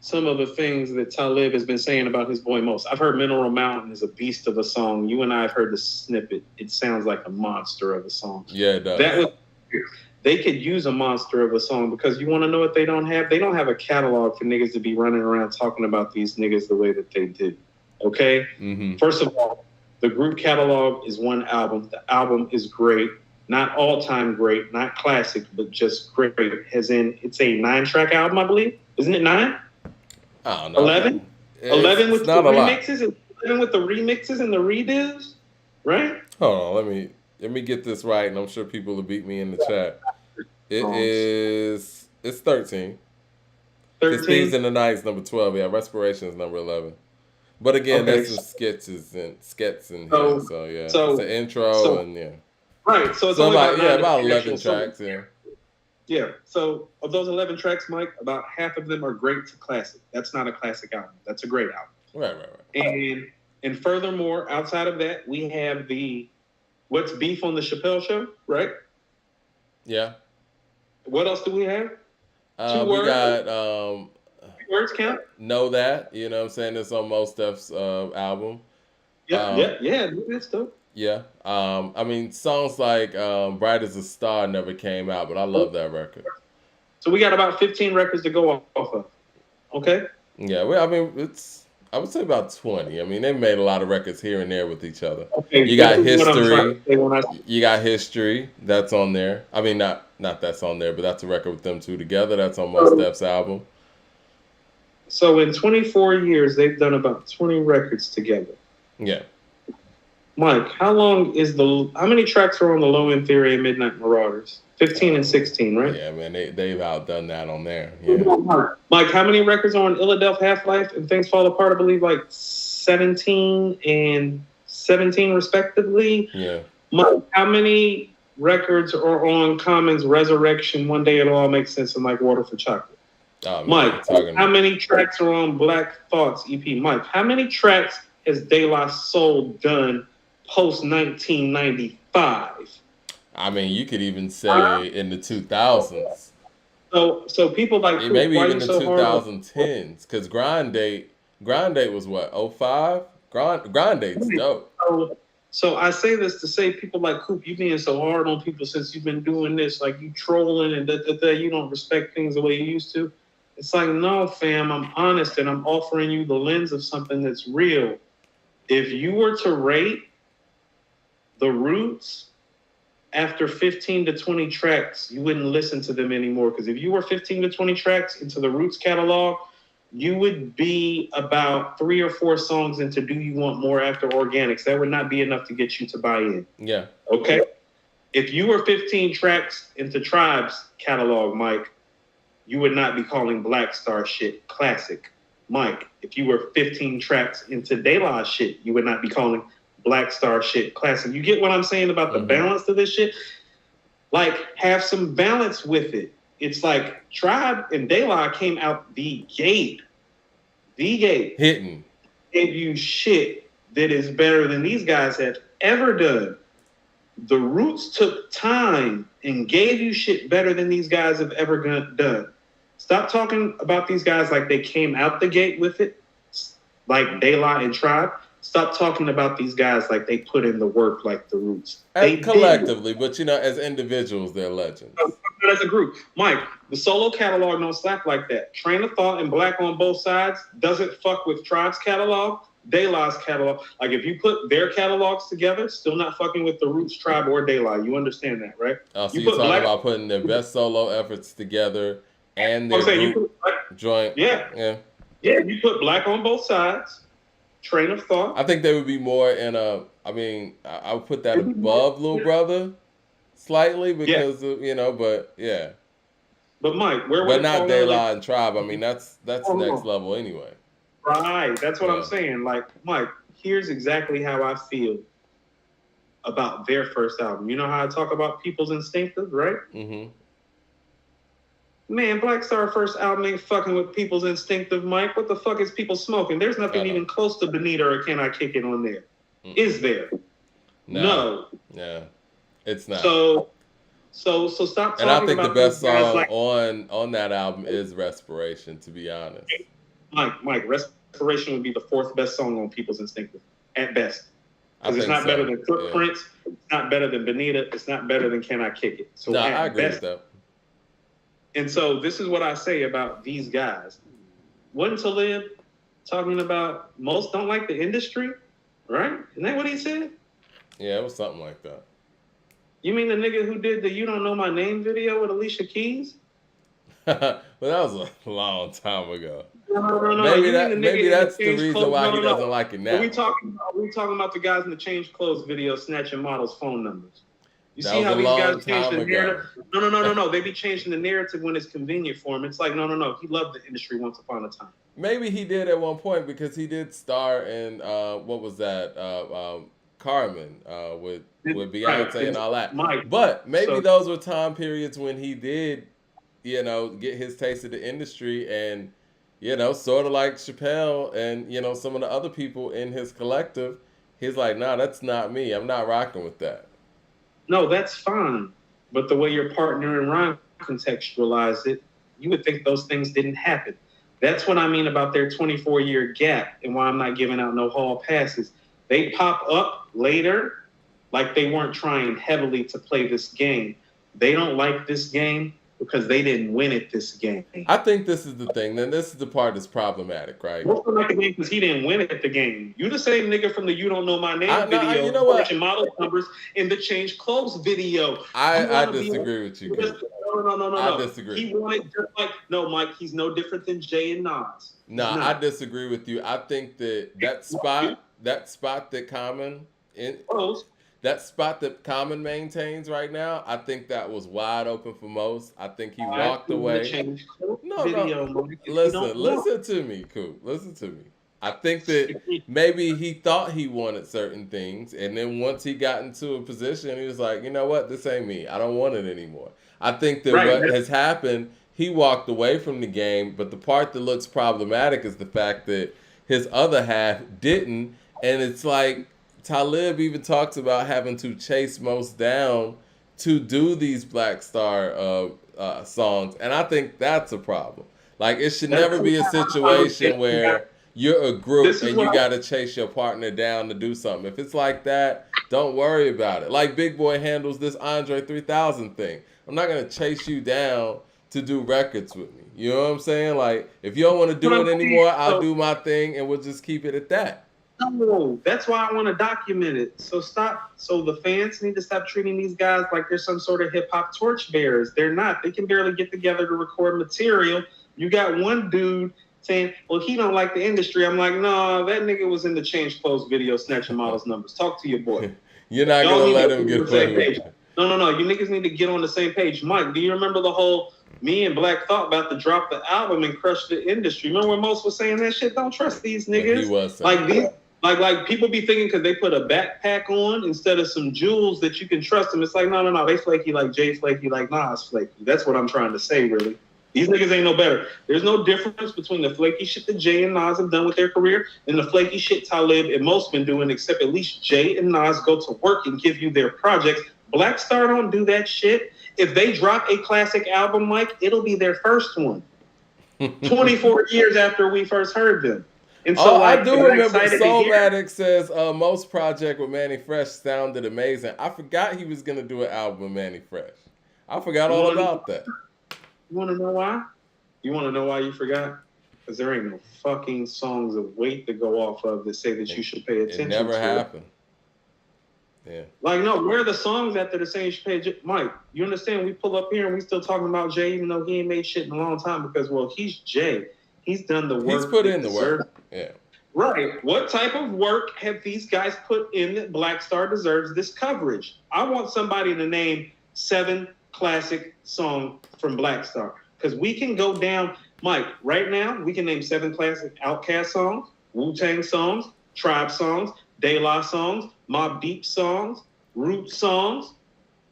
some of the things that Talib has been saying about his boy Most. I've heard Mineral Mountain is a beast of a song. You and I have heard the snippet. It sounds like a monster of a song. Yeah, it does. They could use a monster of a song, because you want to know what they don't have? They don't have a catalog for niggas to be running around talking about these niggas the way that they do. Okay? Mm-hmm. First of all, the group catalog is one album. The album is great. Not all-time great, not classic, but just great. As in, it's a 9-track album, I believe. Isn't it 9? I don't know. 11? 11 with the remixes? 11 with the remixes and the redos? Right? Hold on, let me get this right, and I'm sure people will beat me in the chat. It's 13. 13? Thieves in the Night's number 12. Yeah, Respiration is number 11. But again, there's some skits in here. So yeah, it's an intro and yeah. Right. So it's only about 11 tracks. Yeah. Yeah. So of those 11 tracks, Mike, about half of them are great to classic. That's not a classic album. That's a great album. Right. And furthermore, outside of that, we have the What's Beef on the Chappelle Show, right? Yeah. What else do we have? Two We words. got Words count. Know That. You know what I'm saying? It's on Most Def's album. Yeah. That's dope. Yeah. I mean, songs like Bright as a Star never came out, but I love that record. So we got about 15 records to go off of. Okay. Yeah, well, I mean, I would say about 20. I mean, they made a lot of records here and there with each other. Okay. You got This is what I'm trying History. to say when I You got History. That's on there. I mean, not that's on there, but that's a record with them two together. That's on Most Def's album. So in 24 years, they've done about 20 records together. Yeah. Mike, how many tracks are on the Low End Theory and Midnight Marauders? 15 and 16, right? Yeah, man, they've outdone that on there. Yeah. Mike, how many records are on Philadelphia Half-Life and Things Fall Apart? I believe like 17 and 17 respectively. Yeah. Mike, how many records are on Common's Resurrection, One Day It'll All Make Sense, and Like Water for Chocolate? Oh, man, Mike, how many tracks are on Black Thoughts EP? Mike, how many tracks has De La Soul done post 1995? I mean, you could even say in the 2000s. So people like Maybe even the 2010s, because Grind Date was what, 05? Grind Date's dope. So I say this to say people like Coop, you being so hard on people since you've been doing this, like you trolling and you don't respect things the way you used to. It's like, no, fam, I'm honest and I'm offering you the lens of something that's real. If you were to rate the Roots after 15 to 20 tracks, you wouldn't listen to them anymore. Because if you were 15 to 20 tracks into the Roots catalog, you would be about 3 or 4 songs into Do You Want More after Organics. That would not be enough to get you to buy in. Yeah. Okay? If you were 15 tracks into Tribe's catalog, Mike, you would not be calling Black Star shit classic. Mike, if you were 15 tracks into De La shit, you would not be calling Black Star shit classic. You get what I'm saying about the balance to this shit? Like, have some balance with it. It's like Tribe and De La came out the gate. Hitting. Gave you shit that is better than these guys have ever done. The Roots took time and gave you shit better than these guys have ever done. Stop talking about these guys like they came out the gate with it, like De La and Tribe. Stop talking about these guys like they put in the work like the Roots. They collectively, but as individuals, they're legends. As a group, Mike, the solo catalog don't slap like that. Train of Thought and Black on Both Sides doesn't fuck with Tribe's catalog, De La's catalog. Like if you put their catalogs together, still not fucking with the Roots, Tribe, or De La. You understand that, right? Oh, so you're talking about putting their best solo efforts together and their group joint. Yeah. You put Black on Both Sides. Train of Thought. I think they would be more in a. I mean, I would put that above Little Brother, slightly because of, but yeah. But Mike, but not De La and Tribe. I mean, that's next level anyway. Right. That's what I'm saying. Like, Mike, here's exactly how I feel about their first album. You know how I talk about People's Instinctive, right? Mm-hmm. Man, Black Star first album ain't fucking with People's Instinctive, Mike. What the fuck is people smoking? There's nothing even close to Benita or Can I Kick It on there. Is there? No. Yeah, it's not. So stop talking about. And I think the best song on that album is Respiration, to be honest. Mike, Respiration would be the 4th best song on People's Instinctive, at best. Because it's not better than Footprints. Yeah. It's not better than Benita. It's not better than Can I Kick It. So I agree with that. And so this is what I say about these guys. Wasn't Talib talking about most don't like the industry, right? Isn't that what he said? Yeah, it was something like that. You mean the nigga who did the You Don't Know My Name video with Alicia Keys? Well, that was a long time ago. No. Maybe that's the reason why he doesn't like it now. We talking about the guys in the Change Clothes video snatching models' phone numbers. You see how these guys change the narrative? No. They be changing the narrative when it's convenient for him. It's like, no. He loved the industry once upon a time. Maybe he did at one point because he did star in, what was that? Carmen with Beyonce and all that. But maybe those were time periods when he did, get his taste of the industry and, sort of like Chappelle and, some of the other people in his collective. He's like, nah, that's not me. I'm not rocking with that. No, that's fine. But the way you're partnering rhyme contextualize it, you would think those things didn't happen. That's what I mean about their 24-year gap and why I'm not giving out no hall passes. They pop up later like they weren't trying heavily to play this game. They don't like this game because they didn't win at this game. I think this is the thing. Then this is the part that's problematic, right? Most of like the game because he didn't win at the game. You the same nigga from the "You Don't Know My Name" video, you know what? model numbers in the Change Clothes video. I disagree with you. No. I disagree. He wanted just like Mike. He's no different than Jay and Nas. No, I disagree with you. I think that spot that Common maintains right now, I think that was wide open for most. I think he walked away. No. Listen to me, Coop. Listen to me. I think that maybe he thought he wanted certain things, and then once he got into a position, he was like, you know what, this ain't me. I don't want it anymore. I think that what has happened, he walked away from the game, but the part that looks problematic is the fact that his other half didn't, and it's like Talib even talks about having to chase Most down to do these Black Star songs, and I think that's a problem. Like, it should never be a situation where you're a group and you got to chase your partner down to do something. If it's like that, don't worry about it. Like Big Boy handles this Andre 3000 thing. I'm not going to chase you down to do records with me. You know what I'm saying? Like, if you don't want to do it anymore, I'll do my thing and we'll just keep it at that. No, that's why I want to document it. So stop. So the fans need to stop treating these guys like they're some sort of hip hop torchbearers. They're not. They can barely get together to record material. You got one dude saying, well, he don't like the industry. I'm like, no, that nigga was in the Change Clothes video snatching models' numbers. Talk to your boy. You're not going to let him get away with it. No. You niggas need to get on the same page. Mike, do you remember the whole me and Black Thought about to drop the album and crush the industry? Remember when Most was saying that shit? Don't trust these niggas. He was like these. Like people be thinking because they put a backpack on instead of some jewels that you can trust them. It's like, no. They flaky like Jay flaky, like Nas flaky. That's what I'm trying to say, really. These niggas ain't no better. There's no difference between the flaky shit that Jay and Nas have done with their career and the flaky shit Talib and Most been doing, except at least Jay and Nas go to work and give you their projects. Black Star don't do that shit. If they drop a classic album, Mike, it'll be their first one. 24 years after we first heard them. And so, I do remember Soulmatic says Most project with Manny Fresh sounded amazing. I forgot he was going to do an album with Manny Fresh. I forgot all about that. You want to know why? You want to know why you forgot? Because there ain't no fucking songs of weight to go off of that say that you should pay attention to. It never happened. Yeah. Like, no, where are the songs that they're saying you should pay? Mike, you understand? We pull up here and we still talking about Jay, even though he ain't made shit in a long time because, well, he's Jay. He's done the work. He's put in the work. Yeah. Right. What type of work have these guys put in that Black Star deserves this coverage? I want somebody to name 7 classic songs from Black Star. Because we can go down, Mike, right now, we can name 7 classic Outkast songs, Wu-Tang songs, Tribe songs, De La songs, Mobb Deep songs, Root songs.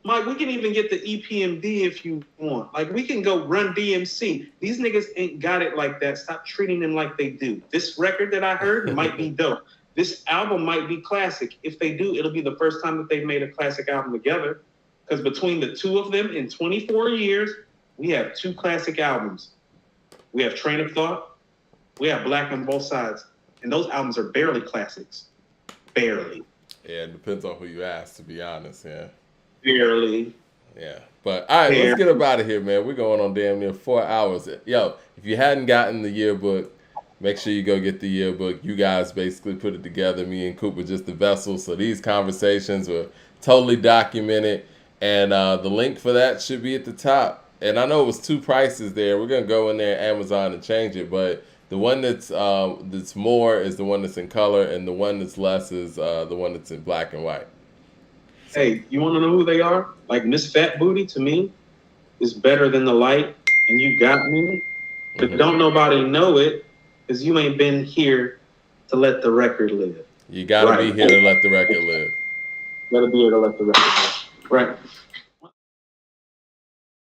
Mike, we can even get the EPMD if you want. Like, we can go Run DMC. These niggas ain't got it like that. Stop treating them like they do. This record that I heard might be dope. This album might be classic. If they do, it'll be the first time that they've made a classic album together. Because between the two of them in 24 years, we have 2 classic albums. We have Train of Thought. We have Black on Both Sides. And those albums are barely classics. Barely. Yeah, it depends on who you ask, to be honest, yeah. Barely. Yeah. But, all right, let's get up out of here, man. We're going on damn near 4 hours. Yo, if you hadn't gotten the yearbook, make sure you go get the yearbook. You guys basically put it together. Me and Coop were just the vessel. So these conversations were totally documented. And the link for that should be at the top. And I know it was 2 prices there. We're going to go in there, Amazon, and change it. But the one that's more is the one that's in color. And the one that's less is the one that's in black and white. Hey, you want to know who they are? Like, Miss Fat Booty, to me, is better than The Light, and You Got Me. But don't nobody know it, because you ain't been here to let the record live. You got to be here to let the record live. Got to be here to let the record live. Right.